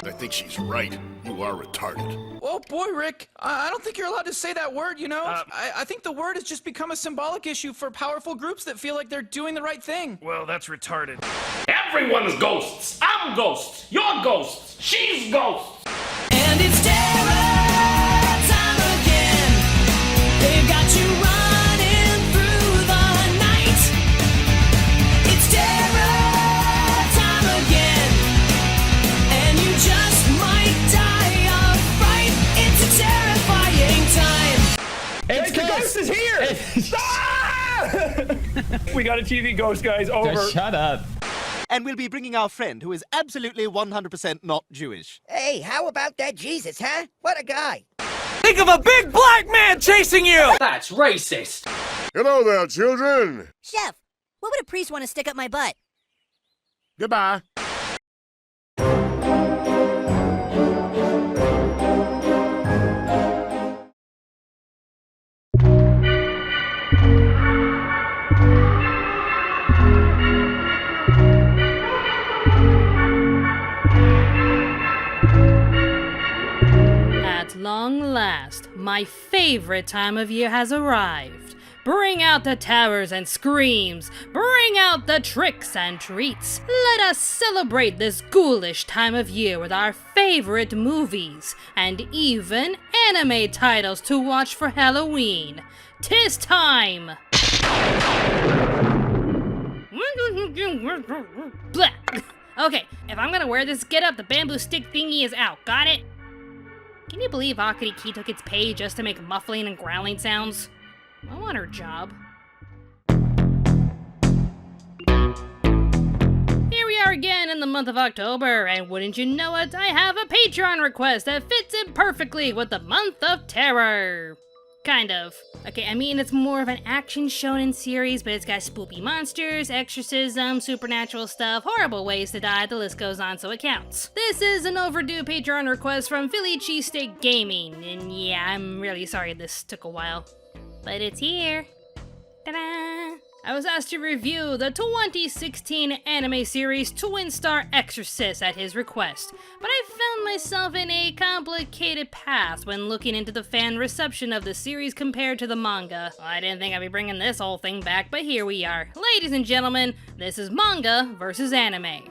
I think she's right. You are retarded. Oh boy, Rick, I don't think you're allowed to say that word, you know? I think the word has just become a symbolic issue for powerful groups that feel like they're doing the right thing. Well, that's retarded. Everyone's ghosts. I'm ghosts. You're ghosts. She's ghosts. And it's terror time again. They've got you running through the night. It's terror time again. And you just might die of fright. It's a terrifying time. Hey, the ghost is here! We got a TV ghost, guys. Over. Just shut up. And we'll be bringing our friend who is absolutely 100% not Jewish. Hey, how about that Jesus, huh? What a guy. Think of a big black man chasing you! That's racist. Hello there, children. Chef, what would a priest want to stick up my butt? Goodbye. At long last, my favorite time of year has arrived. Bring out the towers and screams. Bring out the tricks and treats. Let us celebrate this ghoulish time of year with our favorite movies and even anime titles to watch for Halloween. 'Tis time! Blah. Okay, if I'm gonna wear this getup, the bamboo stick thingy is out. Got it? Can you believe Akari Key took its pay just to make muffling and growling sounds? I want her job. Here we are again in the month of October, and wouldn't you know it, I have a Patreon request that fits in perfectly with the month of terror. Kind of. Okay, I mean, it's more of an action shonen series, but it's got spoopy monsters, exorcism, supernatural stuff, horrible ways to die, the list goes on, so it counts. This is an overdue Patreon request from Philly Cheesesteak Gaming, and yeah, I'm really sorry this took a while. But it's here. Ta-da! I was asked to review the 2016 anime series Twin Star Exorcist at his request, but I found myself in a complicated path when looking into the fan reception of the series compared to the manga. Well, I didn't think I'd be bringing this whole thing back, but here we are. Ladies and gentlemen, this is manga versus anime.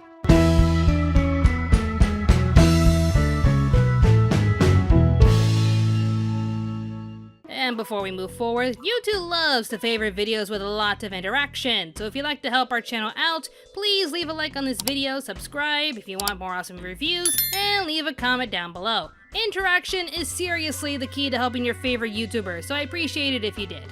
And before we move forward, YouTube loves to favorite videos with a lot of interaction, so if you'd like to help our channel out, please leave a like on this video, subscribe if you want more awesome reviews, and leave a comment down below. Interaction is seriously the key to helping your favorite YouTuber, so I appreciate it if you did.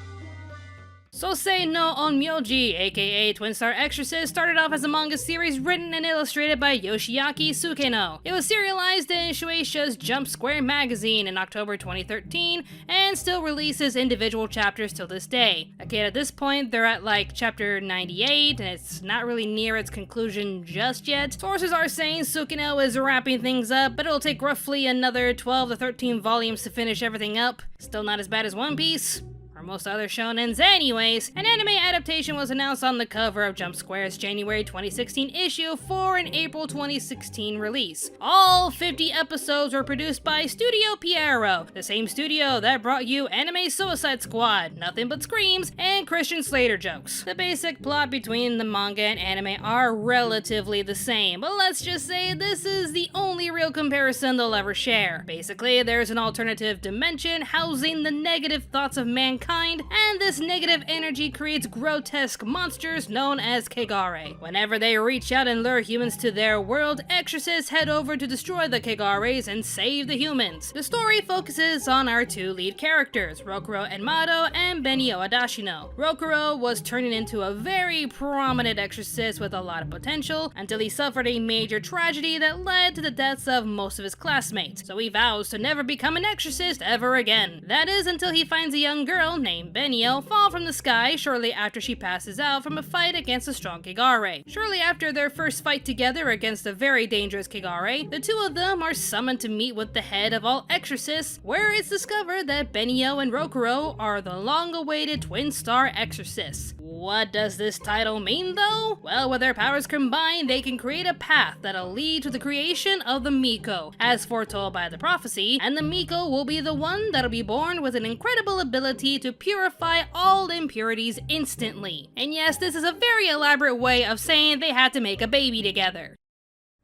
Sosei no Onmyoji, aka Twin Star Exorcist, started off as a manga series written and illustrated by Yoshiaki Sukeno. It was serialized in Shueisha's Jump Square magazine in October 2013, and still releases individual chapters till this day. Okay, at this point, they're at like chapter 98, and it's not really near its conclusion just yet. Sources are saying Sukeno is wrapping things up, but it'll take roughly another 12 to 13 volumes to finish everything up. Still not as bad as One Piece. Most other shonens. Anyways, an anime adaptation was announced on the cover of Jump Square's January 2016 issue for an April 2016 release. All 50 episodes were produced by Studio Pierrot, the same studio that brought you Anime Suicide Squad, Nothing But Screams, and Christian Slater jokes. The basic plot between the manga and anime are relatively the same, but let's just say this is the only real comparison they'll ever share. Basically, there's an alternative dimension housing the negative thoughts of mankind, and this negative energy creates grotesque monsters known as Kegare. Whenever they reach out and lure humans to their world, exorcists head over to destroy the Kegares and save the humans. The story focuses on our two lead characters, Rokuro Enmado and Benio Adashino. Rokuro was turning into a very prominent exorcist with a lot of potential until he suffered a major tragedy that led to the deaths of most of his classmates, so he vows to never become an exorcist ever again. That is until he finds a young girl named Benio fall from the sky shortly after she passes out from a fight against a strong Kegare. Shortly after their first fight together against a very dangerous Kegare, the two of them are summoned to meet with the head of all exorcists, where it's discovered that Benio and Rokuro are the long-awaited Twin Star Exorcists. What does this title mean though? Well, with their powers combined, they can create a path that'll lead to the creation of the Miko, as foretold by the prophecy, and the Miko will be the one that'll be born with an incredible ability to purify all impurities instantly. And yes, this is a very elaborate way of saying they had to make a baby together.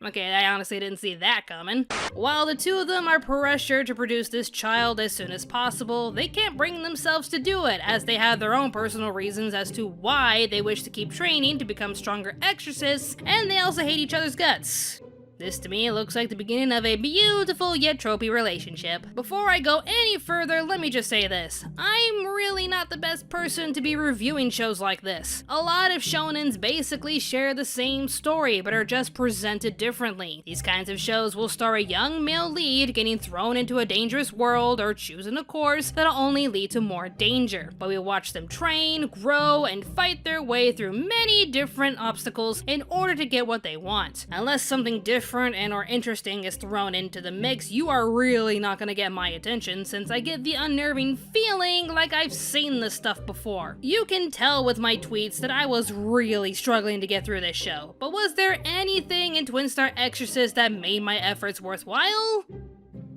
Okay, I honestly didn't see that coming. While the two of them are pressured to produce this child as soon as possible, they can't bring themselves to do it, as they have their own personal reasons as to why they wish to keep training to become stronger exorcists, and they also hate each other's guts. This to me looks like the beginning of a beautiful yet tropey relationship. Before I go any further, let me just say this. I'm really not the best person to be reviewing shows like this. A lot of shonens basically share the same story, but are just presented differently. These kinds of shows will star a young male lead getting thrown into a dangerous world or choosing a course that'll only lead to more danger. But we watch them train, grow, and fight their way through many different obstacles in order to get what they want. Unless something different and or interesting is thrown into the mix, you are really not gonna get my attention, since I get the unnerving feeling like I've seen this stuff before. You can tell with my tweets that I was really struggling to get through this show, but was there anything in Twin Star Exorcist that made my efforts worthwhile?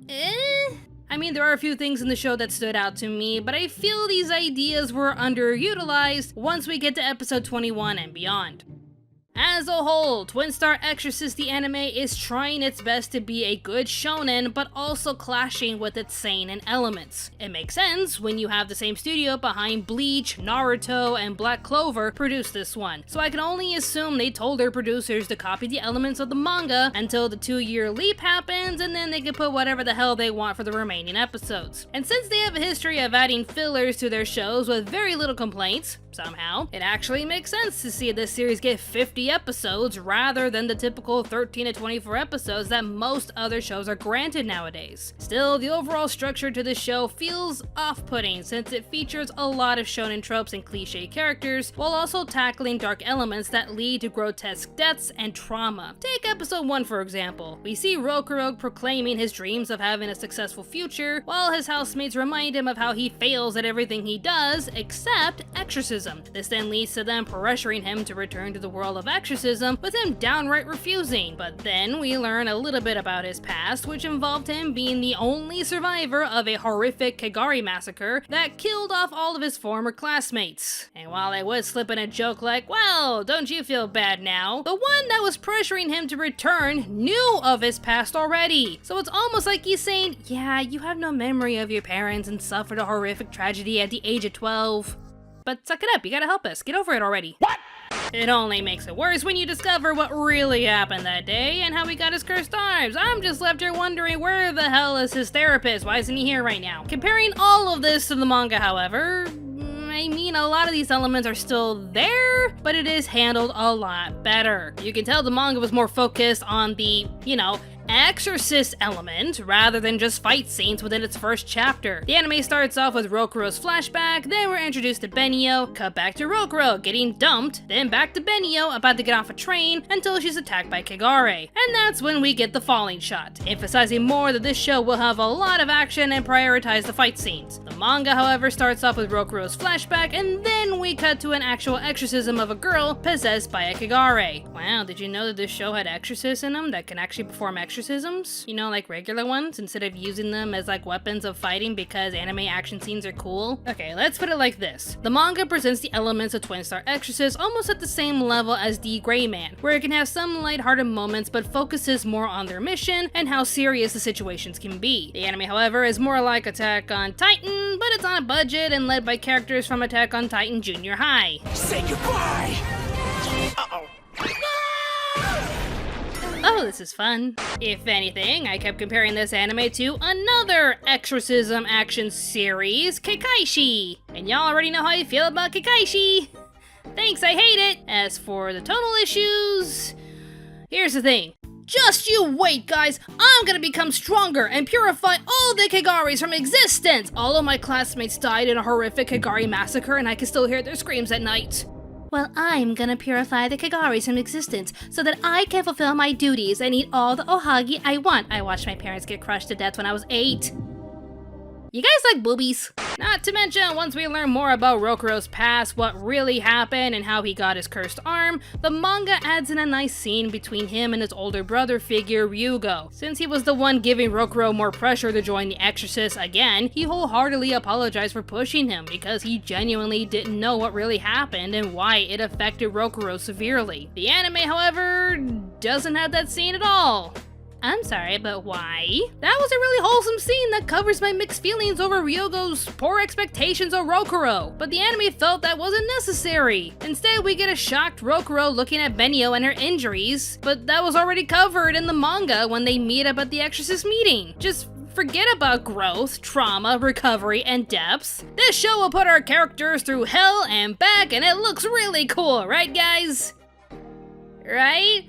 I mean, there are a few things in the show that stood out to me, but I feel these ideas were underutilized once we get to episode 21 and beyond. As a whole, Twin Star Exorcist the anime is trying its best to be a good shonen, but also clashing with its seinen elements. It makes sense when you have the same studio behind Bleach, Naruto, and Black Clover produce this one, so I can only assume they told their producers to copy the elements of the manga until the 2-year leap happens, and then they can put whatever the hell they want for the remaining episodes. And since they have a history of adding fillers to their shows with very little complaints, somehow, it actually makes sense to see this series get 50 episodes rather than the typical 13 to 24 episodes that most other shows are granted nowadays. Still, the overall structure to the show feels off-putting since it features a lot of shonen tropes and cliche characters while also tackling dark elements that lead to grotesque deaths and trauma. Take episode 1 for example. We see Rokuro proclaiming his dreams of having a successful future while his housemates remind him of how he fails at everything he does except exorcism. This then leads to them pressuring him to return to the world of exorcism, with him downright refusing. But then we learn a little bit about his past, which involved him being the only survivor of a horrific Kagari massacre that killed off all of his former classmates. And while I would slip in a joke like, well, don't you feel bad now? The one that was pressuring him to return knew of his past already. So it's almost like he's saying, yeah, you have no memory of your parents and suffered a horrific tragedy at the age of 12. But suck it up, you gotta help us. Get over it already. What? It only makes it worse when you discover what really happened that day and how he got his cursed arms. I'm just left here wondering where the hell is his therapist? Why isn't he here right now? Comparing all of this to the manga, however, I mean, a lot of these elements are still there, but it is handled a lot better. You can tell the manga was more focused on the, exorcist element rather than just fight scenes within its first chapter. The anime starts off with Rokuro's flashback, then we're introduced to Benio, cut back to Rokuro getting dumped, then back to Benio about to get off a train until she's attacked by Kagare. And that's when we get the falling shot, emphasizing more that this show will have a lot of action and prioritize the fight scenes. The manga, however, starts off with Rokuro's flashback, and then we cut to an actual exorcism of a girl possessed by a Kagare. Wow, did you know that this show had exorcists in them that can actually perform exorcisms? Like regular ones, instead of using them as like weapons of fighting because anime action scenes are cool? Okay, let's put it like this. The manga presents the elements of Twin Star Exorcist almost at the same level as The Gray Man, where it can have some lighthearted moments but focuses more on their mission and how serious the situations can be. The anime, however, is more like Attack on Titan, but it's on a budget and led by characters from Attack on Titan Junior High. Say goodbye! Uh-oh. Oh, this is fun. If anything, I kept comparing this anime to another exorcism action series, Kekkaishi. And y'all already know how I feel about Kekkaishi. Thanks, I hate it. As for the tonal issues, here's the thing. Just you wait, guys! I'm gonna become stronger and purify all the Kagaris from existence! All of my classmates died in a horrific Kagari massacre and I can still hear their screams at night. Well, I'm gonna purify the Kagaris from existence so that I can fulfill my duties and eat all the ohagi I want. I watched my parents get crushed to death when I was 8. You guys like boobies? Not to mention, once we learn more about Rokuro's past, what really happened, and how he got his cursed arm, the manga adds in a nice scene between him and his older brother figure, Ryugo. Since he was the one giving Rokuro more pressure to join the Exorcist again, he wholeheartedly apologized for pushing him because he genuinely didn't know what really happened and why it affected Rokuro severely. The anime, however, doesn't have that scene at all. I'm sorry, but why? That was a really wholesome scene that covers my mixed feelings over Ryugo's poor expectations of Rokuro, but the anime felt that wasn't necessary. Instead, we get a shocked Rokuro looking at Benio and her injuries, but that was already covered in the manga when they meet up at the Exorcist meeting. Just forget about growth, trauma, recovery, and depth. This show will put our characters through hell and back, and it looks really cool, right guys? Right?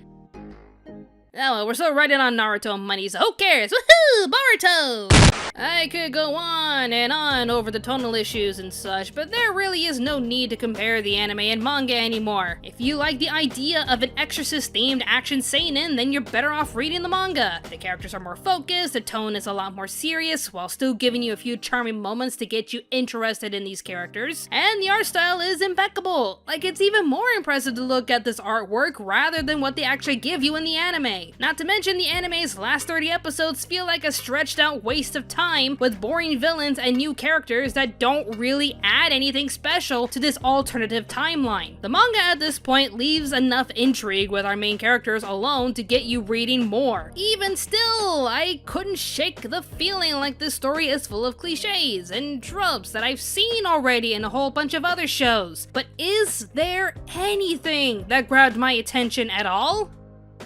Oh, well, we're still riding on Naruto money, so who cares? Woohoo! Boruto! I could go on and on over the tonal issues and such, but there really is no need to compare the anime and manga anymore. If you like the idea of an exorcist-themed action seinen, then you're better off reading the manga. The characters are more focused, the tone is a lot more serious, while still giving you a few charming moments to get you interested in these characters. And the art style is impeccable. Like, it's even more impressive to look at this artwork rather than what they actually give you in the anime. anime. Not to mention the anime's last 30 episodes feel like a stretched out waste of time with boring villains and new characters that don't really add anything special to this alternative timeline. The manga at this point leaves enough intrigue with our main characters alone to get you reading more. Even still, I couldn't shake the feeling like this story is full of cliches and tropes that I've seen already in a whole bunch of other shows. But is there anything that grabbed my attention at all?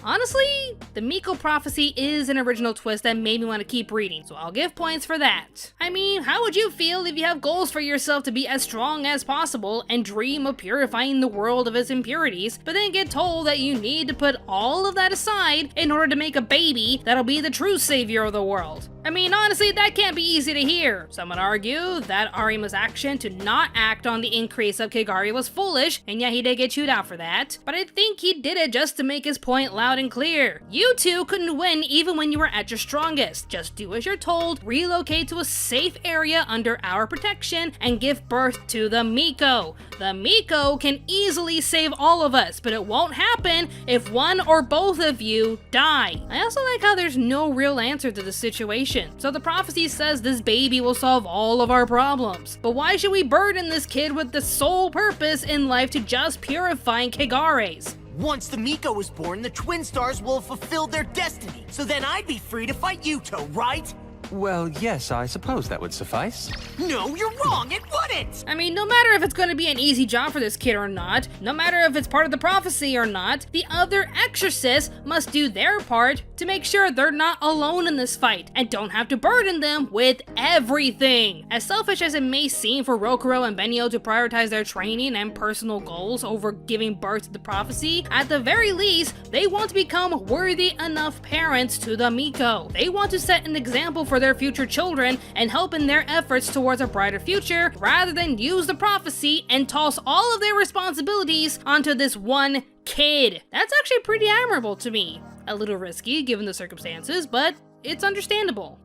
Honestly, the Miko prophecy is an original twist that made me want to keep reading, so I'll give points for that. I mean, how would you feel if you have goals for yourself to be as strong as possible and dream of purifying the world of its impurities, but then get told that you need to put all of that aside in order to make a baby that'll be the true savior of the world? I mean, honestly, that can't be easy to hear. Some would argue that Arima's action to not act on the increase of Kigari was foolish, and yeah, he did get chewed out for that, but I think he did it just to make his point loud and clear. You two couldn't win even when you were at your strongest. Just do as you're told, relocate to a safe area under our protection, and give birth to the Miko. The Miko can easily save all of us, but it won't happen if one or both of you die. I also like how there's no real answer to the situation. So the prophecy says this baby will solve all of our problems. But why should we burden this kid with the sole purpose in life to just purifying Kigares? Once the Miko is born, the Twin Stars will have fulfilled their destiny. So then I'd be free to fight Yuto, right? Well, yes, I suppose that would suffice. No, you're wrong, it wouldn't! I mean, no matter if it's going to be an easy job for this kid or not, no matter if it's part of the prophecy or not, the other exorcists must do their part to make sure they're not alone in this fight, and don't have to burden them with everything. As selfish as it may seem for Rokuro and Benio to prioritize their training and personal goals over giving birth to the prophecy, at the very least, they want to become worthy enough parents to the Miko. They want to set an example for their future children and help in their efforts towards a brighter future, rather than use the prophecy and toss all of their responsibilities onto this one kid. That's actually pretty admirable to me. A little risky given the circumstances, but it's understandable.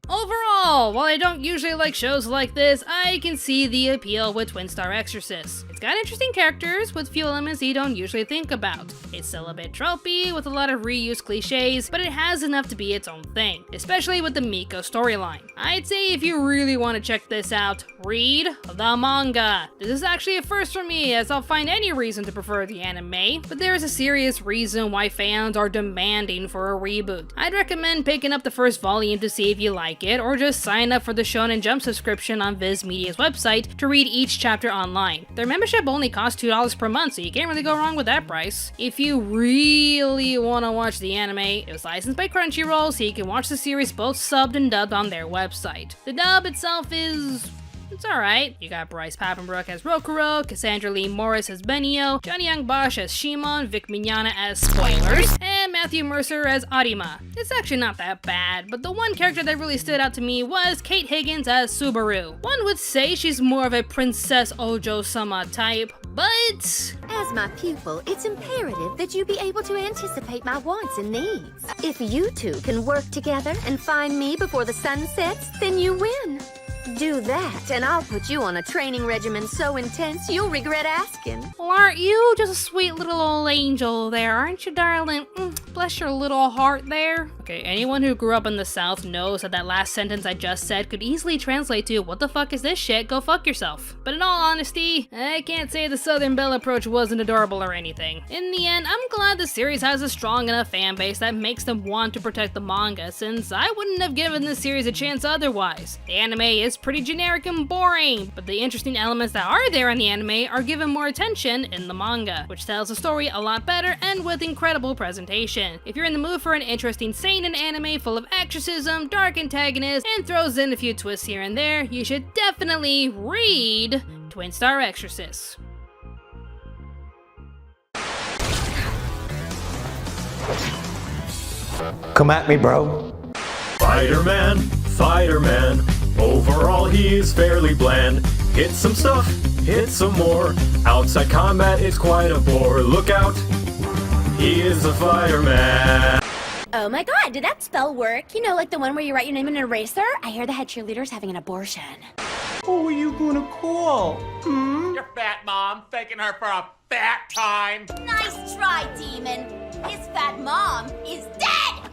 Overall, while I don't usually like shows like this, I can see the appeal with Twin Star Exorcist. It's got interesting characters with few elements you don't usually think about. It's still a bit tropey with a lot of reused cliches, but it has enough to be its own thing, especially with the Miko storyline. I'd say if you really want to check this out, read the manga. This is actually a first for me, as I'll find any reason to prefer the anime, but there is a serious reason why fans are demanding for a reboot. I'd recommend picking up the first volume to see if you like it, or just sign up for the Shonen Jump subscription on Viz Media's website to read each chapter online. Their membership only costs $2 per month, so you can't really go wrong with that price. If you really want to watch the anime, it was licensed by Crunchyroll, so you can watch the series both subbed and dubbed on their website. The dub itself it's alright. You got Bryce Papenbrook as Rokuro, Cassandra Lee Morris as Benio, Johnny Young Bosch as Shimon, Vic Mignogna as Spoilers, and Matthew Mercer as Arima. It's actually not that bad, but the one character that really stood out to me was Kate Higgins as Subaru. One would say she's more of a Princess Ojo-sama type, but as my pupil, it's imperative that you be able to anticipate my wants and needs. If you two can work together and find me before the sun sets, then you win. Do that, and I'll put you on a training regimen so intense you'll regret asking. Well, aren't you just a sweet little old angel there, aren't you, darling? Bless your little heart there. Okay, anyone who grew up in the South knows that last sentence I just said could easily translate to, what the fuck is this shit? Go fuck yourself. But in all honesty, I can't say the Southern Belle approach wasn't adorable or anything. In the end, I'm glad the series has a strong enough fan base that makes them want to protect the manga, since I wouldn't have given this series a chance otherwise. The anime is pretty generic and boring, but the interesting elements that are there in the anime are given more attention in the manga, which tells the story a lot better and with incredible presentation. If you're in the mood for an interesting seinen anime full of exorcism, dark antagonists, and throws in a few twists here and there, you should definitely read Twin Star Exorcist. Come at me, bro. Fighter-Man, Fighter-Man. Overall, he is fairly bland. Hit some stuff, hit some more. Outside combat is quite a bore. Look out, he is a fighter-man. Oh my god, did that spell work? You know, like the one where you write your name in an eraser? I hear the head cheerleader's having an abortion. Who are you gonna call? You're back. fat mom, taking her for a fat time. Nice try, Demon. His fat mom is dead!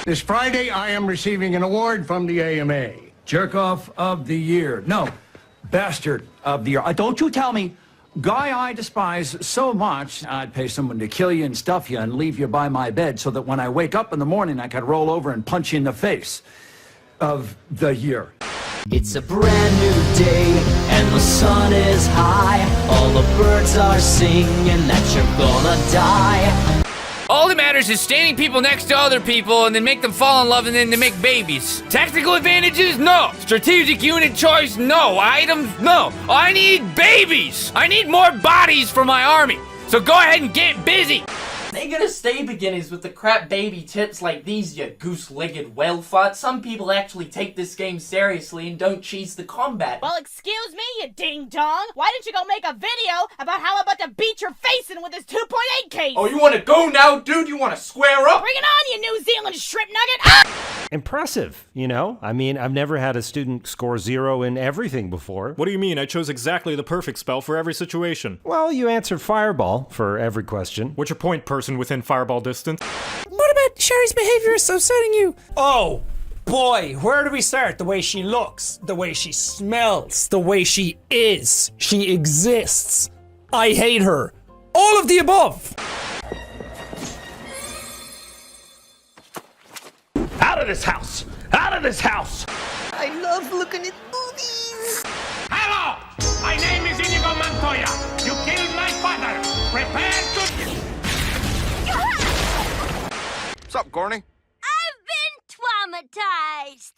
This Friday, I am receiving an award from the AMA. Jerk off of the year. No, bastard of the year. Don't you tell me. Guy I despise so much, I'd pay someone to kill you and stuff you and leave you by my bed so that when I wake up in the morning, I could roll over and punch you in the face. Of the year. It's a brand new day and the sun is high. All the birds are singing that you're gonna die. All that matters is standing people next to other people and then make them fall in love and then they make babies. Tactical advantages? No. Strategic unit choice? No. Items? No. I need babies! I need more bodies for my army. So go ahead and get busy. They gonna stay beginners with the crap baby tips like these, you goose-legged well-fought. Some people actually take this game seriously and don't cheese the combat. Well, excuse me, you ding-dong. Why didn't you go make a video about how I'm about to beat your face in with this 2.8 case? Oh, you wanna go now, dude? You wanna square up? Bring it on, you New Zealand shrimp nugget! Ah! Impressive, you know? I mean, I've never had a student score 0 in everything before. What do you mean? I chose exactly the perfect spell for every situation. Well, you answered fireball for every question. What's your point, person within fireball distance? What about Sherry's behavior is upsetting you? Oh, boy, where do we start? The way she looks, the way she smells, the way she is. She exists. I hate her. All of the above. Out of this house! Out of this house! I love looking at boobies. Hello! My name is Inigo Montoya. You killed my father. Prepare to... What's up, Gorny? I've been traumatized.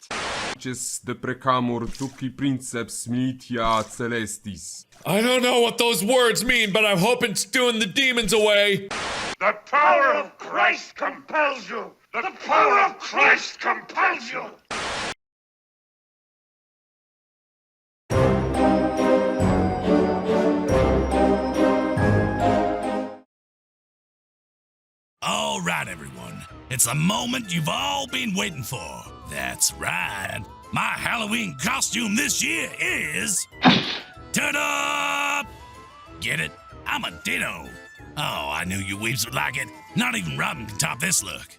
Just the precamur tuki princeps militia celestis. I don't know what those words mean, but I'm hoping it's doing the demons away. The power of Christ compels you! The power of Christ compels you! All right, everyone. It's the moment you've all been waiting for. That's right. My Halloween costume this year is... Ta-da! Get it? I'm a ditto. Oh, I knew you weebs would like it. Not even Robin can top this look.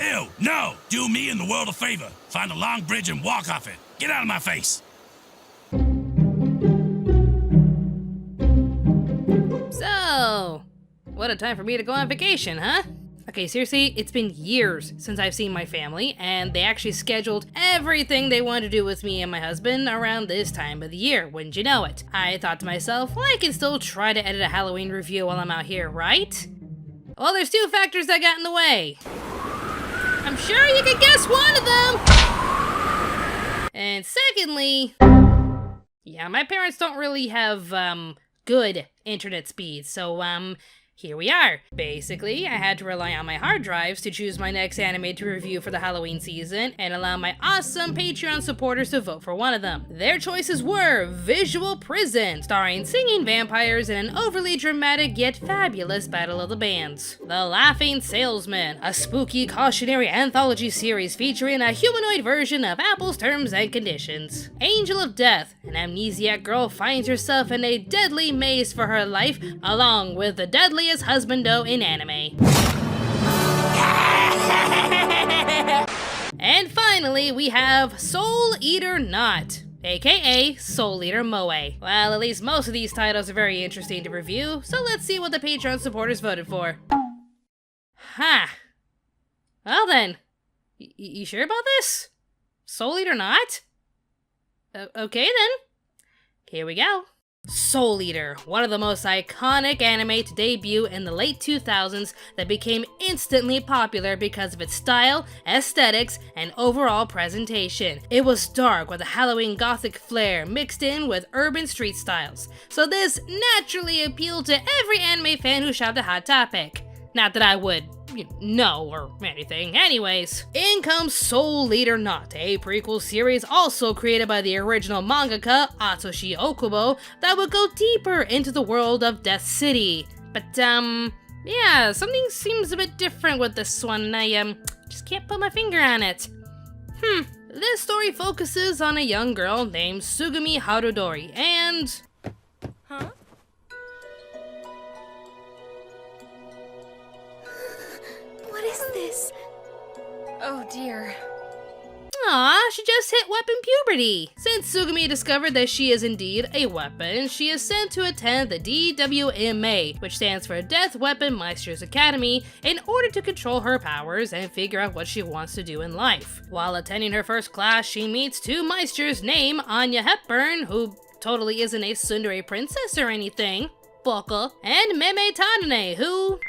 Ew, no! Do me and the world a favor. Find a long bridge and walk off it. Get out of my face. So, what a time for me to go on vacation, huh? Okay, seriously, it's been years since I've seen my family, and they actually scheduled everything they wanted to do with me and my husband around this time of the year, wouldn't you know it? I thought to myself, well, I can still try to edit a Halloween review while I'm out here, right? Well, there's two factors that got in the way. I'm sure you can guess one of them! And secondly, yeah, my parents don't really have, good internet speed, so, here we are. Basically, I had to rely on my hard drives to choose my next anime to review for the Halloween season, and allow my awesome Patreon supporters to vote for one of them. Their choices were Visual Prison, starring singing vampires in an overly dramatic yet fabulous battle of the bands. The Laughing Salesman, a spooky cautionary anthology series featuring a humanoid version of Apple's Terms and Conditions. Angel of Death, an amnesiac girl finds herself in a deadly maze for her life, along with the deadliest husbando in anime. And finally, we have Soul Eater Not, aka Soul Eater Moe. Well, at least most of these titles are very interesting to review, so let's see what the Patreon supporters voted for. Huh. Well then, you sure about this? Soul Eater Not? Okay then. Here we go. Soul Eater, one of the most iconic anime to debut in the late 2000s that became instantly popular because of its style, aesthetics, and overall presentation. It was dark with a Halloween gothic flair mixed in with urban street styles, so this naturally appealed to every anime fan who shopped at Hot Topic. Not that I would know or anything. Anyways, in comes Soul Eater Not, a prequel series also created by the original mangaka Atsushi Okubo that would go deeper into the world of Death City. But yeah, something seems a bit different with this one. I just can't put my finger on it. This story focuses on a young girl named Sugumi Harudori and... Huh? What is this? Oh dear. Aw, she just hit weapon puberty! Since Sugumi discovered that she is indeed a weapon, she is sent to attend the DWMA, which stands for Death Weapon Meister's Academy, in order to control her powers and figure out what she wants to do in life. While attending her first class, she meets two Meisters named Anya Hepburn, who totally isn't a tsundere princess or anything, Boko, and Meme Tanane, who...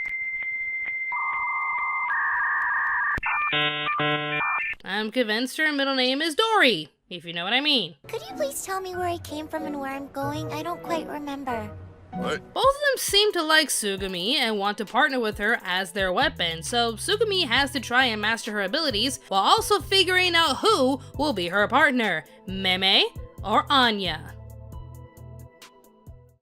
I'm convinced her middle name is Dory, if you know what I mean. Could you please tell me where I came from and where I'm going? I don't quite remember. What? Both of them seem to like Sugumi and want to partner with her as their weapon, so Sugumi has to try and master her abilities while also figuring out who will be her partner, Meme or Anya.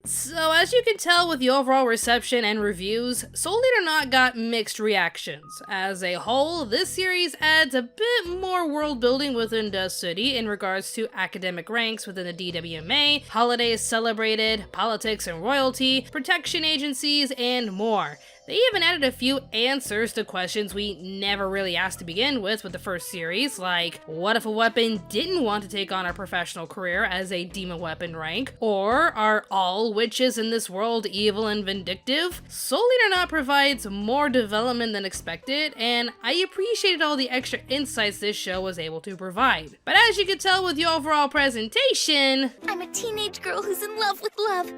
So as you can tell with the overall reception and reviews, Soul Eater Not got mixed reactions. As a whole, this series adds a bit more world building within Dust City in regards to academic ranks within the DWMA, holidays celebrated, politics and royalty, protection agencies, and more. They even added a few answers to questions we never really asked to begin with the first series, like, what if a weapon didn't want to take on a professional career as a demon weapon rank? Or, are all witches in this world evil and vindictive? Soul Eater Not provides more development than expected, and I appreciated all the extra insights this show was able to provide. But as you can tell with the overall presentation... I'm a teenage girl who's in love with love.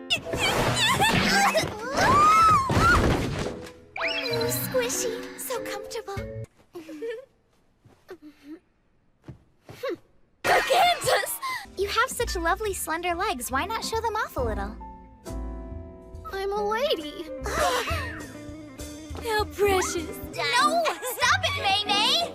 Ooh, squishy. So comfortable. Kansas! You have such lovely slender legs. Why not show them off a little? I'm a lady. How precious. No! Stop it, May-May!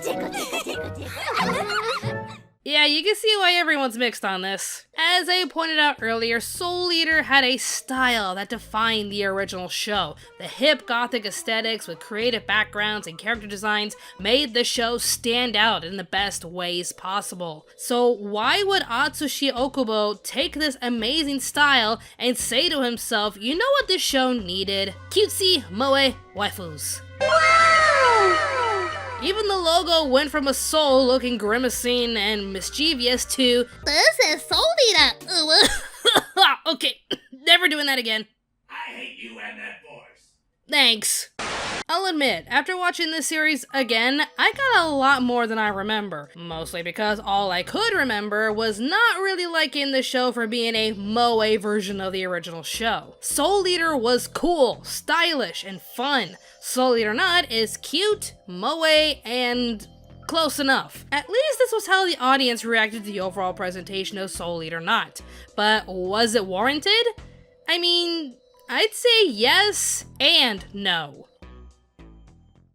Tickle, tickle, tickle, tickle. Yeah, you can see why everyone's mixed on this. As I pointed out earlier, Soul Eater had a style that defined the original show. The hip gothic aesthetics with creative backgrounds and character designs made the show stand out in the best ways possible. So why would Atsushi Okubo take this amazing style and say to himself, you know what this show needed? Cutesy moe waifus. Even the logo went from a soul looking grimacing and mischievous to, This is Soul Eater! okay, never doing that again. I hate you and that voice. Thanks. I'll admit, after watching this series again, I got a lot more than I remember. Mostly because all I could remember was not really liking the show for being a moe version of the original show. Soul Eater was cool, stylish, and fun. Soul Eater Not is cute, moe, and close enough. At least this was how the audience reacted to the overall presentation of Soul Eater Not. But was it warranted? I mean, I'd say yes and no.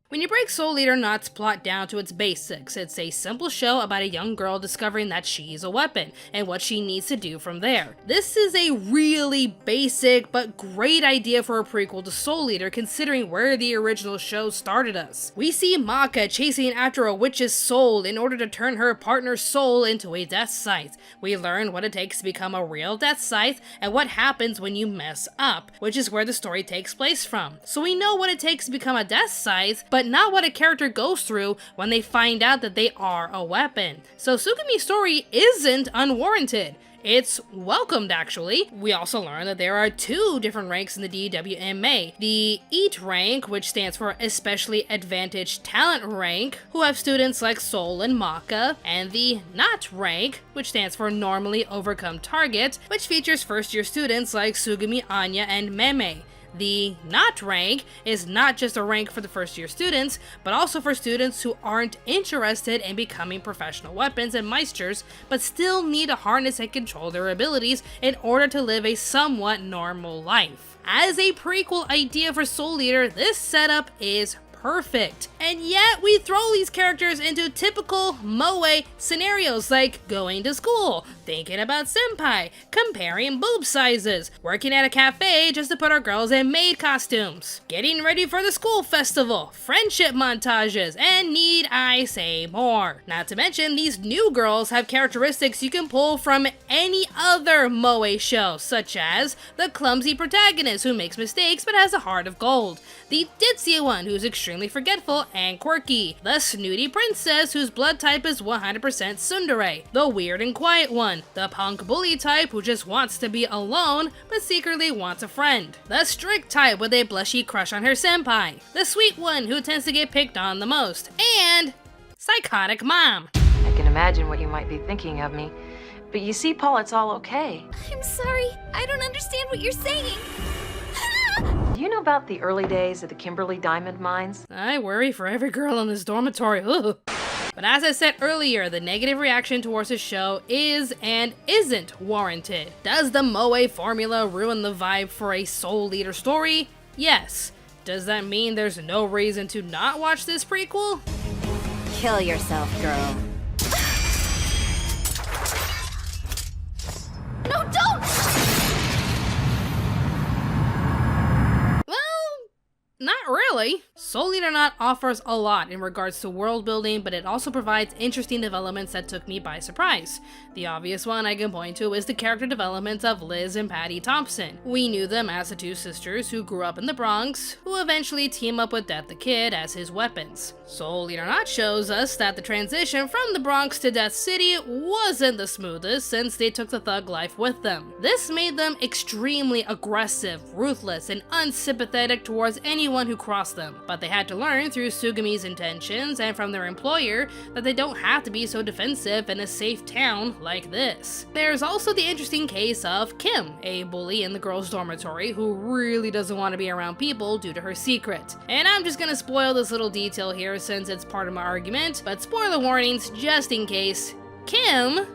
When you break Soul Eater Not's plot down to its basics, it's a simple show about a young girl discovering that she's a weapon, and what she needs to do from there. This is a really basic but great idea for a prequel to Soul Eater considering where the original show started us. We see Maka chasing after a witch's soul in order to turn her partner's soul into a death scythe. We learn what it takes to become a real death scythe, and what happens when you mess up, which is where the story takes place from. So we know what it takes to become a death scythe, but not what a character goes through when they find out that they are a weapon. So Sugumi's story isn't unwarranted. It's welcomed, actually. We also learn that there are two different ranks in the DWMA. The EAT rank, which stands for Especially Advantaged Talent rank, who have students like Soul and Maka, and the NOT rank, which stands for Normally Overcome Target, which features first-year students like Sugumi, Anya, and Meme. The NOT rank is not just a rank for the first-year students, but also for students who aren't interested in becoming professional weapons and meisters, but still need to harness and control their abilities in order to live a somewhat normal life. As a prequel idea for Soul Eater, this setup is perfect. And yet we throw these characters into typical moe scenarios like going to school, thinking about senpai, comparing boob sizes, working at a cafe just to put our girls in maid costumes, getting ready for the school festival, friendship montages, and need I say more. Not to mention, these new girls have characteristics you can pull from any other moe show, such as the clumsy protagonist who makes mistakes but has a heart of gold, the ditzy one who's extremely forgetful and quirky, the snooty princess whose blood type is 100% tsundere, the weird and quiet one, the punk bully type who just wants to be alone but secretly wants a friend, the strict type with a blushy crush on her senpai, the sweet one who tends to get picked on the most, and psychotic mom. I can imagine what you might be thinking of me, but you see, Paul, it's all okay. I'm sorry. I don't understand what you're saying. Do you know about the early days of the Kimberly diamond mines? I worry for every girl in this dormitory. Ugh. But as I said earlier, the negative reaction towards the show is and isn't warranted. Does the moe formula ruin the vibe for a Soul Eater story? Yes. Does that mean there's no reason to not watch this prequel? Kill yourself, girl. No, don't! Not really. Soul Eater Not offers a lot in regards to world building, but it also provides interesting developments that took me by surprise. The obvious one I can point to is the character development of Liz and Patty Thompson. We knew them as the two sisters who grew up in the Bronx, who eventually team up with Death the Kid as his weapons. Soul Eater Not shows us that the transition from the Bronx to Death City wasn't the smoothest since they took the thug life with them. This made them extremely aggressive, ruthless, and unsympathetic towards anyone who crossed them, but they had to learn through Sugumi's intentions and from their employer that they don't have to be so defensive in a safe town like this. There's also the interesting case of Kim, a bully in the girls' dormitory who really doesn't want to be around people due to her secret. And I'm just gonna spoil this little detail here since it's part of my argument, but spoiler warnings just in case. Kim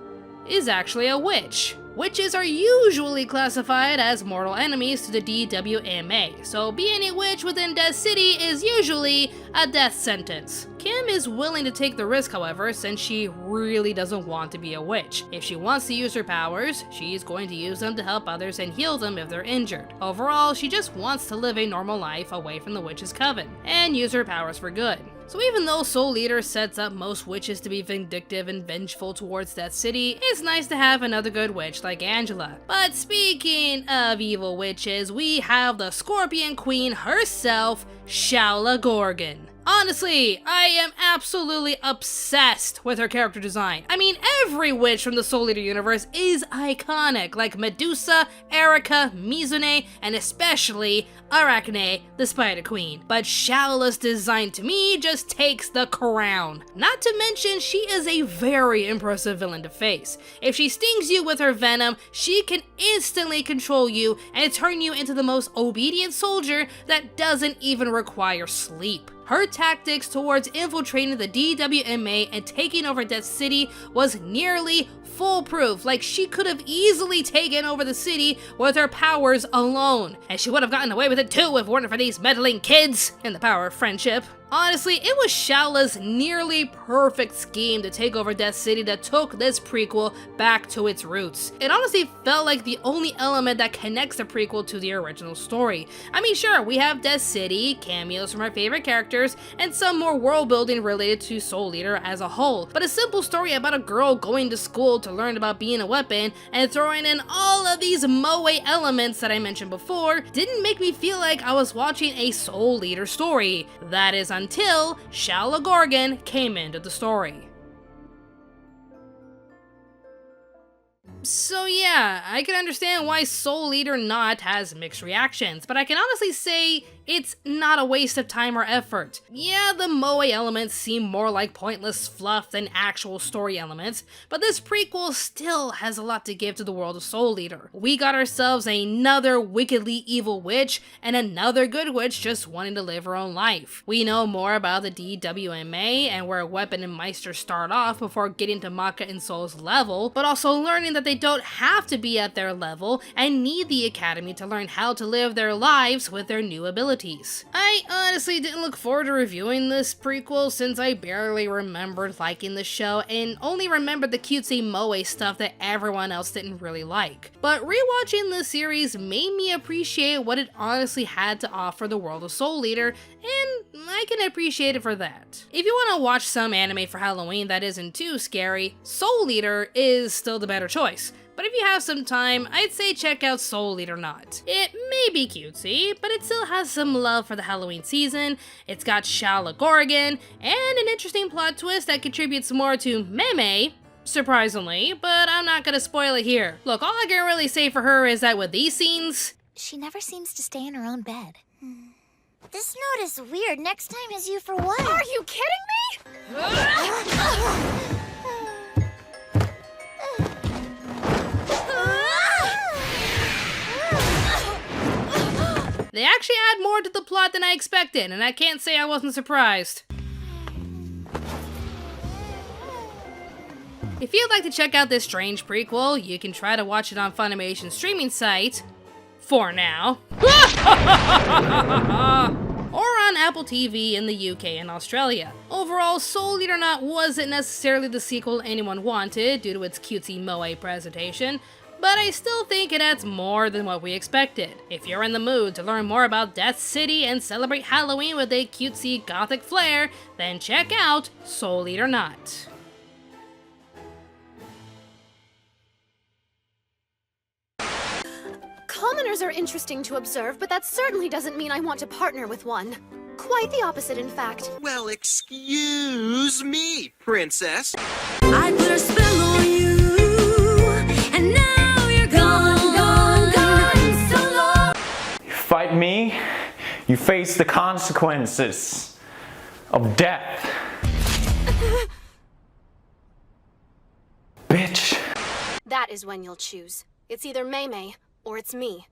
is actually a witch. Witches are usually classified as mortal enemies to the DWMA, so being a witch within Death City is usually a death sentence. Kim is willing to take the risk, however, since she really doesn't want to be a witch. If she wants to use her powers, she's going to use them to help others and heal them if they're injured. Overall, she just wants to live a normal life away from the witch's coven, and use her powers for good. So even though Soul Eater sets up most witches to be vindictive and vengeful towards Death City, it's nice to have another good witch like Angela. But speaking of evil witches, we have the Scorpion Queen herself, Shaula Gorgon. Honestly, I am absolutely obsessed with her character design. I mean, every witch from the Soul Eater universe is iconic, like Medusa, Erica, Mizune, and especially Arachne, the Spider Queen. But Shaula's design to me just takes the crown. Not to mention, she is a very impressive villain to face. If she stings you with her venom, she can instantly control you and turn you into the most obedient soldier that doesn't even require sleep. Her tactics towards infiltrating the DWMA and taking over Death City was nearly foolproof. Like, she could have easily taken over the city with her powers alone. And she would have gotten away with it too if it weren't for these meddling kids and the power of friendship. Honestly, it was Shaula's nearly perfect scheme to take over Death City that took this prequel back to its roots. It honestly felt like the only element that connects the prequel to the original story. I mean, sure, we have Death City, cameos from our favorite characters, and some more world building related to Soul Eater as a whole, but a simple story about a girl going to school to learn about being a weapon and throwing in all of these moe elements that I mentioned before didn't make me feel like I was watching a Soul Eater story. That is until Shaula Gorgon came into the story. So yeah, I can understand why Soul Eater Not has mixed reactions, but I can honestly say it's not a waste of time or effort. Yeah, the moe elements seem more like pointless fluff than actual story elements, but this prequel still has a lot to give to the world of Soul Eater. We got ourselves another wickedly evil witch, and another good witch just wanting to live her own life. We know more about the DWMA and where Weapon and Meister start off before getting to Maka and Soul's level, but also learning that they they don't have to be at their level and need the academy to learn how to live their lives with their new abilities. I honestly didn't look forward to reviewing this prequel since I barely remembered liking the show and only remembered the cutesy moe stuff that everyone else didn't really like. But rewatching the series made me appreciate what it honestly had to offer the world of Soul Eater, and I can appreciate it for that. If you want to watch some anime for Halloween that isn't too scary, Soul Eater is still the better choice. But if you have some time, I'd say check out Soul Eater Not. It may be cutesy, but it still has some love for the Halloween season, it's got Shala Gorgon, and an interesting plot twist that contributes more to Meme, surprisingly, but I'm not gonna spoil it here. Look, all I can really say for her is that with these scenes, she never seems to stay in her own bed. This note is weird. Next time is you for one. Are you kidding me? they actually add more to the plot than I expected, and I can't say I wasn't surprised. If you'd like to check out this strange prequel, you can try to watch it on Funimation's streaming site, for now, or on Apple TV in the UK and Australia. Overall, Soul Eater Not wasn't necessarily the sequel anyone wanted due to its cutesy moe presentation, but I still think it adds more than what we expected. If you're in the mood to learn more about Death City and celebrate Halloween with a cutesy gothic flair, then check out Soul Eater Not. Commoners are interesting to observe, but that certainly doesn't mean I want to partner with one. Quite the opposite, in fact. Well, excuse me, princess. I put a spell on you, and now you're gone so long. You fight me, you face the consequences of death. Bitch. That is when you'll choose. It's either Mei or it's me.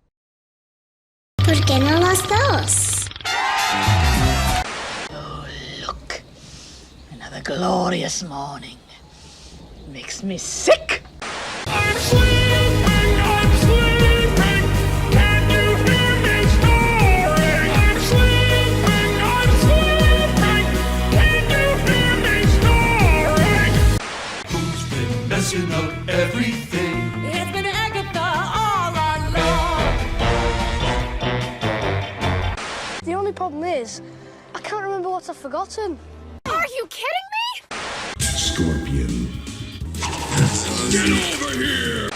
¿Por qué no los dos? Oh, look. Another glorious morning. Makes me sick. I'm sleeping, can you hear me snoring? I'm sleeping, can you hear me snoring? Who's been messing up everything? It's been Agatha all along. The only problem is, I can't remember what I've forgotten. Are you kidding me? Scorpion. Get over here!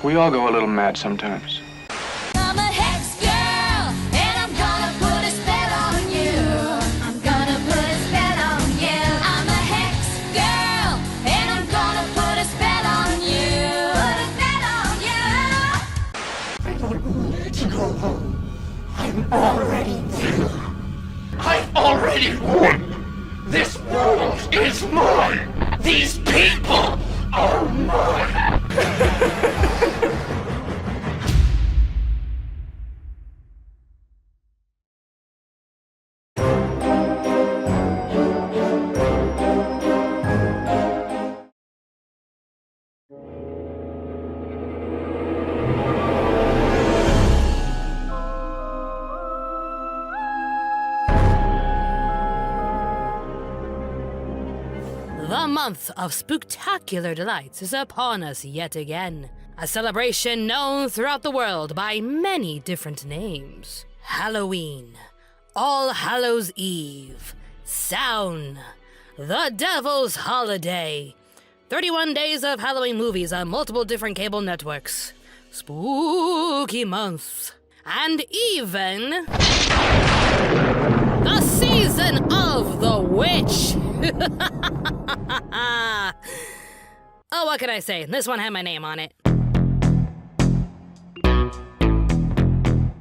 We all go a little mad sometimes. I'm a hex girl, and I'm gonna put a spell on you. I'm gonna put a spell on you. I'm a hex girl, and I'm gonna put a spell on you. Put a spell on you. I don't need to go home. I'm already there. I already won. This world is mine. These people are mine. The month of spooktacular delights is upon us yet again. A celebration known throughout the world by many different names. Halloween, All Hallows Eve, Samhain, The Devil's Holiday, 31 days of Halloween movies on multiple different cable networks, spooky months, and even the season of the witch. Oh, what can I say? This one had my name on it.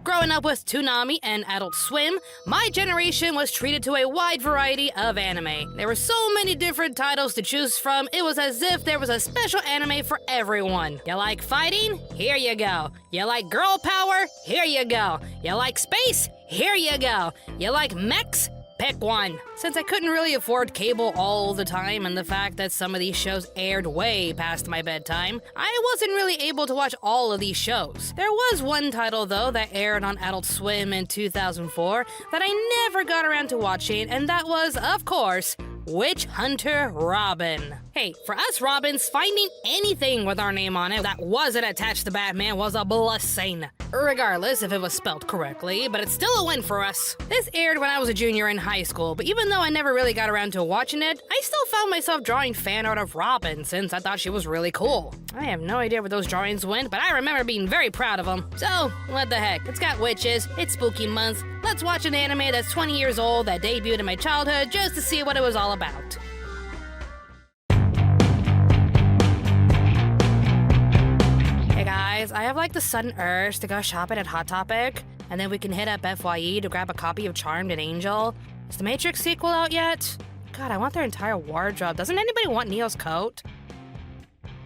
Growing up with Toonami and Adult Swim, my generation was treated to a wide variety of anime. There were so many different titles to choose from, it was as if there was a special anime for everyone. You like fighting? Here you go. You like girl power? Here you go. You like space? Here you go. You like mechs? Pick one. Since I couldn't really afford cable all the time and the fact that some of these shows aired way past my bedtime, I wasn't really able to watch all of these shows. There was one title though that aired on Adult Swim in 2004 that I never got around to watching, and that was, of course, Witch Hunter Robin. Hey, for us Robins, finding anything with our name on it that wasn't attached to Batman was a blessing. Regardless if it was spelled correctly, but it's still a win for us. This aired when I was a junior in high school, but even though I never really got around to watching it, I still found myself drawing fan art of Robin since I thought she was really cool. I have no idea where those drawings went, but I remember being very proud of them. So, what the heck, it's got witches, it's spooky month, let's watch an anime that's 20 years old that debuted in my childhood just to see what it was all about. Hey guys, I have like the sudden urge to go shopping at Hot Topic, and then we can hit up FYE to grab a copy of Charmed and Angel. Is the Matrix sequel out yet? God, I want their entire wardrobe. Doesn't anybody want Neo's coat?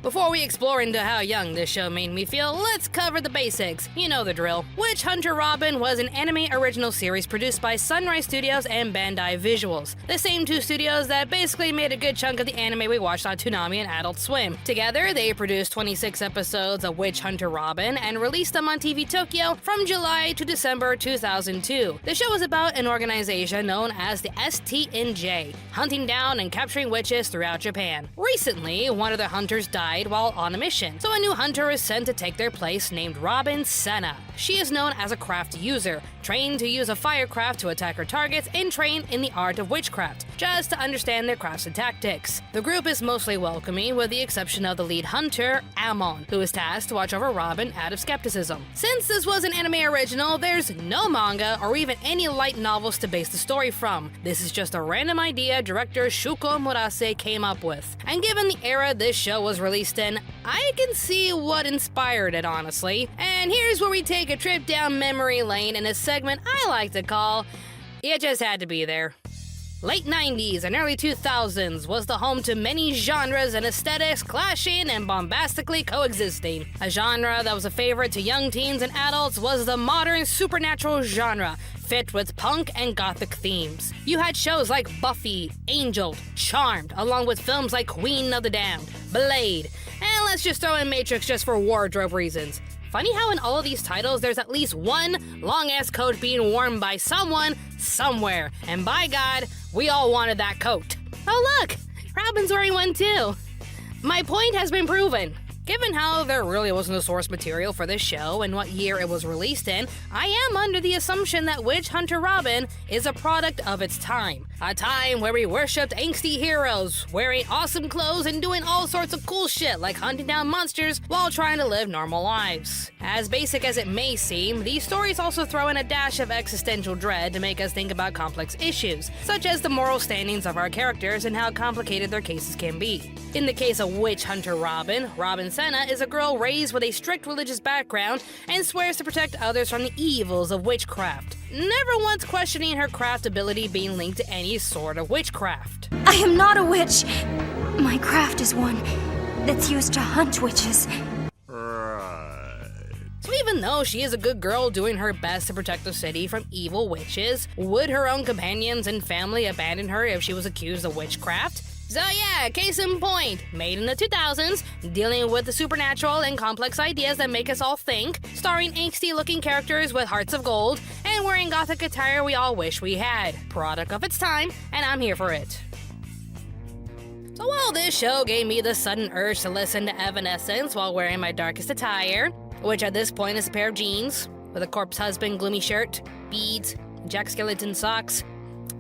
Before we explore into how young this show made me feel, let's cover the basics. You know the drill. Witch Hunter Robin was an anime original series produced by Sunrise Studios and Bandai Visuals, the same two studios that basically made a good chunk of the anime we watched on Toonami and Adult Swim. Together, they produced 26 episodes of Witch Hunter Robin and released them on TV Tokyo from July to December 2002. The show was about an organization known as the STNJ, hunting down and capturing witches throughout Japan. Recently, one of the hunters died while on a mission, so a new hunter is sent to take their place named Robin Senna. She is known as a craft user, trained to use a firecraft to attack her targets and trained in the art of witchcraft, just to understand their crafts and tactics. The group is mostly welcoming with the exception of the lead hunter, Amon, who is tasked to watch over Robin out of skepticism. Since this was an anime original, there's no manga or even any light novels to base the story from. This is just a random idea director Shuko Murase came up with. And given the era this show was released in, I can see what inspired it, honestly. And here's where we take a trip down memory lane in a segment I like to call It Just Had to Be There. Late 90s and early 2000s was the home to many genres and aesthetics clashing and bombastically coexisting. A genre that was a favorite to young teens and adults was the modern supernatural genre, fit with punk and gothic themes. You had shows like Buffy, Angel, Charmed, along with films like Queen of the Damned, Blade, and let's just throw in Matrix just for wardrobe reasons. Funny how in all of these titles there's at least one long-ass coat being worn by someone, somewhere, and by God, we all wanted that coat. Oh look, Robin's wearing one too. My point has been proven. Given how there really wasn't a source material for this show and what year it was released in, I am under the assumption that Witch Hunter Robin is a product of its time. A time where we worshipped angsty heroes, wearing awesome clothes and doing all sorts of cool shit like hunting down monsters while trying to live normal lives. As basic as it may seem, these stories also throw in a dash of existential dread to make us think about complex issues, such as the moral standings of our characters and how complicated their cases can be. In the case of Witch Hunter Robin, Robin Senna is a girl raised with a strict religious background and swears to protect others from the evils of witchcraft, never once questioning her craft ability being linked to any sort of witchcraft. I am not a witch. My craft is one that's used to hunt witches. So even though she is a good girl doing her best to protect the city from evil witches, would her own companions and family abandon her if she was accused of witchcraft? So yeah, case in point, made in the 2000s, dealing with the supernatural and complex ideas that make us all think, starring angsty-looking characters with hearts of gold, and wearing gothic attire we all wish we had. Product of its time, and I'm here for it. So while this show gave me the sudden urge to listen to Evanescence while wearing my darkest attire, which at this point is a pair of jeans, with a corpse husband gloomy shirt, beads, Jack Skellington socks,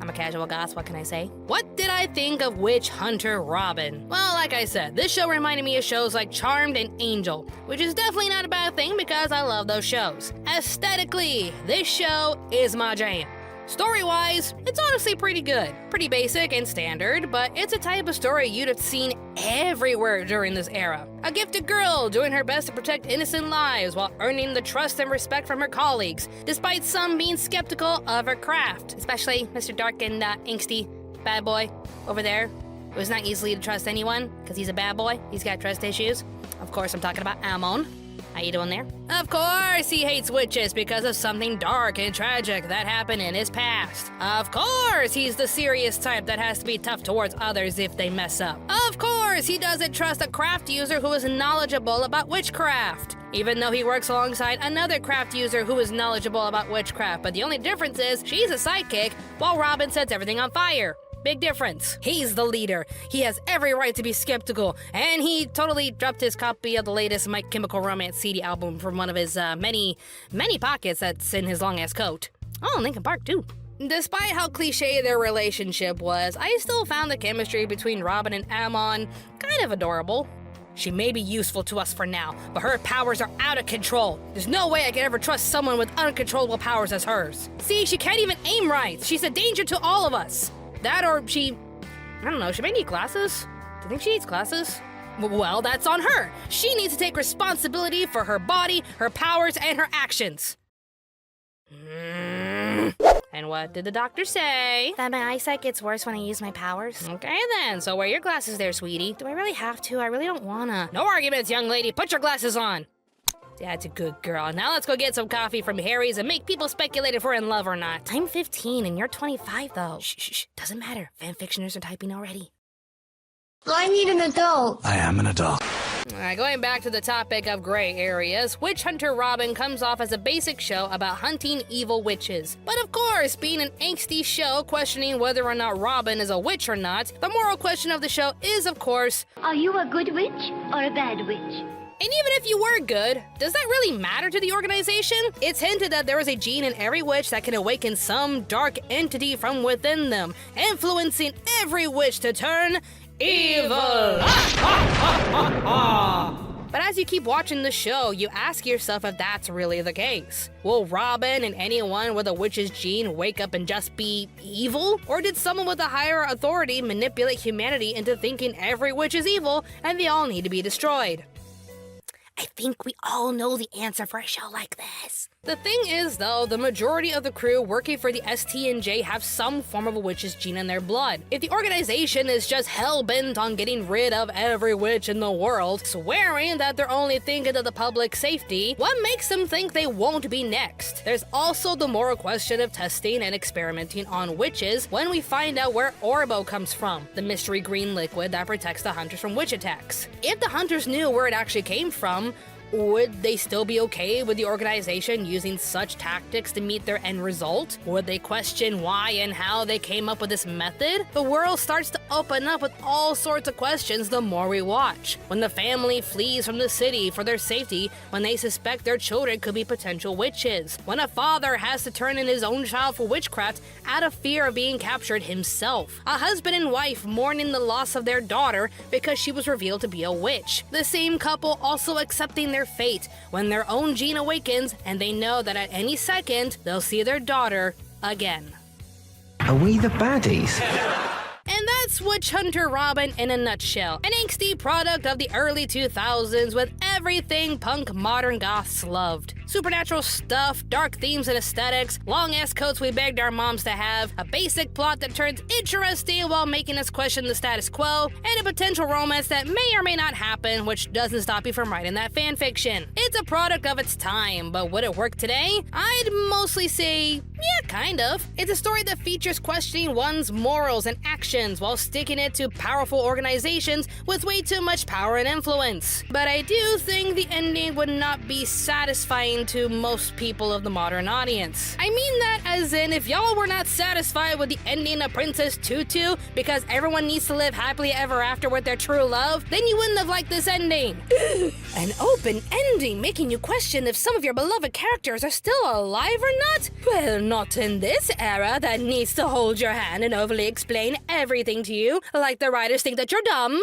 I'm a casual goth, what can I say? What did I think of Witch Hunter Robin? Well, like I said, this show reminded me of shows like Charmed and Angel, which is definitely not a bad thing because I love those shows. Aesthetically, this show is my jam. Story-wise, it's honestly pretty good. Pretty basic and standard, but it's a type of story you'd have seen everywhere during this era. A gifted girl doing her best to protect innocent lives while earning the trust and respect from her colleagues, despite some being skeptical of her craft. Especially Mr. Dark and angsty bad boy over there, who's not easily to trust anyone because he's a bad boy. He's got trust issues. Of course, I'm talking about Amon. How you doing there? Of course he hates witches because of something dark and tragic that happened in his past. Of course he's the serious type that has to be tough towards others if they mess up. Of course he doesn't trust a craft user who is knowledgeable about witchcraft, even though he works alongside another craft user who is knowledgeable about witchcraft. But the only difference is she's a sidekick while Robin sets everything on fire. Big difference. He's the leader. He has every right to be skeptical, and he totally dropped his copy of the latest My Chemical Romance CD album from one of his many pockets that's in his long-ass coat. Oh, Linkin Park too. Despite how cliche their relationship was, I still found the chemistry between Robin and Amon kind of adorable. She may be useful to us for now, but her powers are out of control. There's no way I could ever trust someone with uncontrollable powers as hers. See, she can't even aim right. She's a danger to all of us. That or she don't know, she may need glasses? Do you think she needs glasses? Well, that's on her. She needs to take responsibility for her body, her powers, and her actions. And what did the doctor say? That my eyesight gets worse when I use my powers. Okay then, so wear your glasses there, sweetie. Do I really have to? I really don't wanna. No arguments, young lady. Put your glasses on. That's a good girl. Now let's go get some coffee from Harry's and make people speculate if we're in love or not. I'm 15 and you're 25 though. Shh. Doesn't matter. Fanfictioners are typing already. I need an adult. I am an adult. Alright, going back to the topic of gray areas, Witch Hunter Robin comes off as a basic show about hunting evil witches. But of course, being an angsty show questioning whether or not Robin is a witch or not, the moral question of the show is, of course, Are you a good witch or a bad witch? and even if you were good, does that really matter to the organization? It's hinted that there is a gene in every witch that can awaken some dark entity from within them, influencing every witch to turn evil. But as you keep watching the show, you ask yourself if that's really the case. Will Robin and anyone with a witch's gene wake up and just be evil? Or did someone with a higher authority manipulate humanity into thinking every witch is evil and they all need to be destroyed? I think we all know the answer for a show like this. The thing is, though, the majority of the crew working for the STNJ have some form of a witch's gene in their blood. If the organization is just hell-bent on getting rid of every witch in the world, swearing that they're only thinking of the public's safety, what makes them think they won't be next? There's also the moral question of testing and experimenting on witches when we find out where Orbo comes from, the mystery green liquid that protects the hunters from witch attacks. If the hunters knew where it actually came from, would they still be okay with the organization using such tactics to meet their end result? Would they question why and how they came up with this method? The world starts to open up with all sorts of questions the more we watch. When the family flees from the city for their safety, when they suspect their children could be potential witches, when a father has to turn in his own child for witchcraft out of fear of being captured himself, a husband and wife mourning the loss of their daughter because she was revealed to be a witch, the same couple also accepting their fate when their own gene awakens and they know that at any second they'll see their daughter again. Are we the baddies? And that's Witch Hunter Robin in a nutshell. An angsty product of the early 2000s with everything punk modern goths loved. Supernatural stuff, dark themes and aesthetics, long-ass coats we begged our moms to have, a basic plot that turns interesting while making us question the status quo, and a potential romance that may or may not happen, which doesn't stop you from writing that fanfiction. It's a product of its time, but would it work today? I'd mostly say, yeah, kind of. It's a story that features questioning one's morals and actions while sticking it to powerful organizations with way too much power and influence. But I do think the ending would not be satisfying to most people of the modern audience. I mean that as in, if y'all were not satisfied with the ending of Princess Tutu because everyone needs to live happily ever after with their true love, then you wouldn't have liked this ending. An open ending making you question if some of your beloved characters are still alive or not? Well, not in this era that needs to hold your hand and overly explain everything to you, like the writers think that you're dumb.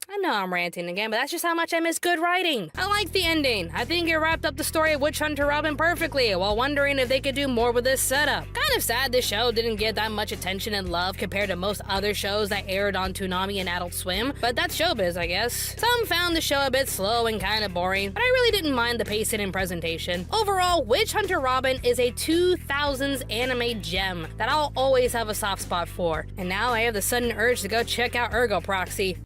I know I'm ranting again, but that's just how much I miss good writing. I like the ending. I think it wrapped up the story of Witch Hunter Robin perfectly, while wondering if they could do more with this setup. Kind of sad this show didn't get that much attention and love compared to most other shows that aired on Toonami and Adult Swim, but that's showbiz, I guess. Some found the show a bit slow and kind of boring, but I really didn't mind the pacing and presentation. Overall, Witch Hunter Robin is a 2000s anime gem that I'll always have a soft spot for. And now I have the sudden urge to go check out Ergo Proxy.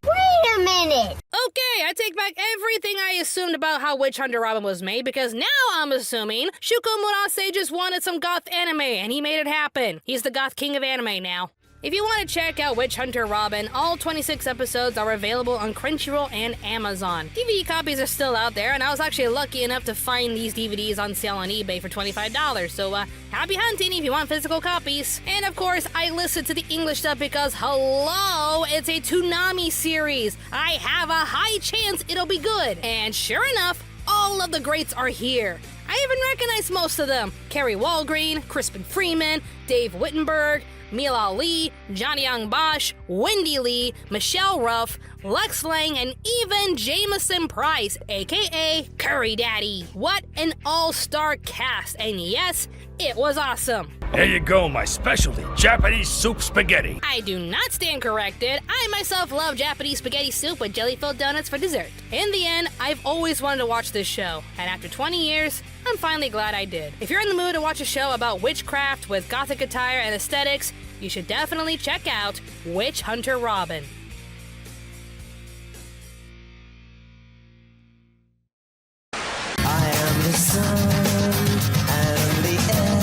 Wait a a minute. Okay, I take back everything I assumed about how Witch Hunter Robin was made, because now I'm assuming Shuko Murase just wanted some goth anime and he made it happen. He's the goth king of anime now. If you want to check out Witch Hunter Robin, all 26 episodes are available on Crunchyroll and Amazon. DVD copies are still out there, and I was actually lucky enough to find these DVDs on sale on eBay for $25, so happy hunting if you want physical copies. And of course, I listened to the English stuff because, hello, it's a Toonami series. I have a high chance it'll be good. And sure enough, all of the greats are here. I even recognize most of them. Kerry Walgreen, Crispin Freeman, Dave Wittenberg, Mila Lee, Johnny Young Bosch, Wendy Lee, Michelle Ruff, Lex Lang, and even Jameson Price, aka Curry Daddy. What an all-star cast, and yes, it was awesome. There you go, my specialty, Japanese soup spaghetti. I do not stand corrected. I myself love Japanese spaghetti soup with jelly-filled donuts for dessert. In the end, I've always wanted to watch this show, and after 20 years, I'm finally glad I did. If you're in the mood to watch a show about witchcraft with gothic attire and aesthetics, you should definitely check out Witch Hunter Robin. I am the sun and the air.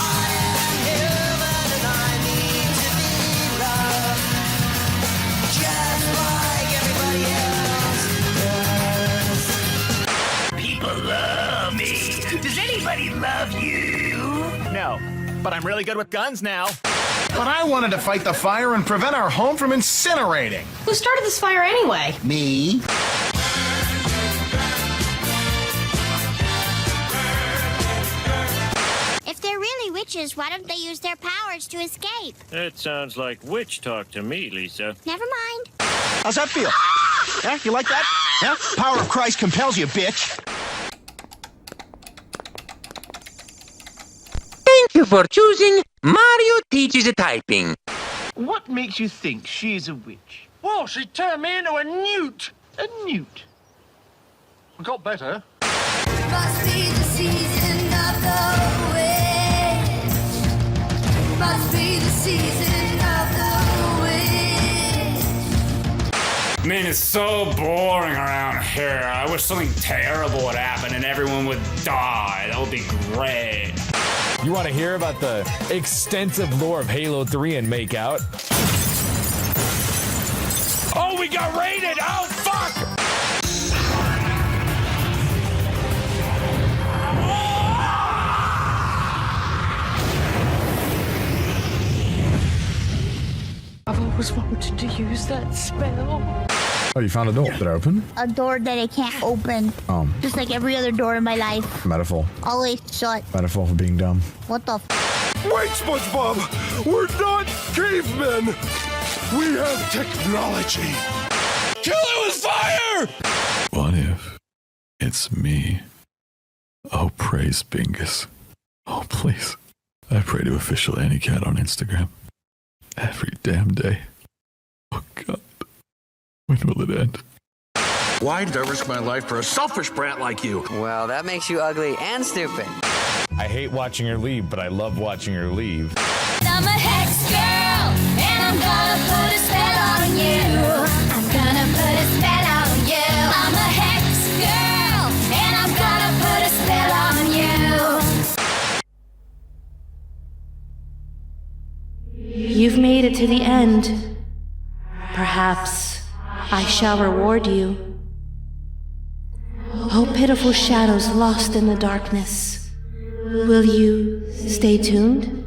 I am human and I need to be loved, just like everybody else does. People love me. Does anybody love you? No, but I'm really good with guns now. But I wanted to fight the fire and prevent our home from incinerating. Who started this fire anyway? Me. If they're really witches, why don't they use their powers to escape? That sounds like witch talk to me, Lisa. Never mind. How's that feel? Yeah, you like that? Yeah? Power of Christ compels you, bitch. Thank you for choosing Mario Teaches Typing. What makes you think she's a witch? Well, she turned me into a newt. A newt. We got better. Must be the season of the witch. Must be the season of the witch. Man, it's so boring around here. I wish something terrible would happen and everyone would die. That would be great. You want to hear about the extensive lore of Halo 3 and Makeout? Oh, we got raided! Oh, fuck! I've always wanted to use that spell. Oh, you found a door. Did it open? A door that I can't open. Just like every other door in my life. Metaphor. Always shut. Metaphor for being dumb. What the Wait, SpongeBob! We're not cavemen! We have technology! Kill it with fire! What if it's me? Oh, praise Bingus. Oh, please. I pray to official Anycat on Instagram. Every damn day. Oh, God. When will it end? Why did I risk my life for a selfish brat like you? Well, that makes you ugly and stupid. I hate watching her leave, but I love watching her leave. I'm a hex girl, and I'm gonna put a spell on you. I'm gonna put a spell on you. I'm a hex girl, and I'm gonna put a spell on you. You've made it to the end. Perhaps I shall reward you. Oh, pitiful shadows lost in the darkness. Will you stay tuned?